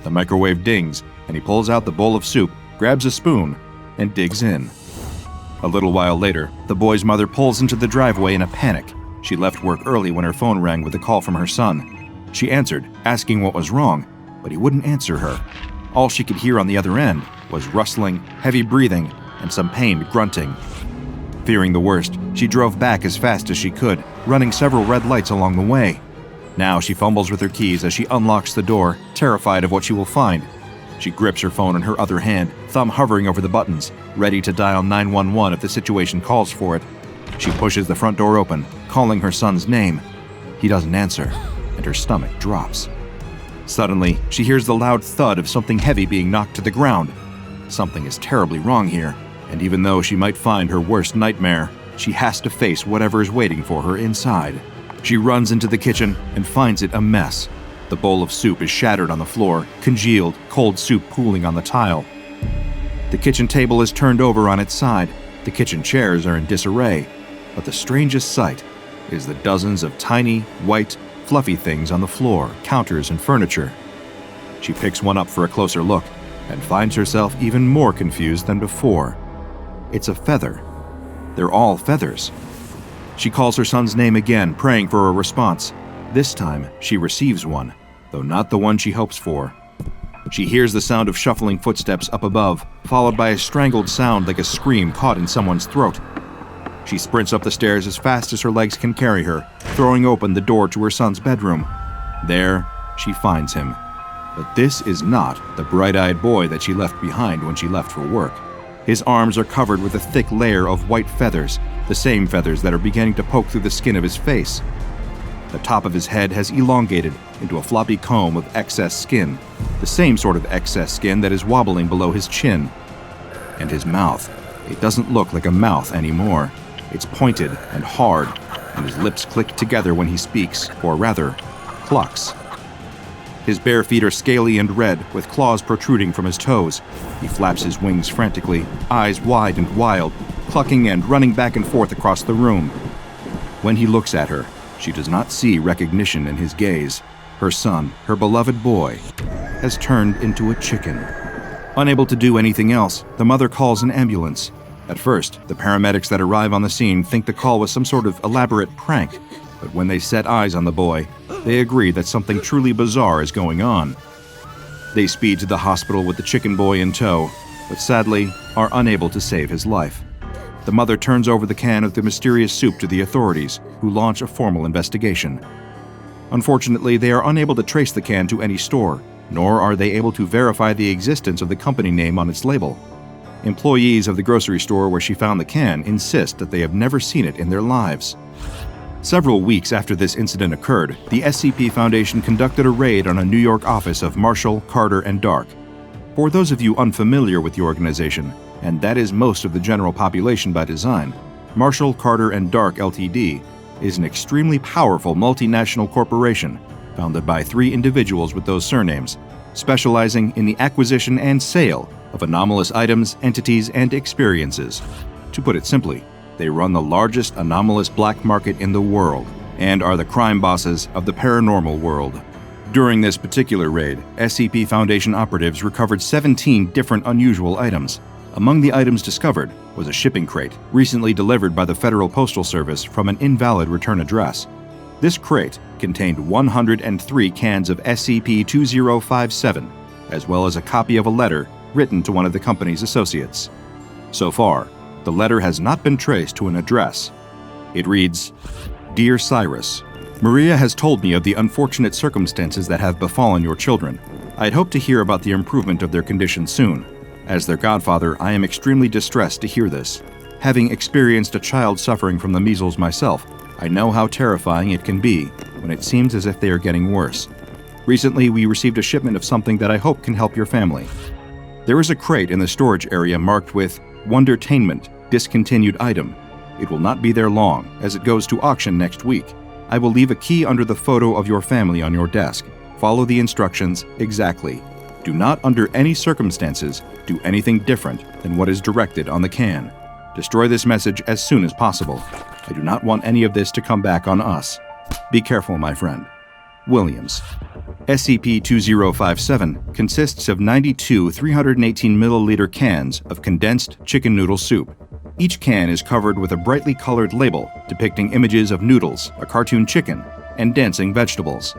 The microwave dings, and he pulls out the bowl of soup, grabs a spoon, and digs in. A little while later, the boy's mother pulls into the driveway in a panic. She left work early when her phone rang with a call from her son. She answered, asking what was wrong, but he wouldn't answer her. All she could hear on the other end was rustling, heavy breathing, and some pained grunting. Fearing the worst, she drove back as fast as she could, running several red lights along the way. Now she fumbles with her keys as she unlocks the door, terrified of what she will find. She grips her phone in her other hand, thumb hovering over the buttons, ready to dial 911 if the situation calls for it. She pushes the front door open, calling her son's name. He doesn't answer, and her stomach drops. Suddenly, she hears the loud thud of something heavy being knocked to the ground. Something is terribly wrong here, and even though she might find her worst nightmare, she has to face whatever is waiting for her inside. She runs into the kitchen and finds it a mess. The bowl of soup is shattered on the floor, congealed, cold soup pooling on the tile. The kitchen table is turned over on its side. The kitchen chairs are in disarray. But the strangest sight is the dozens of tiny, white, fluffy things on the floor, counters, and furniture. She picks one up for a closer look and finds herself even more confused than before. It's a feather. They're all feathers. She calls her son's name again, praying for a response. This time, she receives one, though not the one she hopes for. She hears the sound of shuffling footsteps up above, followed by a strangled sound like a scream caught in someone's throat. She sprints up the stairs as fast as her legs can carry her, throwing open the door to her son's bedroom. There, she finds him. But this is not the bright-eyed boy that she left behind when she left for work. His arms are covered with a thick layer of white feathers, the same feathers that are beginning to poke through the skin of his face. The top of his head has elongated into a floppy comb of excess skin, the same sort of excess skin that is wobbling below his chin. And his mouth, it doesn't look like a mouth anymore. It's pointed and hard, and his lips click together when he speaks, or rather, clucks. His bare feet are scaly and red, with claws protruding from his toes. He flaps his wings frantically, eyes wide and wild, clucking and running back and forth across the room. When he looks at her, she does not see recognition in his gaze. Her son, her beloved boy, has turned into a chicken. Unable to do anything else, the mother calls an ambulance. At first, the paramedics that arrive on the scene think the call was some sort of elaborate prank, but when they set eyes on the boy, they agree that something truly bizarre is going on. They speed to the hospital with the chicken boy in tow, but sadly are unable to save his life. The mother turns over the can of the mysterious soup to the authorities, who launch a formal investigation. Unfortunately, they are unable to trace the can to any store, nor are they able to verify the existence of the company name on its label. Employees of the grocery store where she found the can insist that they have never seen it in their lives. Several weeks after this incident occurred, the SCP Foundation conducted a raid on a New York office of Marshall, Carter, and Dark. For those of you unfamiliar with the organization, and that is most of the general population by design, Marshall, Carter, and Dark Ltd. Is an extremely powerful multinational corporation founded by 3 individuals with those surnames, specializing in the acquisition and sale of anomalous items, entities, and experiences. To put it simply, they run the largest anomalous black market in the world and are the crime bosses of the paranormal world. During this particular raid, SCP Foundation operatives recovered 17 different unusual items. Among the items discovered was a shipping crate, recently delivered by the Federal Postal Service from an invalid return address. This crate contained 103 cans of SCP-2057, as well as a copy of a letter written to one of the company's associates. So far, the letter has not been traced to an address. It reads, "Dear Cyrus, Maria has told me of the unfortunate circumstances that have befallen your children. I'd hope to hear about the improvement of their condition soon. As their godfather, I am extremely distressed to hear this. Having experienced a child suffering from the measles myself, I know how terrifying it can be when it seems as if they are getting worse. Recently, we received a shipment of something that I hope can help your family. There is a crate in the storage area marked with Wondertainment, discontinued item. It will not be there long, as it goes to auction next week. I will leave a key under the photo of your family on your desk. Follow the instructions exactly. Do not, under any circumstances, do anything different than what is directed on the can. Destroy this message as soon as possible. I do not want any of this to come back on us. Be careful, my friend. Williams." SCP-2057 consists of 92 318 milliliter cans of condensed chicken noodle soup. Each can is covered with a brightly colored label depicting images of noodles, a cartoon chicken, and dancing vegetables.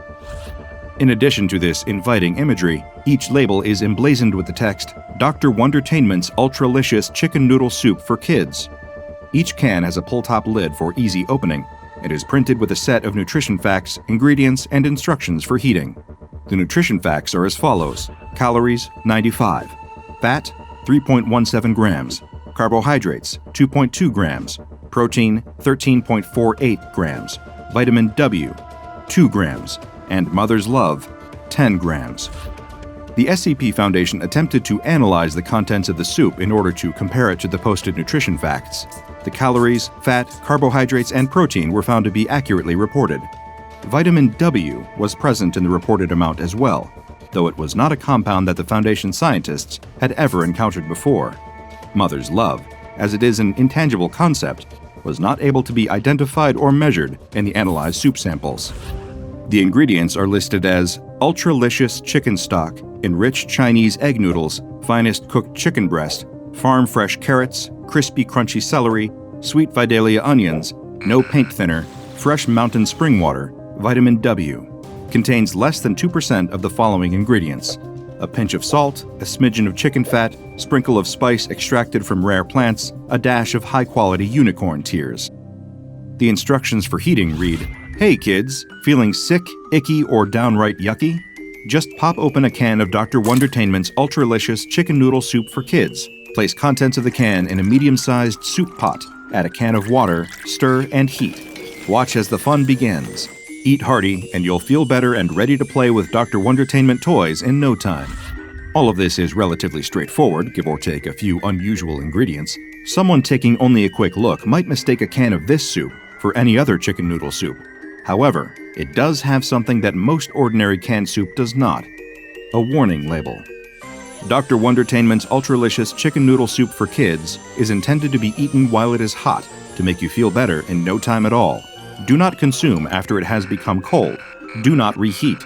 In addition to this inviting imagery, each label is emblazoned with the text, "Dr. Wondertainment's Ultralicious Chicken Noodle Soup for Kids." Each can has a pull-top lid for easy opening and is printed with a set of nutrition facts, ingredients, and instructions for heating. The nutrition facts are as follows: calories, 95, fat, 3.17 grams, carbohydrates, 2.2 grams, protein, 13.48 grams, vitamin W, 2 grams, and mother's love, 10 grams. The SCP Foundation attempted to analyze the contents of the soup in order to compare it to the posted nutrition facts. The calories, fat, carbohydrates, and protein were found to be accurately reported. Vitamin W was present in the reported amount as well, though it was not a compound that the Foundation scientists had ever encountered before. Mother's love, as it is an intangible concept, was not able to be identified or measured in the analyzed soup samples. The ingredients are listed as ultralicious chicken stock, enriched Chinese egg noodles, finest cooked chicken breast, farm fresh carrots, crispy crunchy celery, sweet Vidalia onions, no paint thinner, fresh mountain spring water, vitamin W. Contains less than 2% of the following ingredients: a pinch of salt, a smidgen of chicken fat, sprinkle of spice extracted from rare plants, a dash of high-quality unicorn tears. The instructions for heating read, Hey kids, feeling sick, icky, or downright yucky? Just pop open a can of Dr. Wondertainment's Ultralicious Chicken Noodle Soup for Kids. Place contents of the can in a medium-sized soup pot. Add a can of water, stir, and heat. Watch as the fun begins. Eat hearty, and you'll feel better and ready to play with Dr. Wondertainment toys in no time. All of this is relatively straightforward, give or take a few unusual ingredients. Someone taking only a quick look might mistake a can of this soup for any other chicken noodle soup. However, it does have something that most ordinary canned soup does not: a warning label. Dr. Wondertainment's Ultralicious Chicken Noodle Soup for Kids is intended to be eaten while it is hot to make you feel better in no time at all. Do not consume after it has become cold. Do not reheat.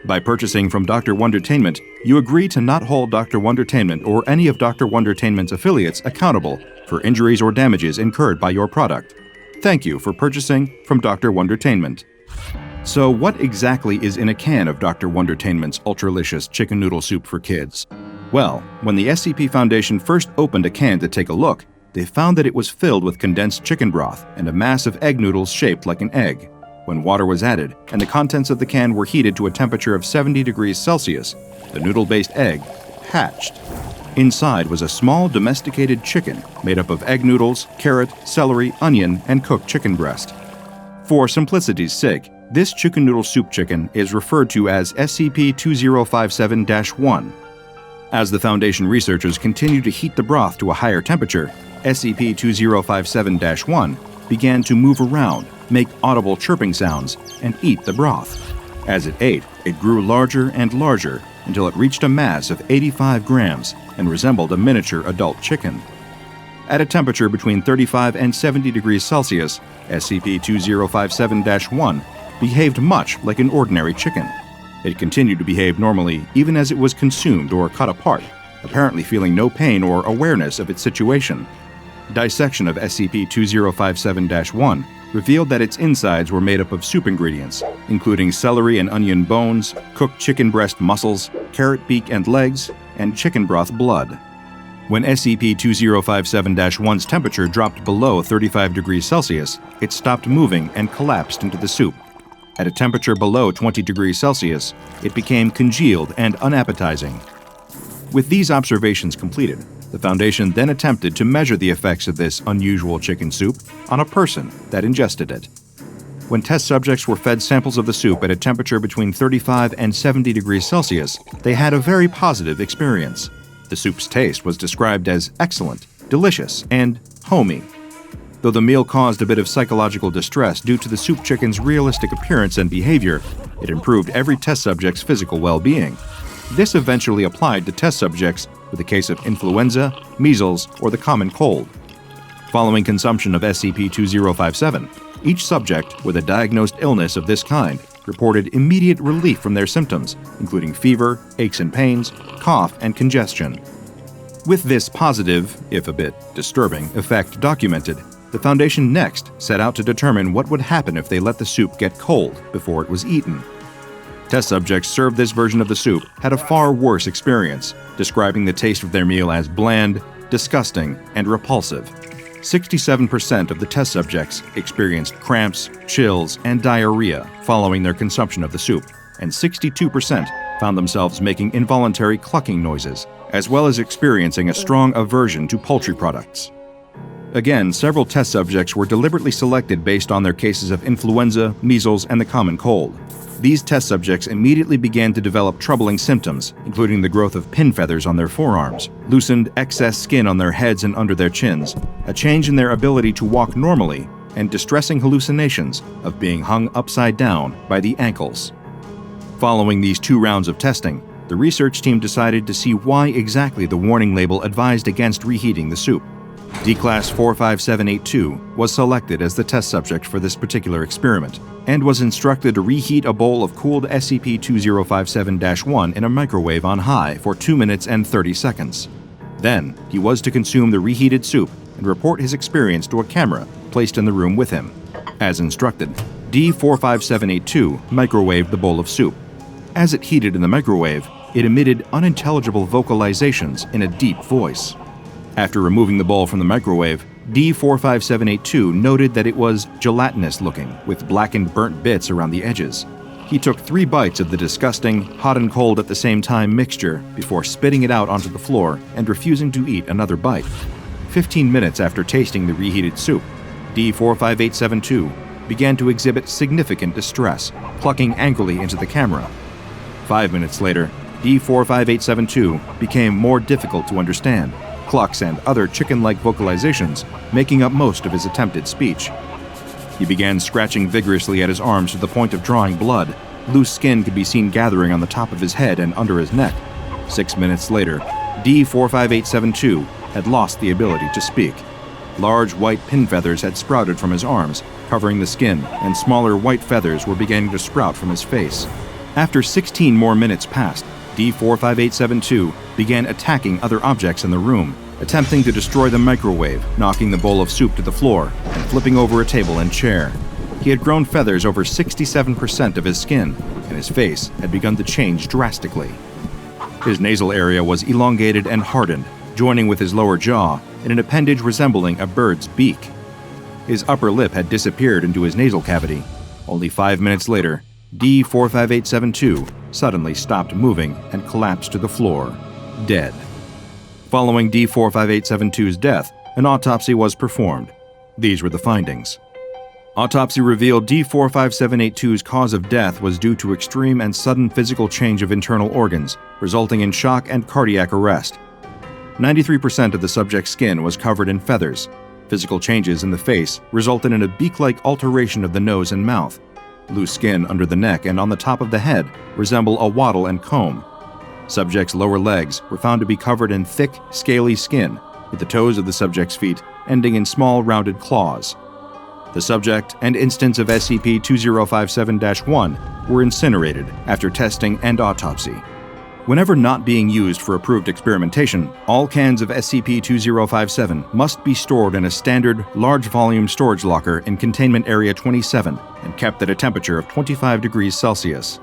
By purchasing from Dr. Wondertainment, you agree to not hold Dr. Wondertainment or any of Dr. Wondertainment's affiliates accountable for injuries or damages incurred by your product. Thank you for purchasing from Dr. Wondertainment. So what exactly is in a can of Dr. Wondertainment's Ultralicious Chicken Noodle Soup for Kids? Well, when the SCP Foundation first opened a can to take a look, they found that it was filled with condensed chicken broth and a mass of egg noodles shaped like an egg. When water was added and the contents of the can were heated to a temperature of 70 degrees Celsius, the noodle-based egg hatched. Inside was a small domesticated chicken made up of egg noodles, carrot, celery, onion, and cooked chicken breast. For simplicity's sake, this chicken noodle soup chicken is referred to as SCP-2057-1. As the Foundation researchers continued to heat the broth to a higher temperature, SCP-2057-1 began to move around, make audible chirping sounds, and eat the broth. As it ate, it grew larger and larger until it reached a mass of 85 grams and resembled a miniature adult chicken. At a temperature between 35 and 70 degrees Celsius, SCP-2057-1 behaved much like an ordinary chicken. It continued to behave normally even as it was consumed or cut apart, apparently feeling no pain or awareness of its situation. Dissection of SCP-2057-1 revealed that its insides were made up of soup ingredients, including celery and onion bones, cooked chicken breast muscles, carrot beak and legs, and chicken broth blood. When SCP-2057-1's temperature dropped below 35 degrees Celsius, it stopped moving and collapsed into the soup. At a temperature below 20 degrees Celsius, it became congealed and unappetizing. With these observations completed, the Foundation then attempted to measure the effects of this unusual chicken soup on a person that ingested it. When test subjects were fed samples of the soup at a temperature between 35 and 70 degrees Celsius, they had a very positive experience. The soup's taste was described as excellent, delicious, and homey. Though the meal caused a bit of psychological distress due to the soup chicken's realistic appearance and behavior, it improved every test subject's physical well-being. This eventually applied to test subjects with a case of influenza, measles, or the common cold. Following consumption of SCP-2057, each subject with a diagnosed illness of this kind reported immediate relief from their symptoms, including fever, aches and pains, cough, and congestion. With this positive, if a bit disturbing, effect documented, the Foundation next set out to determine what would happen if they let the soup get cold before it was eaten. Test subjects served this version of the soup had a far worse experience, describing the taste of their meal as bland, disgusting, and repulsive. 67% of the test subjects experienced cramps, chills, and diarrhea following their consumption of the soup, and 62% found themselves making involuntary clucking noises, as well as experiencing a strong aversion to poultry products. Again, several test subjects were deliberately selected based on their cases of influenza, measles, and the common cold. These test subjects immediately began to develop troubling symptoms, including the growth of pin feathers on their forearms, loosened excess skin on their heads and under their chins, a change in their ability to walk normally, and distressing hallucinations of being hung upside down by the ankles. Following these 2 rounds of testing, the research team decided to see why exactly the warning label advised against reheating the soup. D-Class 45782 was selected as the test subject for this particular experiment, and was instructed to reheat a bowl of cooled SCP-2057-1 in a microwave on high for 2 minutes and 30 seconds. Then, he was to consume the reheated soup and report his experience to a camera placed in the room with him. As instructed, D-45782 microwaved the bowl of soup. As it heated in the microwave, it emitted unintelligible vocalizations in a deep voice. After removing the bowl from the microwave, D45782 noted that it was gelatinous looking, with blackened burnt bits around the edges. He took 3 bites of the disgusting, hot and cold at the same time mixture before spitting it out onto the floor and refusing to eat another bite. 15 minutes after tasting the reheated soup, D45872 began to exhibit significant distress, clucking angrily into the camera. 5 minutes later, D45872 became more difficult to understand, clucks and other chicken-like vocalizations making up most of his attempted speech. He began scratching vigorously at his arms to the point of drawing blood. Loose skin could be seen gathering on the top of his head and under his neck. 6 minutes later, D45872 had lost the ability to speak. Large white pin feathers had sprouted from his arms, covering the skin, and smaller white feathers were beginning to sprout from his face. After 16 more minutes passed, D45872 began attacking other objects in the room, attempting to destroy the microwave, knocking the bowl of soup to the floor, and flipping over a table and chair. He had grown feathers over 67% of his skin, and his face had begun to change drastically. His nasal area was elongated and hardened, joining with his lower jaw in an appendage resembling a bird's beak. His upper lip had disappeared into his nasal cavity. Only 5 minutes later, D45872 suddenly stopped moving and collapsed to the floor, dead. Following D45872's death, an autopsy was performed. These were the findings. Autopsy revealed D45782's cause of death was due to extreme and sudden physical change of internal organs, resulting in shock and cardiac arrest. 93% of the subject's skin was covered in feathers. Physical changes in the face resulted in a beak-like alteration of the nose and mouth. Loose skin under the neck and on the top of the head resemble a wattle and comb. Subject's lower legs were found to be covered in thick, scaly skin, with the toes of the subject's feet ending in small, rounded claws. The subject and instance of SCP-2057-1 were incinerated after testing and autopsy. Whenever not being used for approved experimentation, all cans of SCP-2057 must be stored in a standard, large-volume storage locker in Containment Area 27 and kept at a temperature of 25 degrees Celsius.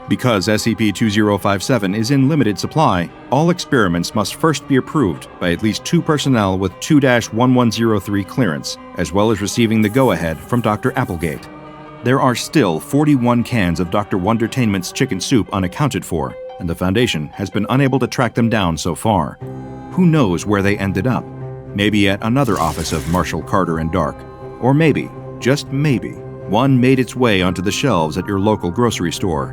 Because SCP-2057 is in limited supply, all experiments must first be approved by at least 2 personnel with 2-1103 clearance, as well as receiving the go-ahead from Dr. Applegate. There are still 41 cans of Dr. Wondertainment's chicken soup unaccounted for, and the Foundation has been unable to track them down so far. Who knows where they ended up? Maybe at another office of Marshall Carter and Dark. Or maybe, just maybe, one made its way onto the shelves at your local grocery store.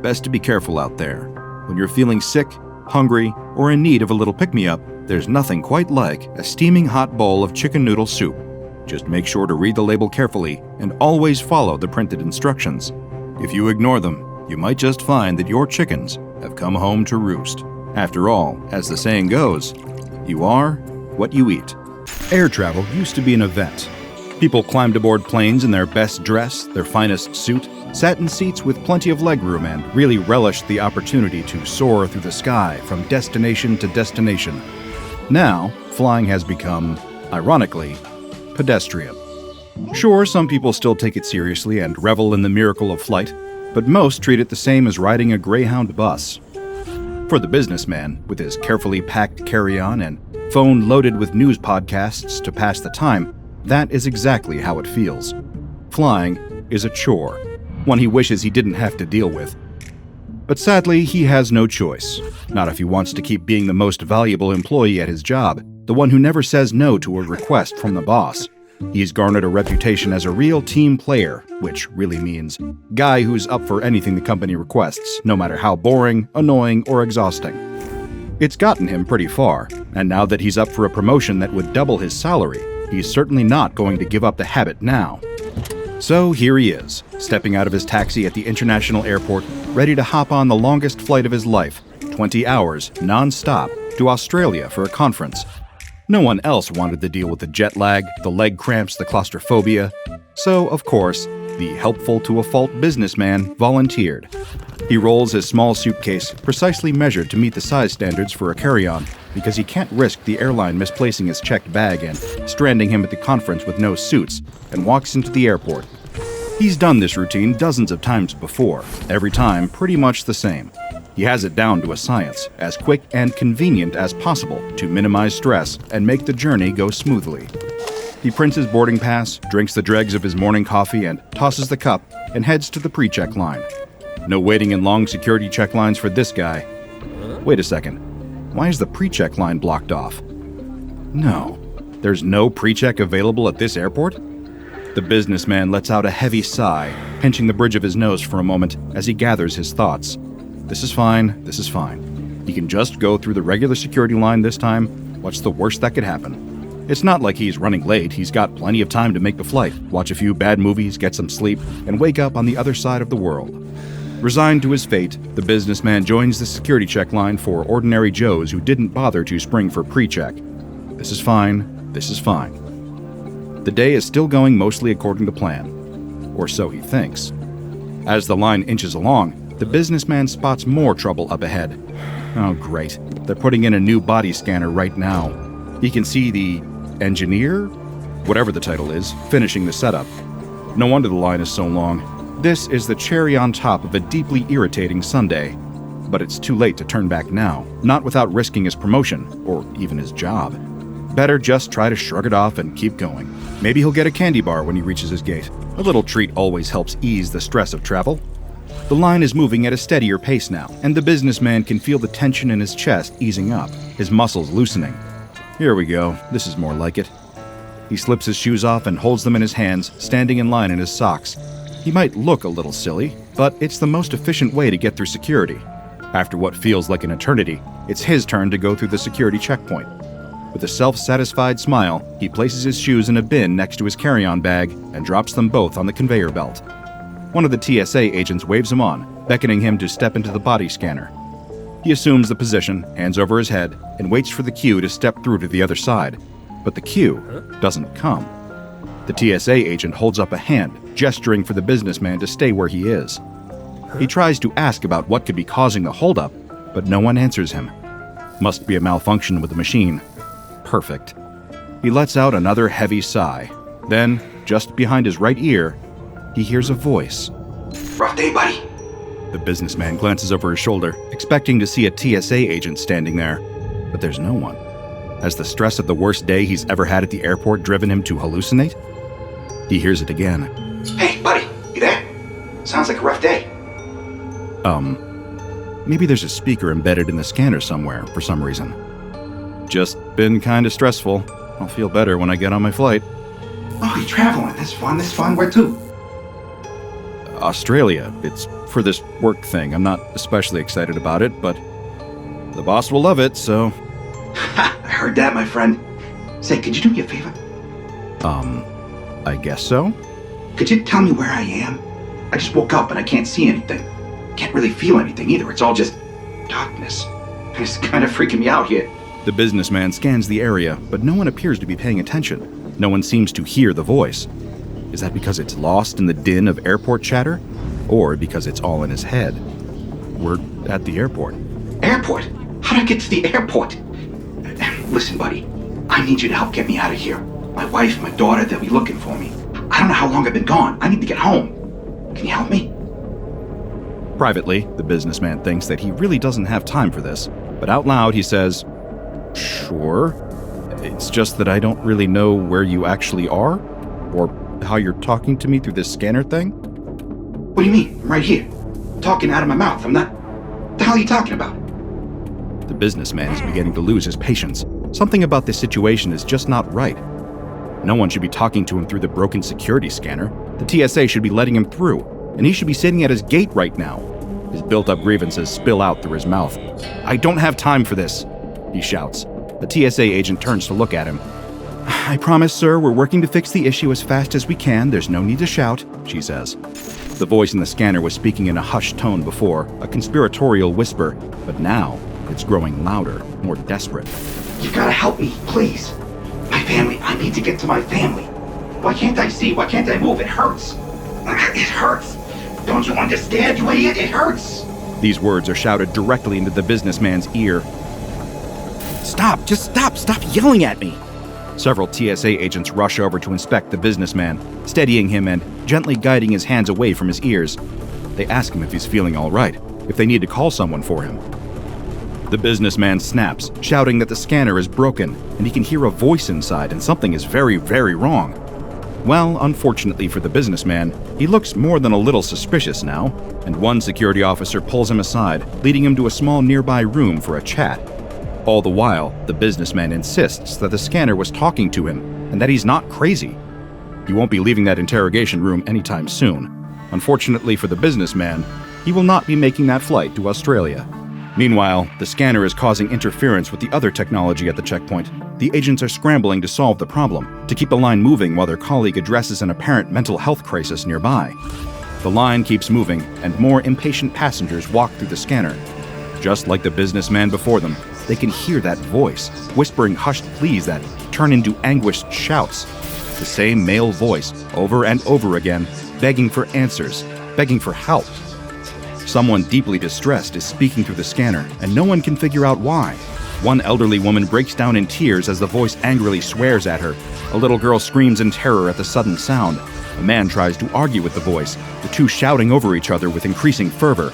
Best to be careful out there. When you're feeling sick, hungry, or in need of a little pick-me-up, there's nothing quite like a steaming hot bowl of chicken noodle soup. Just make sure to read the label carefully and always follow the printed instructions. If you ignore them, you might just find that your chickens have come home to roost. After all, as the saying goes, you are what you eat. Air travel used to be an event. People climbed aboard planes in their best dress, their finest suit, sat in seats with plenty of legroom, and really relished the opportunity to soar through the sky from destination to destination. Now, flying has become, ironically, pedestrian. Sure, some people still take it seriously and revel in the miracle of flight, but most treat it the same as riding a Greyhound bus. For the businessman, with his carefully packed carry-on and phone loaded with news podcasts to pass the time, that is exactly how it feels. Flying is a chore, one he wishes he didn't have to deal with. But sadly, he has no choice. Not if he wants to keep being the most valuable employee at his job, the one who never says no to a request from the boss. He's garnered a reputation as a real team player, which really means guy who's up for anything the company requests, no matter how boring, annoying, or exhausting. It's gotten him pretty far, and now that he's up for a promotion that would double his salary, he's certainly not going to give up the habit now. So here he is, stepping out of his taxi at the international airport, ready to hop on the longest flight of his life, 20 hours, non-stop, to Australia for a conference. No one else wanted to deal with the jet lag, the leg cramps, the claustrophobia. So, of course, the helpful-to-a-fault businessman volunteered. He rolls his small suitcase, precisely measured to meet the size standards for a carry-on, because he can't risk the airline misplacing his checked bag and stranding him at the conference with no suits, and walks into the airport. He's done this routine dozens of times before, every time pretty much the same. He has it down to a science, as quick and convenient as possible to minimize stress and make the journey go smoothly. He prints his boarding pass, drinks the dregs of his morning coffee, and tosses the cup and heads to the pre-check line. No waiting in long security check lines for this guy. Wait a second. Why is the pre-check line blocked off? No. There's no pre-check available at this airport? The businessman lets out a heavy sigh, pinching the bridge of his nose for a moment as he gathers his thoughts. This is fine, this is fine. He can just go through the regular security line this time. What's the worst that could happen? It's not like he's running late. He's got plenty of time to make the flight, watch a few bad movies, get some sleep, and wake up on the other side of the world. Resigned to his fate, the businessman joins the security check line for ordinary Joes who didn't bother to spring for pre-check. This is fine, this is fine. The day is still going mostly according to plan. Or so he thinks. As the line inches along, the businessman spots more trouble up ahead. Oh great, they're putting in a new body scanner right now. He can see the engineer, whatever the title is, finishing the setup. No wonder the line is so long. This is the cherry on top of a deeply irritating Sunday. But it's too late to turn back now, not without risking his promotion, or even his job. Better just try to shrug it off and keep going. Maybe he'll get a candy bar when he reaches his gate. A little treat always helps ease the stress of travel. The line is moving at a steadier pace now, and the businessman can feel the tension in his chest easing up, his muscles loosening. Here we go, this is more like it. He slips his shoes off and holds them in his hands, standing in line in his socks. He might look a little silly, but it's the most efficient way to get through security. After what feels like an eternity, it's his turn to go through the security checkpoint. With a self-satisfied smile, he places his shoes in a bin next to his carry-on bag and drops them both on the conveyor belt. One of the TSA agents waves him on, beckoning him to step into the body scanner. He assumes the position, hands over his head, and waits for the queue to step through to the other side. But the queue doesn't come. The TSA agent holds up a hand, gesturing for the businessman to stay where he is. He tries to ask about what could be causing the holdup, but no one answers him. Must be a malfunction with the machine. Perfect. He lets out another heavy sigh. Then, just behind his right ear, he hears a voice. Rough day, buddy. The businessman glances over his shoulder, expecting to see a TSA agent standing there. But there's no one. Has the stress of the worst day he's ever had at the airport driven him to hallucinate? He hears it again. Hey, buddy, you there? Sounds like a rough day. Maybe there's a speaker embedded in the scanner somewhere for some reason. Just been kinda stressful. I'll feel better when I get on my flight. Oh, you're traveling. That's fun. Where to? Australia. It's for this work thing. I'm not especially excited about it, but the boss will love it, so... Ha! I heard that, my friend. Say, could you do me a favor? I guess so? Could you tell me where I am? I just woke up and I can't see anything. Can't really feel anything either. It's all just darkness. It's kind of freaking me out here. The businessman scans the area, but no one appears to be paying attention. No one seems to hear the voice. Is that because it's lost in the din of airport chatter? Or because it's all in his head? We're at the airport. Airport? How'd I get to the airport? Listen, buddy. I need you to help get me out of here. My wife, my daughter, they'll be looking for me. I don't know how long I've been gone. I need to get home. Can you help me? Privately, the businessman thinks that he really doesn't have time for this, but out loud he says, "Sure. It's just that I don't really know where you actually are, or how you're talking to me through this scanner thing." What do you mean? I'm right here. Talking out of my mouth. I'm not... What the hell are you talking about? The businessman is beginning to lose his patience. Something about this situation is just not right. No one should be talking to him through the broken security scanner. The TSA should be letting him through, and he should be sitting at his gate right now. His built-up grievances spill out through his mouth. "I don't have time for this," he shouts. The TSA agent turns to look at him. "I promise, sir, we're working to fix the issue as fast as we can. There's no need to shout," she says. The voice in the scanner was speaking in a hushed tone before, a conspiratorial whisper, but now it's growing louder, more desperate. You've got to help me, please. My family. I need to get to my family. Why can't I see? Why can't I move? It hurts. It hurts. Don't you understand, you idiot? It hurts. These words are shouted directly into the businessman's ear. "Stop! Just stop! Stop yelling at me!" Several TSA agents rush over to inspect the businessman, steadying him and gently guiding his hands away from his ears. They ask him if he's feeling all right, if they need to call someone for him. The businessman snaps, shouting that the scanner is broken, and he can hear a voice inside and something is very, very wrong. Well, unfortunately for the businessman, he looks more than a little suspicious now, and one security officer pulls him aside, leading him to a small nearby room for a chat. All the while, the businessman insists that the scanner was talking to him, and that he's not crazy. He won't be leaving that interrogation room anytime soon. Unfortunately for the businessman, he will not be making that flight to Australia. Meanwhile, the scanner is causing interference with the other technology at the checkpoint. The agents are scrambling to solve the problem, to keep the line moving while their colleague addresses an apparent mental health crisis nearby. The line keeps moving, and more impatient passengers walk through the scanner. Just like the businessman before them, they can hear that voice, whispering hushed pleas that turn into anguished shouts. The same male voice, over and over again, begging for answers, begging for help. Someone deeply distressed is speaking through the scanner, and no one can figure out why. One elderly woman breaks down in tears as the voice angrily swears at her. A little girl screams in terror at the sudden sound. A man tries to argue with the voice, the two shouting over each other with increasing fervor.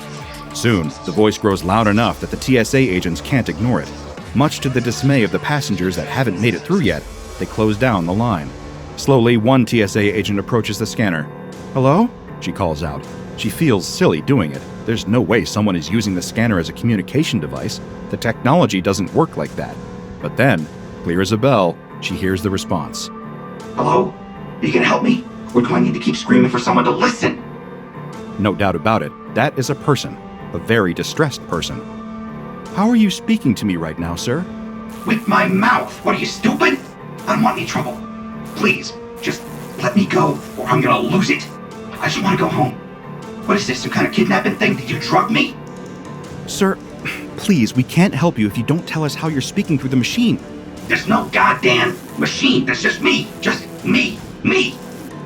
Soon, the voice grows loud enough that the TSA agents can't ignore it. Much to the dismay of the passengers that haven't made it through yet, they close down the line. Slowly, one TSA agent approaches the scanner. "Hello?" she calls out. She feels silly doing it. There's no way someone is using the scanner as a communication device. The technology doesn't work like that. But then, clear as a bell, she hears the response. Hello? You can help me? Or do I need to keep screaming for someone to listen? No doubt about it, that is a person. A very distressed person. "How are you speaking to me right now, sir?" With my mouth. What are you, stupid? I don't want any trouble. Please, just let me go, or I'm gonna lose it. I just want to go home. What is this, some kind of kidnapping thing? Did you drug me? "Sir, please, we can't help you if you don't tell us how you're speaking through the machine." There's no goddamn machine. There's just me. Just me. Me.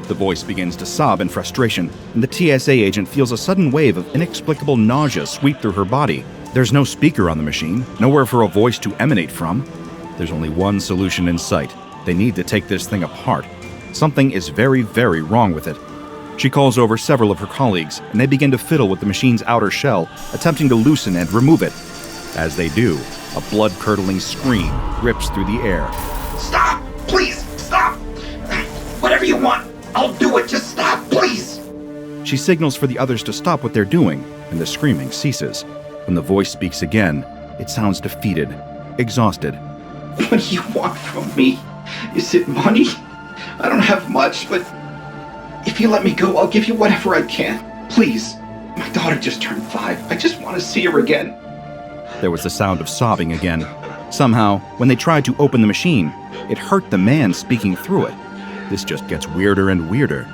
The voice begins to sob in frustration, and the TSA agent feels a sudden wave of inexplicable nausea sweep through her body. There's no speaker on the machine, nowhere for a voice to emanate from. There's only one solution in sight. They need to take this thing apart. Something is very, very wrong with it. She calls over several of her colleagues, and they begin to fiddle with the machine's outer shell, attempting to loosen and remove it. As they do, a blood-curdling scream rips through the air. Stop! Please, stop! Whatever you want, I'll do it. Just stop, please! She signals for the others to stop what they're doing, and the screaming ceases. When the voice speaks again, it sounds defeated, exhausted. What do you want from me? Is it money? I don't have much, but if you let me go, I'll give you whatever I can. Please. My daughter just turned 5. I just want to see her again. There was the sound of sobbing again. Somehow, when they tried to open the machine, it hurt the man speaking through it. This just gets weirder and weirder.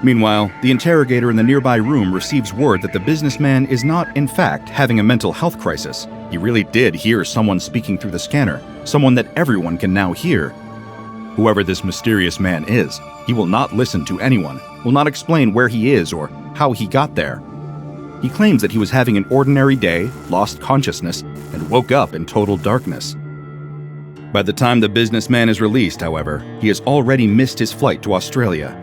Meanwhile, the interrogator in the nearby room receives word that the businessman is not, in fact, having a mental health crisis. He really did hear someone speaking through the scanner, someone that everyone can now hear. Whoever this mysterious man is, he will not listen to anyone, will not explain where he is or how he got there. He claims that he was having an ordinary day, lost consciousness, and woke up in total darkness. By the time the businessman is released, however, he has already missed his flight to Australia.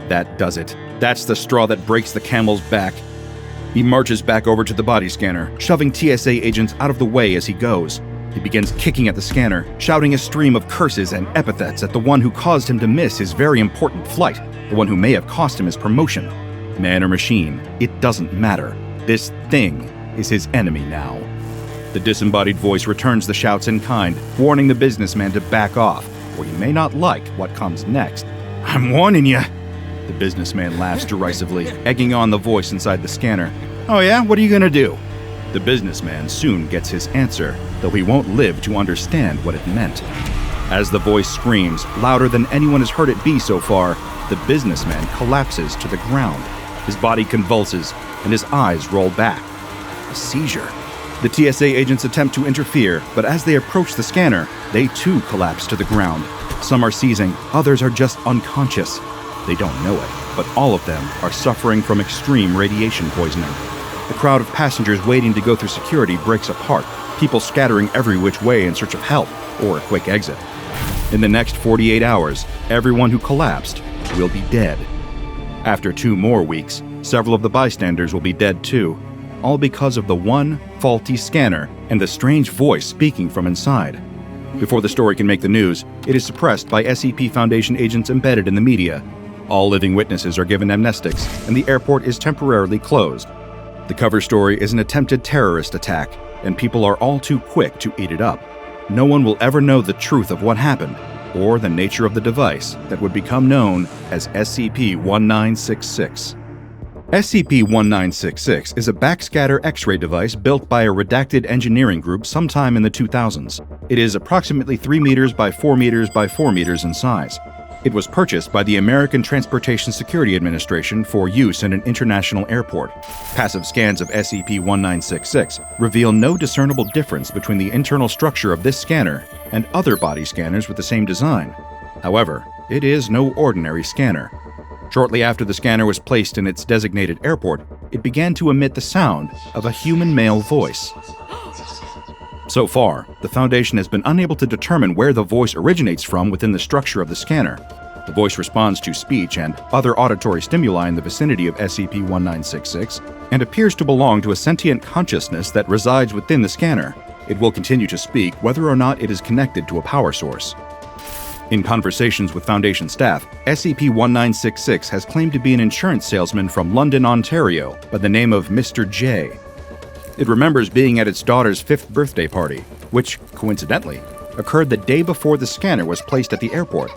That does it. That's the straw that breaks the camel's back. He marches back over to the body scanner, shoving TSA agents out of the way as he goes. He begins kicking at the scanner, shouting a stream of curses and epithets at the one who caused him to miss his very important flight, the one who may have cost him his promotion. Man or machine, it doesn't matter. This thing is his enemy now. The disembodied voice returns the shouts in kind, warning the businessman to back off, or he may not like what comes next. "I'm warning you." The businessman laughs derisively, egging on the voice inside the scanner. "Oh yeah? What are you gonna do?" The businessman soon gets his answer, though he won't live to understand what it meant. As the voice screams, louder than anyone has heard it be so far, the businessman collapses to the ground. His body convulses, and his eyes roll back. A seizure. The TSA agents attempt to interfere, but as they approach the scanner, they too collapse to the ground. Some are seizing, others are just unconscious. They don't know it, but all of them are suffering from extreme radiation poisoning. The crowd of passengers waiting to go through security breaks apart, people scattering every which way in search of help or a quick exit. In the next 48 hours, everyone who collapsed will be dead. After 2 more weeks, several of the bystanders will be dead too. all because of the one faulty scanner and the strange voice speaking from inside. Before the story can make the news, it is suppressed by SCP Foundation agents embedded in the media. All living witnesses are given amnestics, and the airport is temporarily closed. The cover story is an attempted terrorist attack, and people are all too quick to eat it up. No one will ever know the truth of what happened, or the nature of the device that would become known as SCP-1966. SCP-1966 is a backscatter X-ray device built by a redacted engineering group sometime in the 2000s. It is approximately 3 meters by 4 meters by 4 meters in size. It was purchased by the American Transportation Security Administration for use in an international airport. Passive scans of SCP-1966 reveal no discernible difference between the internal structure of this scanner and other body scanners with the same design. However, it is no ordinary scanner. Shortly after the scanner was placed in its designated airport, it began to emit the sound of a human male voice. So far, the Foundation has been unable to determine where the voice originates from within the structure of the scanner. The voice responds to speech and other auditory stimuli in the vicinity of SCP-1966 and appears to belong to a sentient consciousness that resides within the scanner. It will continue to speak whether or not it is connected to a power source. In conversations with Foundation staff, SCP-1966 has claimed to be an insurance salesman from London, Ontario, by the name of Mr. J. It remembers being at its daughter's 5th birthday party, which, coincidentally, occurred the day before the scanner was placed at the airport.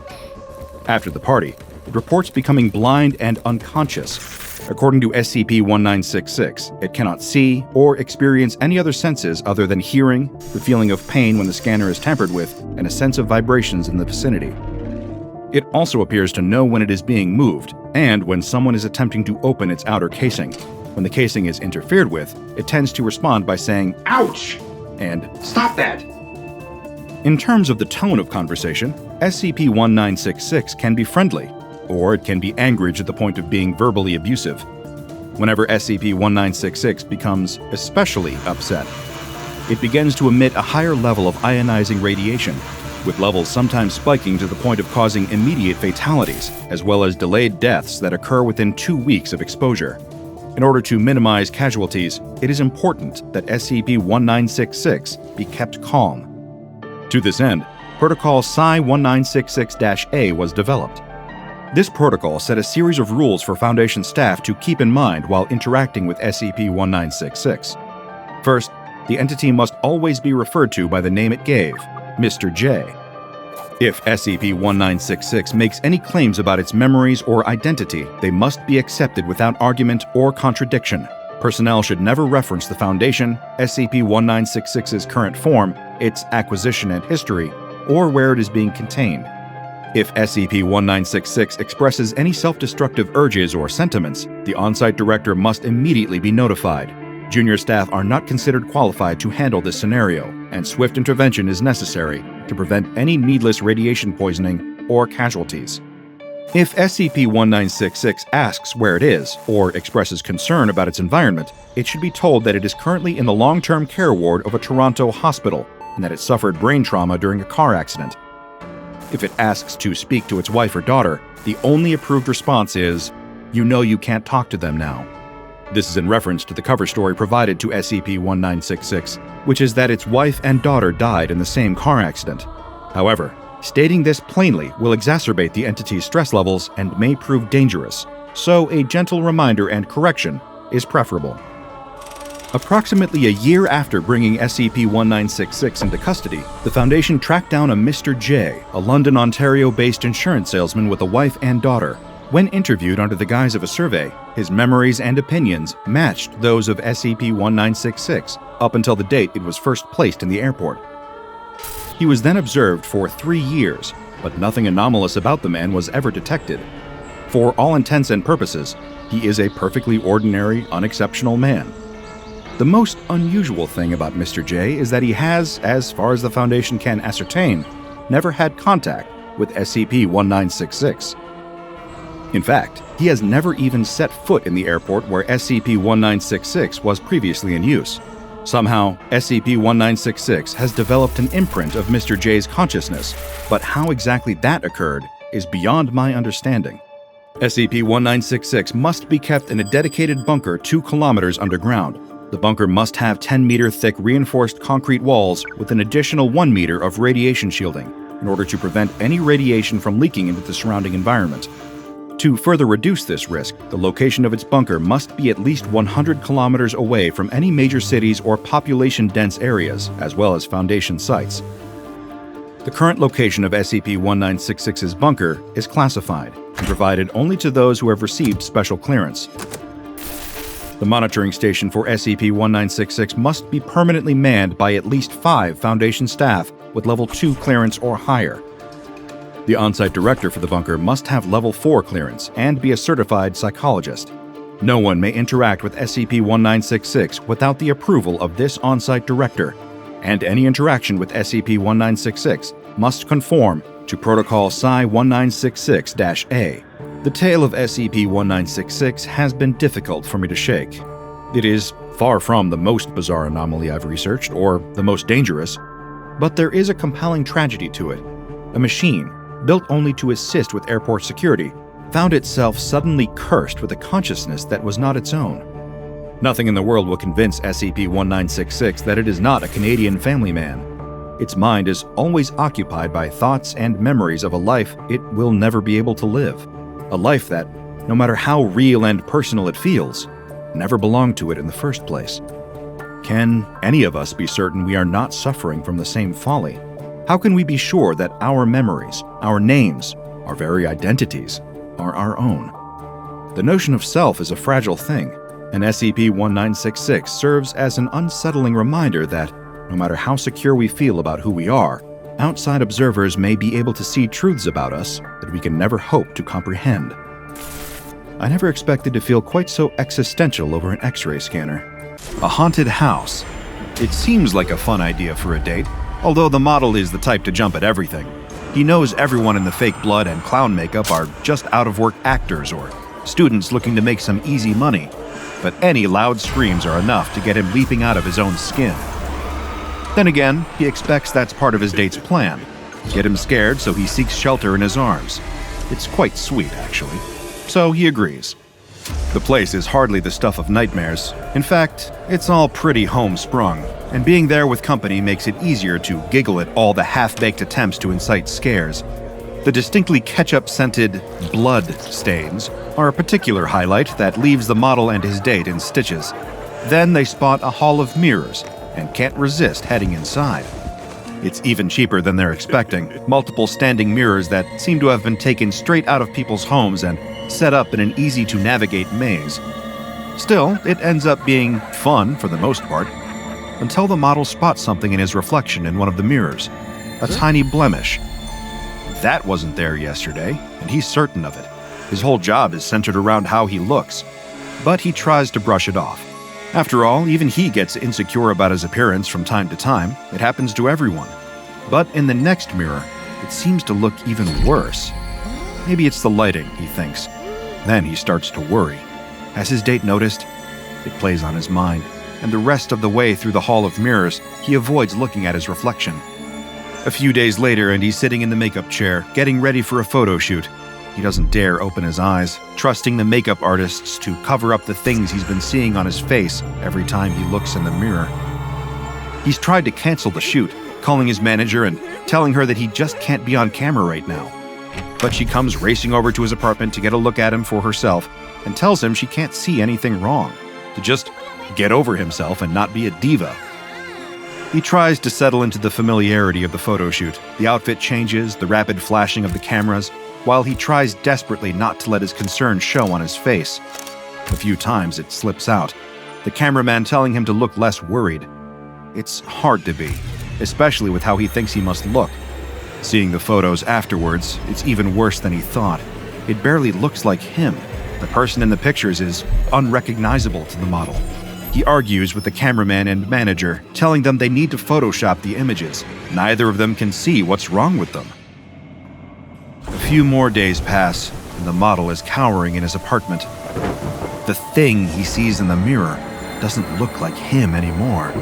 After the party, it reports becoming blind and unconscious. According to SCP-1966, it cannot see or experience any other senses other than hearing, the feeling of pain when the scanner is tampered with, and a sense of vibrations in the vicinity. It also appears to know when it is being moved, and when someone is attempting to open its outer casing. When the casing is interfered with, it tends to respond by saying, "Ouch!" and "Stop that!" In terms of the tone of conversation, SCP-1966 can be friendly, or it can be angry to the point of being verbally abusive. Whenever SCP-1966 becomes especially upset, it begins to emit a higher level of ionizing radiation, with levels sometimes spiking to the point of causing immediate fatalities, as well as delayed deaths that occur within 2 weeks of exposure. In order to minimize casualties, it is important that SCP-1966 be kept calm. To this end, Protocol Psi-1966-A was developed. This protocol set a series of rules for Foundation staff to keep in mind while interacting with SCP-1966. First, the entity must always be referred to by the name it gave, Mr. J. If SCP-1966 makes any claims about its memories or identity, they must be accepted without argument or contradiction. Personnel should never reference the Foundation, SCP-1966's current form, its acquisition and history, or where it is being contained. If SCP-1966 expresses any self-destructive urges or sentiments, the on-site director must immediately be notified. Junior staff are not considered qualified to handle this scenario, and swift intervention is necessary to prevent any needless radiation poisoning or casualties. If SCP-1966 asks where it is, or expresses concern about its environment, it should be told that it is currently in the long-term care ward of a Toronto hospital, and that it suffered brain trauma during a car accident. If it asks to speak to its wife or daughter, the only approved response is, "You know you can't talk to them now." This is in reference to the cover story provided to SCP-1966, which is that its wife and daughter died in the same car accident. However, stating this plainly will exacerbate the entity's stress levels and may prove dangerous, so a gentle reminder and correction is preferable. Approximately a year after bringing SCP-1966 into custody, the Foundation tracked down a Mr. J, a London, Ontario-based insurance salesman with a wife and daughter. When interviewed under the guise of a survey, his memories and opinions matched those of SCP-1966 up until the date it was first placed in the airport. He was then observed for 3 years, but nothing anomalous about the man was ever detected. For all intents and purposes, he is a perfectly ordinary, unexceptional man. The most unusual thing about Mr. J is that he has, as far as the Foundation can ascertain, never had contact with SCP-1966. In fact, he has never even set foot in the airport where SCP-1966 was previously in use. Somehow, SCP-1966 has developed an imprint of Mr. J's consciousness, but how exactly that occurred is beyond my understanding. SCP-1966 must be kept in a dedicated bunker 2 kilometers underground. The bunker must have 10-meter-thick reinforced concrete walls with an additional 1 meter of radiation shielding in order to prevent any radiation from leaking into the surrounding environment. To further reduce this risk, the location of its bunker must be at least 100 kilometers away from any major cities or population-dense areas, as well as Foundation sites. The current location of SCP-1966's bunker is classified and provided only to those who have received special clearance. The monitoring station for SCP-1966 must be permanently manned by at least 5 Foundation staff with Level 2 clearance or higher. The on-site director for the bunker must have Level 4 clearance and be a certified psychologist. No one may interact with SCP-1966 without the approval of this on-site director, and any interaction with SCP-1966 must conform to Protocol Psi-1966-A. The tale of SCP-1966 has been difficult for me to shake. It is far from the most bizarre anomaly I've researched, or the most dangerous, but there is a compelling tragedy to it. A machine, built only to assist with airport security, found itself suddenly cursed with a consciousness that was not its own. Nothing in the world will convince SCP-1966 that it is not a Canadian family man. Its mind is always occupied by thoughts and memories of a life it will never be able to live. A life that, no matter how real and personal it feels, never belonged to it in the first place. Can any of us be certain we are not suffering from the same folly? How can we be sure that our memories, our names, our very identities are our own? The notion of self is a fragile thing, and SCP-1966 serves as an unsettling reminder that, no matter how secure we feel about who we are, outside observers may be able to see truths about us that we can never hope to comprehend. I never expected to feel quite so existential over an X-ray scanner. A haunted house. It seems like a fun idea for a date, although the model is the type to jump at everything. He knows everyone in the fake blood and clown makeup are just out-of-work actors or students looking to make some easy money, but any loud screams are enough to get him leaping out of his own skin. Then again, he expects that's part of his date's plan. Get him scared so he seeks shelter in his arms. It's quite sweet, actually. So he agrees. The place is hardly the stuff of nightmares. In fact, it's all pretty homesprung, and being there with company makes it easier to giggle at all the half-baked attempts to incite scares. The distinctly ketchup-scented blood stains are a particular highlight that leaves the model and his date in stitches. Then they spot a hall of mirrors and can't resist heading inside. It's even cheaper than they're expecting. Multiple standing mirrors that seem to have been taken straight out of people's homes and set up in an easy-to-navigate maze. Still, it ends up being fun for the most part, until the model spots something in his reflection in one of the mirrors. A tiny blemish. That wasn't there yesterday, and he's certain of it. His whole job is centered around how he looks, but he tries to brush it off. After all, even he gets insecure about his appearance from time to time. It happens to everyone. But in the next mirror, it seems to look even worse. Maybe it's the lighting, he thinks. Then he starts to worry. Has his date noticed? It plays on his mind, and the rest of the way through the hall of mirrors, he avoids looking at his reflection. A few days later, and he's sitting in the makeup chair, getting ready for a photo shoot. He doesn't dare open his eyes, trusting the makeup artists to cover up the things he's been seeing on his face every time he looks in the mirror. He's tried to cancel the shoot, calling his manager and telling her that he just can't be on camera right now. But she comes racing over to his apartment to get a look at him for herself and tells him she can't see anything wrong, to just get over himself and not be a diva. He tries to settle into the familiarity of the photo shoot. The outfit changes, the rapid flashing of the cameras, while he tries desperately not to let his concern show on his face. A few times it slips out, the cameraman telling him to look less worried. It's hard to be, especially with how he thinks he must look. Seeing the photos afterwards, it's even worse than he thought. It barely looks like him. The person in the pictures is unrecognizable to the model. He argues with the cameraman and manager, telling them they need to Photoshop the images. Neither of them can see what's wrong with them. A few more days pass, and the model is cowering in his apartment. The thing he sees in the mirror doesn't look like him anymore.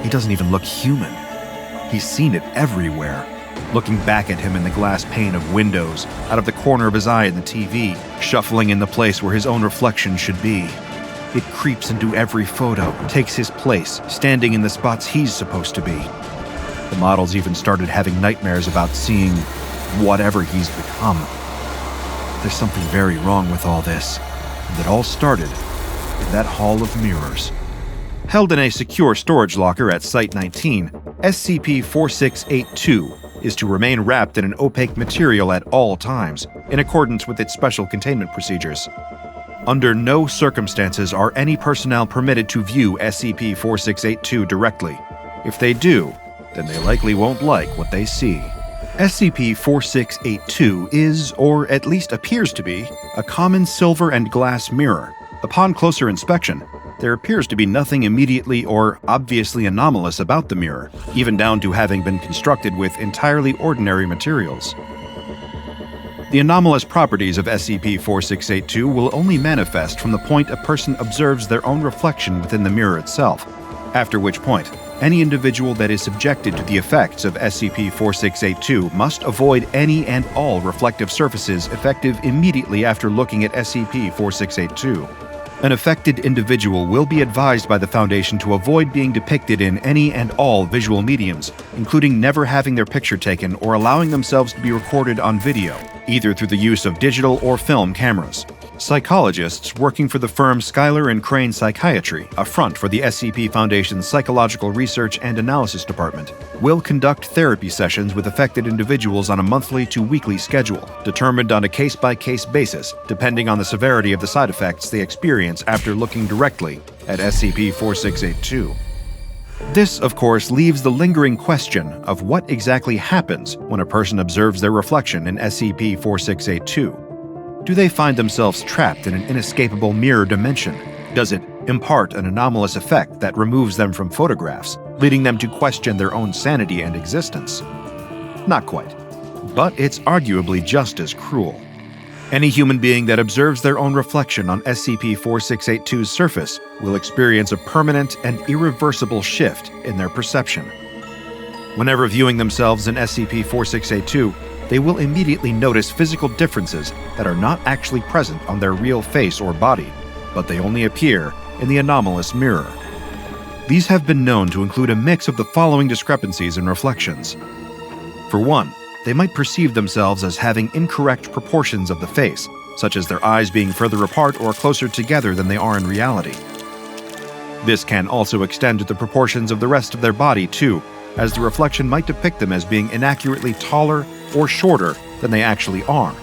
He doesn't even look human. He's seen it everywhere, looking back at him in the glass pane of windows, out of the corner of his eye in the TV, shuffling in the place where his own reflection should be. It creeps into every photo, takes his place, standing in the spots he's supposed to be. The models even started having nightmares about seeing whatever he's become. There's something very wrong with all this, and it all started in that hall of mirrors. Held in a secure storage locker at Site-19, SCP-4682 is to remain wrapped in an opaque material at all times, in accordance with its special containment procedures. Under no circumstances are any personnel permitted to view SCP-4682 directly. If they do, then they likely won't like what they see. SCP-4682 is, or at least appears to be, a common silver and glass mirror. Upon closer inspection, there appears to be nothing immediately or obviously anomalous about the mirror, even down to having been constructed with entirely ordinary materials. The anomalous properties of SCP-4682 will only manifest from the point a person observes their own reflection within the mirror itself, after which point, any individual that is subjected to the effects of SCP-4682 must avoid any and all reflective surfaces effective immediately after looking at SCP-4682. An affected individual will be advised by the Foundation to avoid being depicted in any and all visual mediums, including never having their picture taken or allowing themselves to be recorded on video, either through the use of digital or film cameras. Psychologists working for the firm Schuyler and Crane Psychiatry, a front for the SCP Foundation's Psychological Research and Analysis Department, will conduct therapy sessions with affected individuals on a monthly to weekly schedule, determined on a case-by-case basis, depending on the severity of the side effects they experience after looking directly at SCP-4682. This, of course, leaves the lingering question of what exactly happens when a person observes their reflection in SCP-4682. Do they find themselves trapped in an inescapable mirror dimension? Does it impart an anomalous effect that removes them from photographs, leading them to question their own sanity and existence? Not quite, but it's arguably just as cruel. Any human being that observes their own reflection on SCP-4682's surface will experience a permanent and irreversible shift in their perception. Whenever viewing themselves in SCP-4682, they will immediately notice physical differences that are not actually present on their real face or body, but they only appear in the anomalous mirror. These have been known to include a mix of the following discrepancies and reflections. For one, they might perceive themselves as having incorrect proportions of the face, such as their eyes being further apart or closer together than they are in reality. This can also extend to the proportions of the rest of their body too, as the reflection might depict them as being inaccurately taller or shorter than they actually are,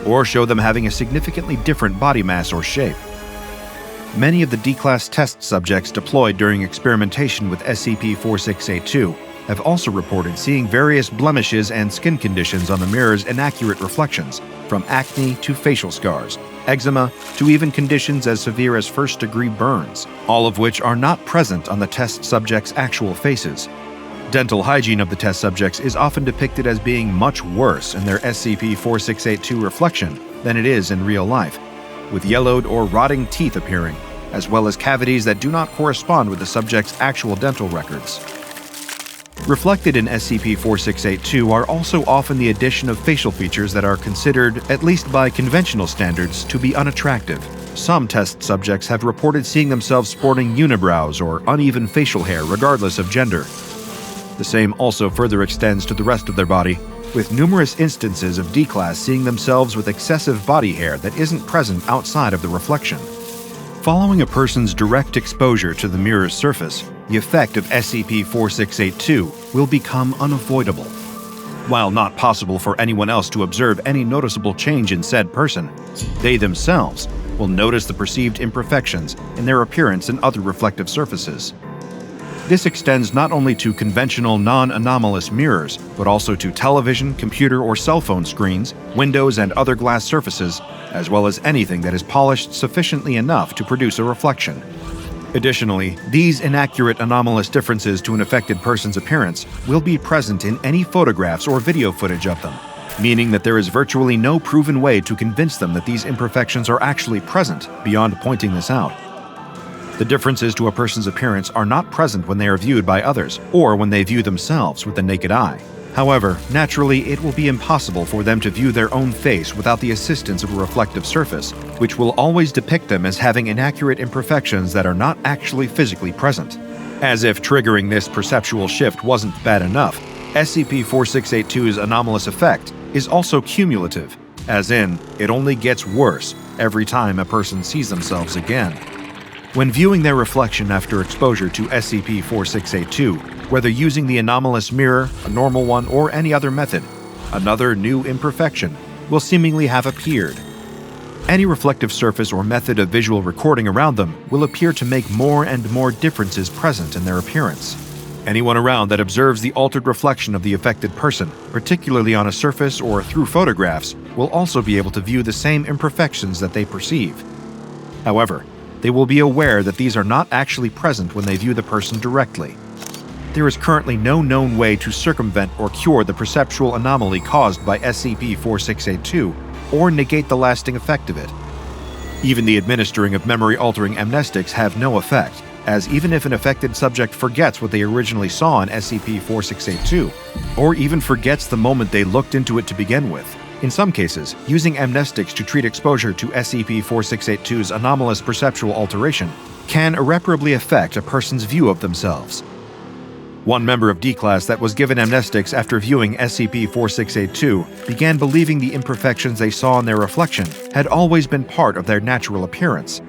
or show them having a significantly different body mass or shape. Many of the D-Class test subjects deployed during experimentation with SCP-4682 have also reported seeing various blemishes and skin conditions on the mirror's inaccurate reflections, from acne to facial scars, eczema to even conditions as severe as first-degree burns, all of which are not present on the test subjects' actual faces. Dental hygiene of the test subjects is often depicted as being much worse in their SCP-4682 reflection than it is in real life, with yellowed or rotting teeth appearing, as well as cavities that do not correspond with the subject's actual dental records. Reflected in SCP-4682 are also often the addition of facial features that are considered, at least by conventional standards, to be unattractive. Some test subjects have reported seeing themselves sporting unibrows or uneven facial hair regardless of gender. The same also further extends to the rest of their body, with numerous instances of D-Class seeing themselves with excessive body hair that isn't present outside of the reflection. Following a person's direct exposure to the mirror's surface, the effect of SCP-4682 will become unavoidable. While not possible for anyone else to observe any noticeable change in said person, they themselves will notice the perceived imperfections in their appearance and other reflective surfaces. This extends not only to conventional non-anomalous mirrors, but also to television, computer, or cell phone screens, windows, and other glass surfaces, as well as anything that is polished sufficiently enough to produce a reflection. Additionally, these inaccurate anomalous differences to an affected person's appearance will be present in any photographs or video footage of them, meaning that there is virtually no proven way to convince them that these imperfections are actually present beyond pointing this out. The differences to a person's appearance are not present when they are viewed by others, or when they view themselves with the naked eye. However, naturally, it will be impossible for them to view their own face without the assistance of a reflective surface, which will always depict them as having inaccurate imperfections that are not actually physically present. As if triggering this perceptual shift wasn't bad enough, SCP-4682's anomalous effect is also cumulative, as in, it only gets worse every time a person sees themselves again. When viewing their reflection after exposure to SCP-4682, whether using the anomalous mirror, a normal one, or any other method, another new imperfection will seemingly have appeared. Any reflective surface or method of visual recording around them will appear to make more and more differences present in their appearance. Anyone around that observes the altered reflection of the affected person, particularly on a surface or through photographs, will also be able to view the same imperfections that they perceive. However, they will be aware that these are not actually present when they view the person directly. There is currently no known way to circumvent or cure the perceptual anomaly caused by SCP-4682 or negate the lasting effect of it. Even the administering of memory-altering amnestics have no effect, as even if an affected subject forgets what they originally saw in SCP-4682, or even forgets the moment they looked into it to begin with, in some cases, using amnestics to treat exposure to SCP-4682's anomalous perceptual alteration can irreparably affect a person's view of themselves. One member of D-Class that was given amnestics after viewing SCP-4682 began believing the imperfections they saw in their reflection had always been part of their natural appearance.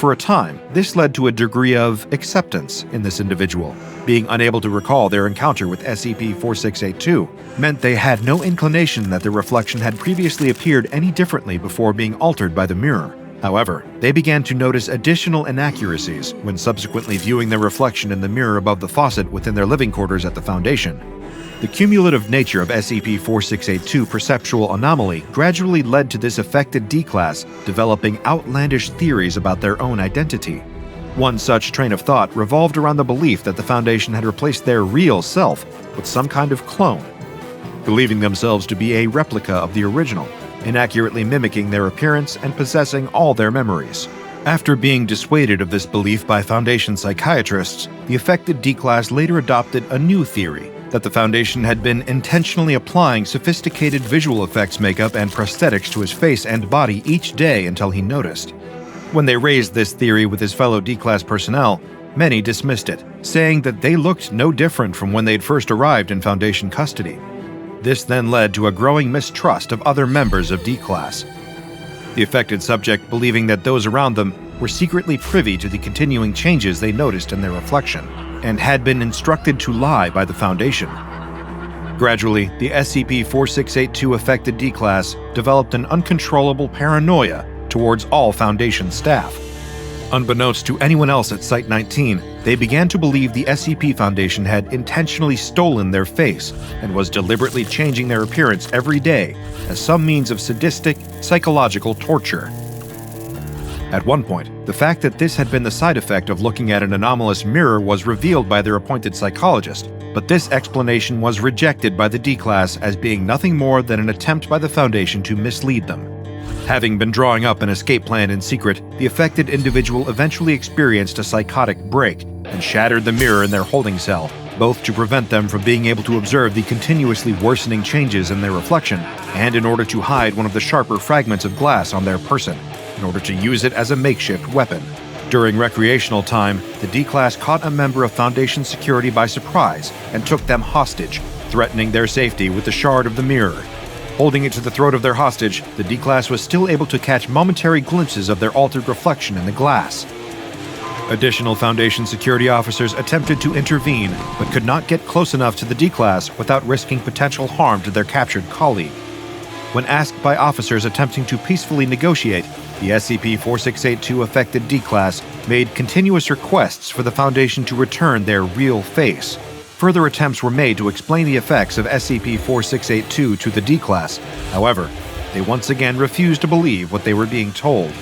For a time, this led to a degree of acceptance in this individual. Being unable to recall their encounter with SCP-4682 meant they had no inclination that their reflection had previously appeared any differently before being altered by the mirror. However, they began to notice additional inaccuracies when subsequently viewing their reflection in the mirror above the faucet within their living quarters at the Foundation. The cumulative nature of SCP-4682 perceptual anomaly gradually led to this affected D-Class developing outlandish theories about their own identity. One such train of thought revolved around the belief that the Foundation had replaced their real self with some kind of clone, believing themselves to be a replica of the original, inaccurately mimicking their appearance and possessing all their memories. After being dissuaded of this belief by Foundation psychiatrists, the affected D-Class later adopted a new theory that the Foundation had been intentionally applying sophisticated visual effects makeup and prosthetics to his face and body each day until he noticed. When they raised this theory with his fellow D-Class personnel, many dismissed it, saying that they looked no different from when they'd first arrived in Foundation custody. This then led to a growing mistrust of other members of D-Class. The affected subject believing that those around them were secretly privy to the continuing changes they noticed in their reflection, and had been instructed to lie by the Foundation. Gradually, the SCP-4682 affected D-Class developed an uncontrollable paranoia towards all Foundation staff. Unbeknownst to anyone else at Site-19, they began to believe the SCP Foundation had intentionally stolen their face and was deliberately changing their appearance every day as some means of sadistic, psychological torture. At one point, the fact that this had been the side effect of looking at an anomalous mirror was revealed by their appointed psychologist, but this explanation was rejected by the D-Class as being nothing more than an attempt by the Foundation to mislead them. Having been drawing up an escape plan in secret, the affected individual eventually experienced a psychotic break and shattered the mirror in their holding cell, both to prevent them from being able to observe the continuously worsening changes in their reflection, and in order to hide one of the sharper fragments of glass on their person, in order to use it as a makeshift weapon. During recreational time, the D-Class caught a member of Foundation security by surprise and took them hostage, threatening their safety with the shard of the mirror. Holding it to the throat of their hostage, the D-Class was still able to catch momentary glimpses of their altered reflection in the glass. Additional Foundation security officers attempted to intervene, but could not get close enough to the D-Class without risking potential harm to their captured colleague. When asked by officers attempting to peacefully negotiate, the SCP-4682 affected D-Class made continuous requests for the Foundation to return their real face. Further attempts were made to explain the effects of SCP-4682 to the D-Class. However, they once again refused to believe what they were being told.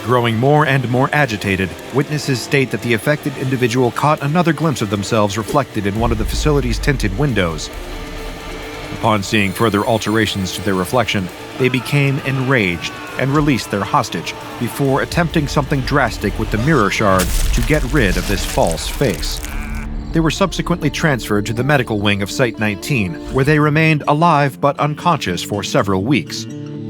Growing more and more agitated, witnesses state that the affected individual caught another glimpse of themselves reflected in one of the facility's tinted windows. Upon seeing further alterations to their reflection, they became enraged and released their hostage before attempting something drastic with the mirror shard to get rid of this false face. They were subsequently transferred to the medical wing of Site-19, where they remained alive but unconscious for several weeks.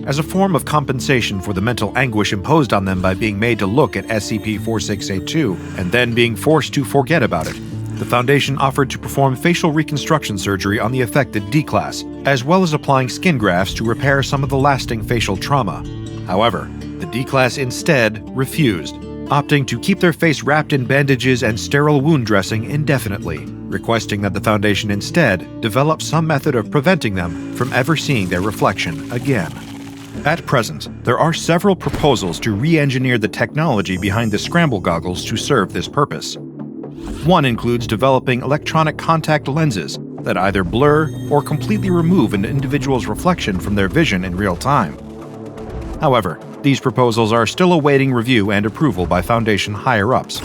As a form of compensation for the mental anguish imposed on them by being made to look at SCP-4682 and then being forced to forget about it, the Foundation offered to perform facial reconstruction surgery on the affected D-Class, as well as applying skin grafts to repair some of the lasting facial trauma. However, the D-Class instead refused, opting to keep their face wrapped in bandages and sterile wound dressing indefinitely, requesting that the Foundation instead develop some method of preventing them from ever seeing their reflection again. At present, there are several proposals to re-engineer the technology behind the scramble goggles to serve this purpose. One includes developing electronic contact lenses that either blur or completely remove an individual's reflection from their vision in real time. However, these proposals are still awaiting review and approval by Foundation higher-ups.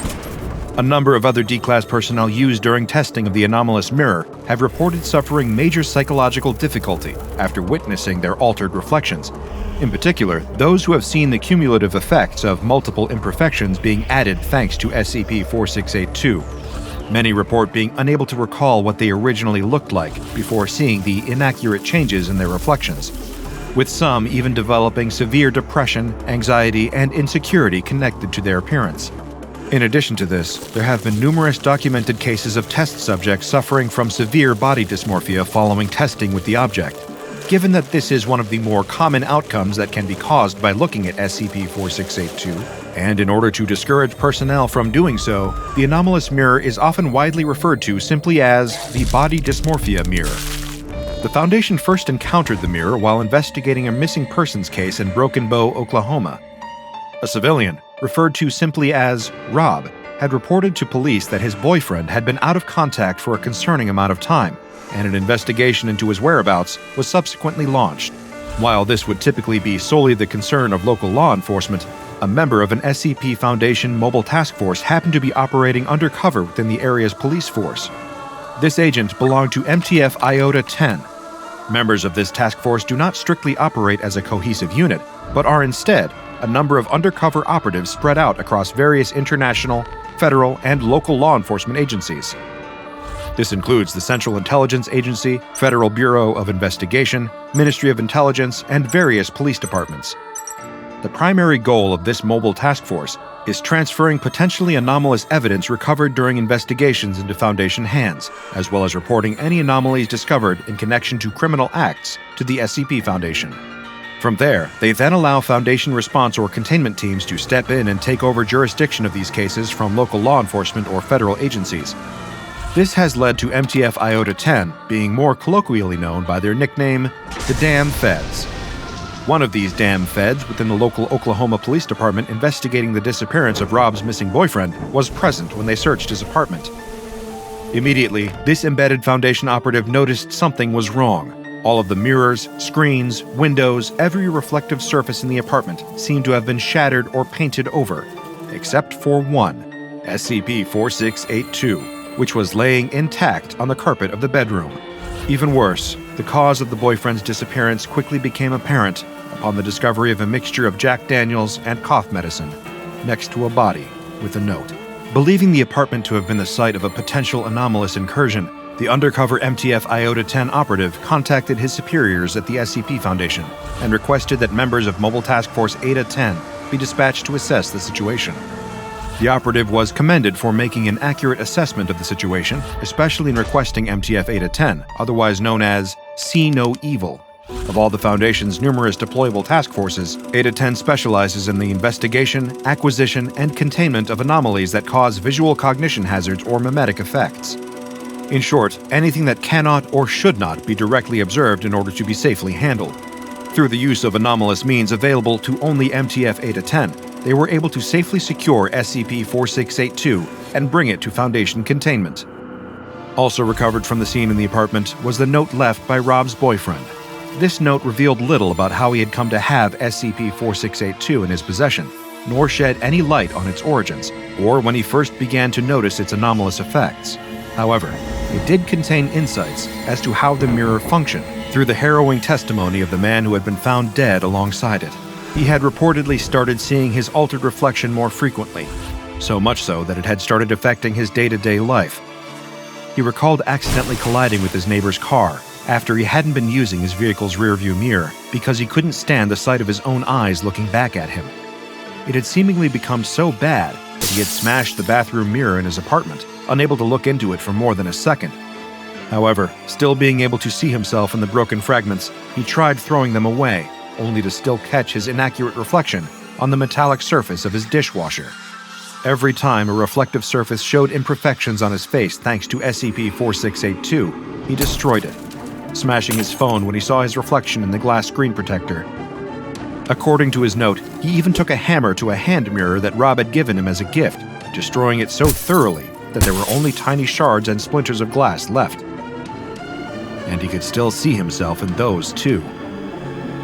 A number of other D-Class personnel used during testing of the anomalous mirror have reported suffering major psychological difficulty after witnessing their altered reflections. In particular, those who have seen the cumulative effects of multiple imperfections being added thanks to SCP-4682. Many report being unable to recall what they originally looked like before seeing the inaccurate changes in their reflections, with some even developing severe depression, anxiety, and insecurity connected to their appearance. In addition to this, there have been numerous documented cases of test subjects suffering from severe body dysmorphia following testing with the object. Given that this is one of the more common outcomes that can be caused by looking at SCP-4682, and in order to discourage personnel from doing so, the anomalous mirror is often widely referred to simply as the body dysmorphia mirror. The Foundation first encountered the mirror while investigating a missing persons case in Broken Bow, Oklahoma. A civilian, referred to simply as Rob, had reported to police that his boyfriend had been out of contact for a concerning amount of time, and an investigation into his whereabouts was subsequently launched. While this would typically be solely the concern of local law enforcement, a member of an SCP Foundation mobile task force happened to be operating undercover within the area's police force. This agent belonged to MTF Iota-10. Members of this task force do not strictly operate as a cohesive unit, but are instead a number of undercover operatives spread out across various international, federal, and local law enforcement agencies. This includes the Central Intelligence Agency, Federal Bureau of Investigation, Ministry of Intelligence, and various police departments. The primary goal of this mobile task force is transferring potentially anomalous evidence recovered during investigations into Foundation hands, as well as reporting any anomalies discovered in connection to criminal acts to the SCP Foundation. From there, they then allow Foundation response or containment teams to step in and take over jurisdiction of these cases from local law enforcement or federal agencies. This has led to MTF Iota-10 being more colloquially known by their nickname, the Damn Feds. One of these damn feds within the local Oklahoma Police Department investigating the disappearance of Rob's missing boyfriend was present when they searched his apartment. Immediately, this embedded Foundation operative noticed something was wrong. All of the mirrors, screens, windows, every reflective surface in the apartment seemed to have been shattered or painted over, except for one, SCP-4682, which was laying intact on the carpet of the bedroom. Even worse, the cause of the boyfriend's disappearance quickly became apparent upon the discovery of a mixture of Jack Daniels and cough medicine next to a body with a note. Believing the apartment to have been the site of a potential anomalous incursion, the undercover MTF Iota-10 operative contacted his superiors at the SCP Foundation and requested that members of Mobile Task Force Eta-10 be dispatched to assess the situation. The operative was commended for making an accurate assessment of the situation, especially in requesting MTF Eta-10, otherwise known as See No Evil. Of all the Foundation's numerous deployable task forces, Eta-10 specializes in the investigation, acquisition, and containment of anomalies that cause visual cognition hazards or mimetic effects. In short, anything that cannot or should not be directly observed in order to be safely handled. Through the use of anomalous means available to only MTF Eta-10, they were able to safely secure SCP-4682 and bring it to Foundation containment. Also recovered from the scene in the apartment was the note left by Rob's boyfriend. This note revealed little about how he had come to have SCP-4682 in his possession, nor shed any light on its origins, or when he first began to notice its anomalous effects. However, it did contain insights as to how the mirror functioned through the harrowing testimony of the man who had been found dead alongside it. He had reportedly started seeing his altered reflection more frequently, so much so that it had started affecting his day-to-day life. He recalled accidentally colliding with his neighbor's car after he hadn't been using his vehicle's rearview mirror because he couldn't stand the sight of his own eyes looking back at him. It had seemingly become so bad that he had smashed the bathroom mirror in his apartment, unable to look into it for more than a second. However, still being able to see himself in the broken fragments, he tried throwing them away, only to still catch his inaccurate reflection on the metallic surface of his dishwasher. Every time a reflective surface showed imperfections on his face thanks to SCP-4682, he destroyed it, smashing his phone when he saw his reflection in the glass screen protector. According to his note, he even took a hammer to a hand mirror that Rob had given him as a gift, destroying it so thoroughly that there were only tiny shards and splinters of glass left. And he could still see himself in those, too.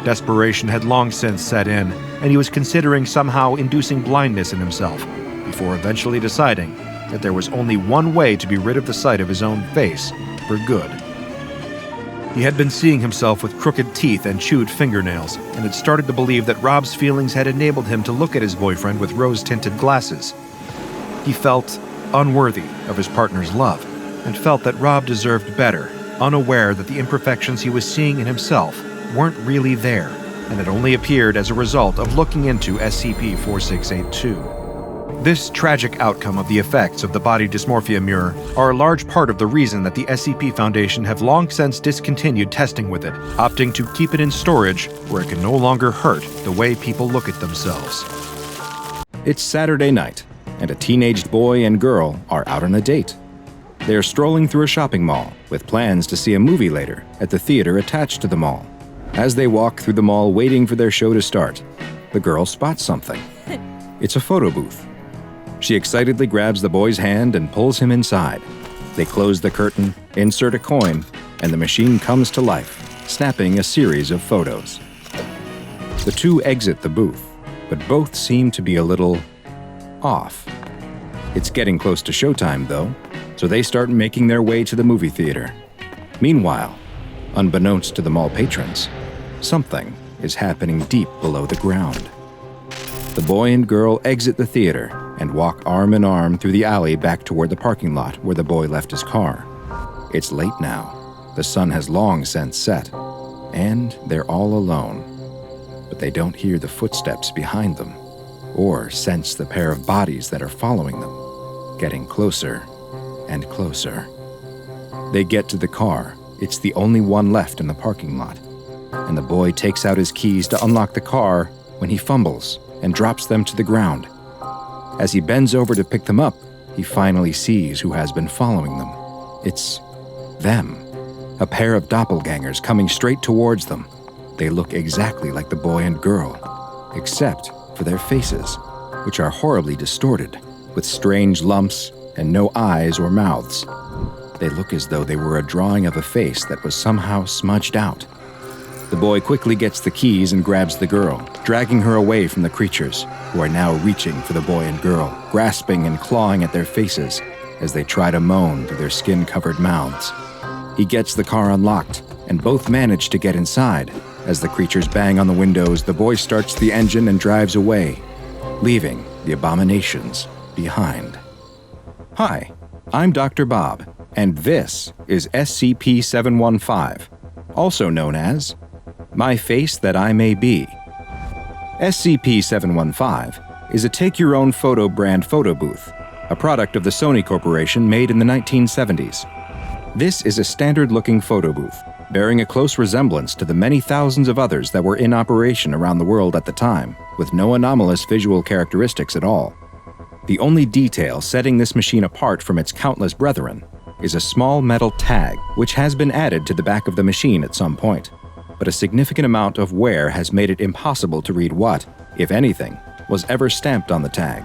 Desperation had long since set in, and he was considering somehow inducing blindness in himself, before eventually deciding that there was only one way to be rid of the sight of his own face for good. He had been seeing himself with crooked teeth and chewed fingernails, and had started to believe that Rob's feelings had enabled him to look at his boyfriend with rose-tinted glasses. He felt unworthy of his partner's love, and felt that Rob deserved better, unaware that the imperfections he was seeing in himself weren't really there, and had only appeared as a result of looking into SCP-4682. This tragic outcome of the effects of the body dysmorphia mirror are a large part of the reason that the SCP Foundation have long since discontinued testing with it, opting to keep it in storage where it can no longer hurt the way people look at themselves. It's Saturday night, and a teenaged boy and girl are out on a date. They are strolling through a shopping mall with plans to see a movie later at the theater attached to the mall. As they walk through the mall waiting for their show to start, the girl spots something. It's a photo booth. She excitedly grabs the boy's hand and pulls him inside. They close the curtain, insert a coin, and the machine comes to life, snapping a series of photos. The two exit the booth, but both seem to be a little off. It's getting close to showtime, though, so they start making their way to the movie theater. Meanwhile, unbeknownst to the mall patrons, something is happening deep below the ground. The boy and girl exit the theater and walk arm in arm through the alley back toward the parking lot where the boy left his car. It's late now. The sun has long since set, and they're all alone. But they don't hear the footsteps behind them, or sense the pair of bodies that are following them, getting closer and closer. They get to the car. It's the only one left in the parking lot, and the boy takes out his keys to unlock the car when he fumbles and drops them to the ground. As he bends over to pick them up, he finally sees who has been following them. It's them, a pair of doppelgangers coming straight towards them. They look exactly like the boy and girl, except for their faces, which are horribly distorted, with strange lumps and no eyes or mouths. They look as though they were a drawing of a face that was somehow smudged out. The boy quickly gets the keys and grabs the girl, dragging her away from the creatures, who are now reaching for the boy and girl, grasping and clawing at their faces as they try to moan through their skin-covered mouths. He gets the car unlocked, and both manage to get inside. As the creatures bang on the windows, the boy starts the engine and drives away, leaving the abominations behind. Hi, I'm DrBob, and this is SCP-715, also known as My Face That I May Be. SCP-715 is a take-your-own-photo brand photo booth, a product of the Sony Corporation made in the 1970s. This is a standard-looking photo booth, bearing a close resemblance to the many thousands of others that were in operation around the world at the time, with no anomalous visual characteristics at all. The only detail setting this machine apart from its countless brethren is a small metal tag, which has been added to the back of the machine at some point, but a significant amount of wear has made it impossible to read what, if anything, was ever stamped on the tag.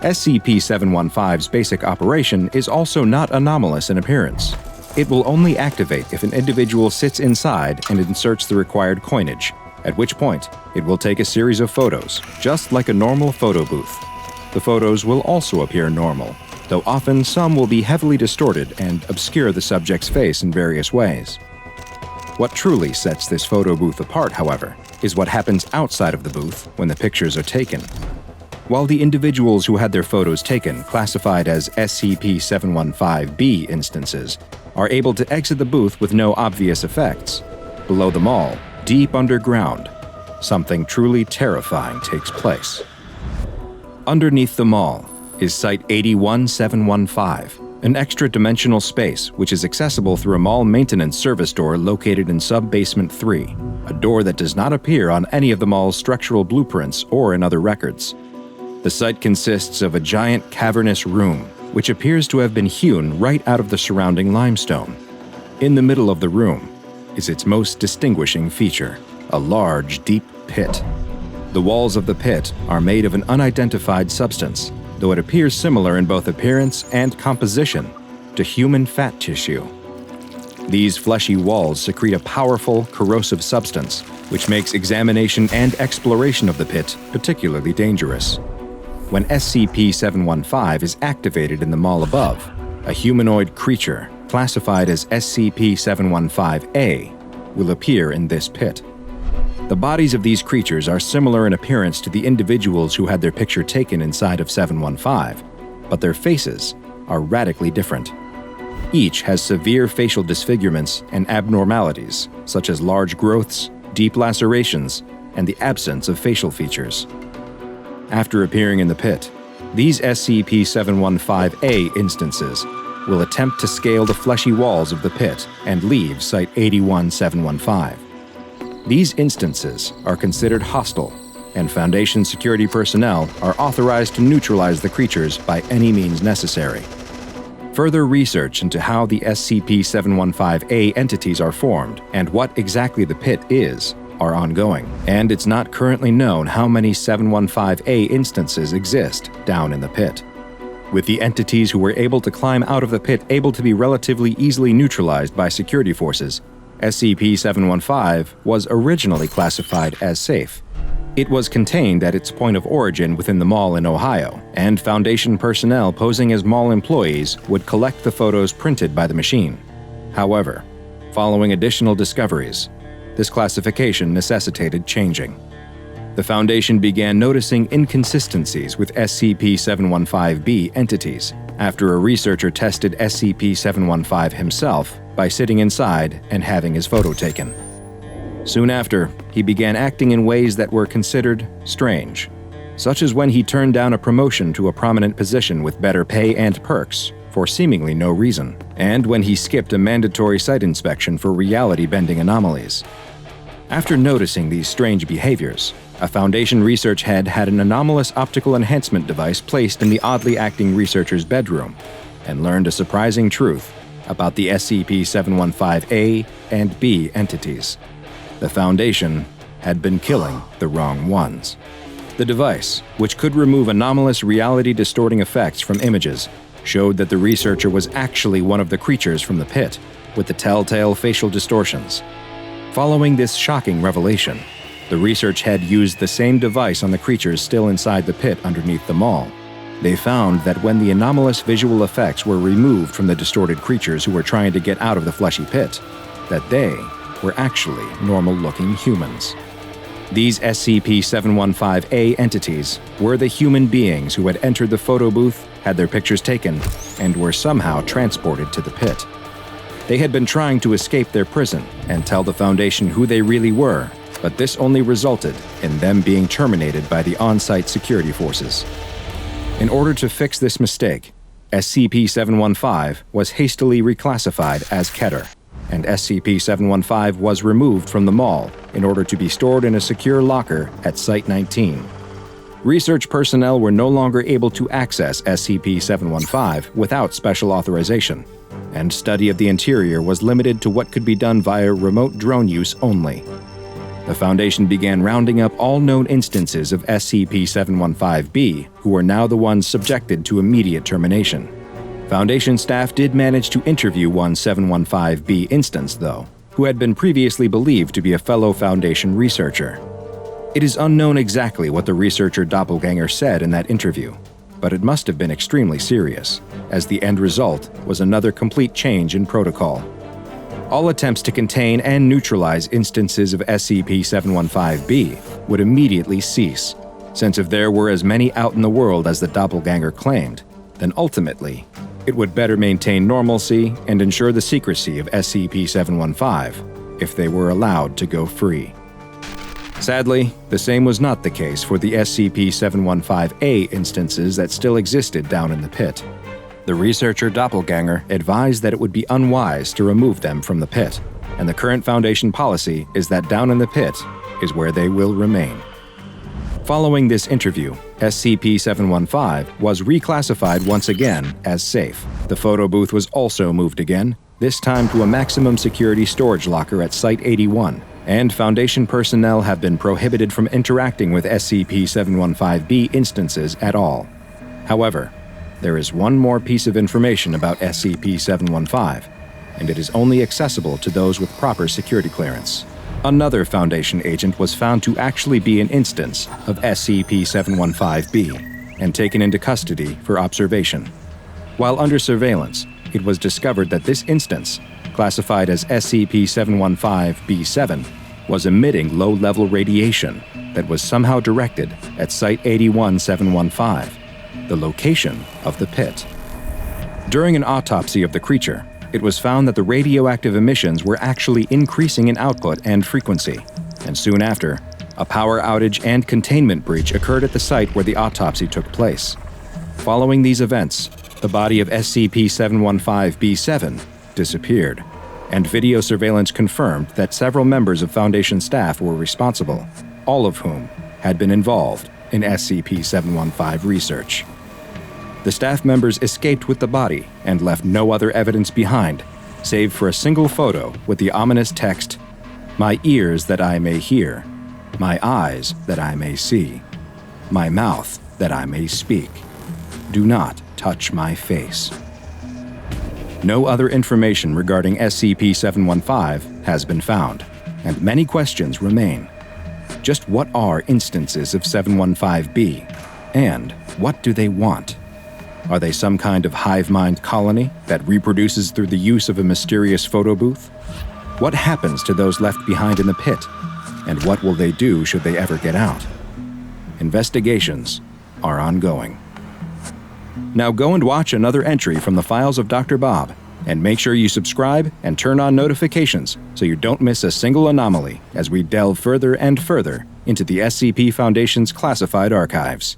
SCP-715's basic operation is also not anomalous in appearance. It will only activate if an individual sits inside and inserts the required coinage, at which point it will take a series of photos, just like a normal photo booth. The photos will also appear normal, though often some will be heavily distorted and obscure the subject's face in various ways. What truly sets this photo booth apart, however, is what happens outside of the booth when the pictures are taken. While the individuals who had their photos taken, classified as SCP-715-B instances, are able to exit the booth with no obvious effects, below them all, deep underground, something truly terrifying takes place. Underneath the mall is Site 81715, an extra-dimensional space which is accessible through a mall maintenance service door located in Sub-Basement 3, a door that does not appear on any of the mall's structural blueprints or in other records. The site consists of a giant cavernous room, which appears to have been hewn right out of the surrounding limestone. In the middle of the room is its most distinguishing feature, a large, deep pit. The walls of the pit are made of an unidentified substance, though it appears similar in both appearance and composition to human fat tissue. These fleshy walls secrete a powerful, corrosive substance, which makes examination and exploration of the pit particularly dangerous. When SCP-715 is activated in the mall above, a humanoid creature, classified as SCP-715-A, will appear in this pit. The bodies of these creatures are similar in appearance to the individuals who had their picture taken inside of 715, but their faces are radically different. Each has severe facial disfigurements and abnormalities, such as large growths, deep lacerations, and the absence of facial features. After appearing in the pit, these SCP-715-A instances will attempt to scale the fleshy walls of the pit and leave Site 81715. These instances are considered hostile, and Foundation security personnel are authorized to neutralize the creatures by any means necessary. Further research into how the SCP-715-A entities are formed and what exactly the pit is are ongoing, and it's not currently known how many 715-A instances exist down in the pit. With the entities who were able to climb out of the pit able to be relatively easily neutralized by security forces, SCP-715 was originally classified as safe. It was contained at its point of origin within the mall in Ohio, and Foundation personnel posing as mall employees would collect the photos printed by the machine. However, following additional discoveries, this classification necessitated changing. The Foundation began noticing inconsistencies with SCP-715-B entities after a researcher tested SCP-715 himself by sitting inside and having his photo taken. Soon after, he began acting in ways that were considered strange, such as when he turned down a promotion to a prominent position with better pay and perks for seemingly no reason, and when he skipped a mandatory site inspection for reality-bending anomalies. After noticing these strange behaviors, a Foundation research head had an anomalous optical enhancement device placed in the oddly acting researcher's bedroom and learned a surprising truth about the SCP-715-A and B entities. The Foundation had been killing the wrong ones. The device, which could remove anomalous reality-distorting effects from images, showed that the researcher was actually one of the creatures from the pit, with the telltale facial distortions. Following this shocking revelation, the research head used the same device on the creatures still inside the pit underneath the mall. They found that when the anomalous visual effects were removed from the distorted creatures who were trying to get out of the fleshy pit, that they were actually normal-looking humans. These SCP-715-A entities were the human beings who had entered the photo booth, had their pictures taken, and were somehow transported to the pit. They had been trying to escape their prison and tell the Foundation who they really were, but this only resulted in them being terminated by the on-site security forces. In order to fix this mistake, SCP-715 was hastily reclassified as Keter, and SCP-715 was removed from the mall in order to be stored in a secure locker at Site 19. Research personnel were no longer able to access SCP-715 without special authorization, and study of the interior was limited to what could be done via remote drone use only. The Foundation began rounding up all known instances of SCP-715-B who were now the ones subjected to immediate termination. Foundation staff did manage to interview one 715-B instance, though, who had been previously believed to be a fellow Foundation researcher. It is unknown exactly what the researcher doppelganger said in that interview, but it must have been extremely serious, as the end result was another complete change in protocol. All attempts to contain and neutralize instances of SCP-715-B would immediately cease, since if there were as many out in the world as the doppelganger claimed, then ultimately, it would better maintain normalcy and ensure the secrecy of SCP-715 if they were allowed to go free. Sadly, the same was not the case for the SCP-715-A instances that still existed down in the pit. The researcher doppelganger advised that it would be unwise to remove them from the pit, and the current Foundation policy is that down in the pit is where they will remain. Following this interview, SCP-715 was reclassified once again as safe. The photo booth was also moved again, this time to a maximum security storage locker at Site-81, and Foundation personnel have been prohibited from interacting with SCP-715-B instances at all. However, there is one more piece of information about SCP-715, and it is only accessible to those with proper security clearance. Another Foundation agent was found to actually be an instance of SCP-715-B and taken into custody for observation. While under surveillance, it was discovered that this instance, classified as SCP-715-B7, was emitting low-level radiation that was somehow directed at Site-81-715, the location of the pit. During an autopsy of the creature, it was found that the radioactive emissions were actually increasing in output and frequency, and soon after, a power outage and containment breach occurred at the site where the autopsy took place. Following these events, the body of SCP-715-B7 disappeared, and video surveillance confirmed that several members of Foundation staff were responsible, all of whom had been involved in SCP-715 research. The staff members escaped with the body and left no other evidence behind, save for a single photo with the ominous text, "My ears that I may hear, my eyes that I may see, my mouth that I may speak. Do not touch my face." No other information regarding SCP-715 has been found, and many questions remain. Just what are instances of 715-B, and what do they want? Are they some kind of hive mind colony that reproduces through the use of a mysterious photo booth? What happens to those left behind in the pit? And what will they do should they ever get out? Investigations are ongoing. Now go and watch another entry from the files of DrBob, and make sure you subscribe and turn on notifications so you don't miss a single anomaly as we delve further and further into the SCP Foundation's classified archives.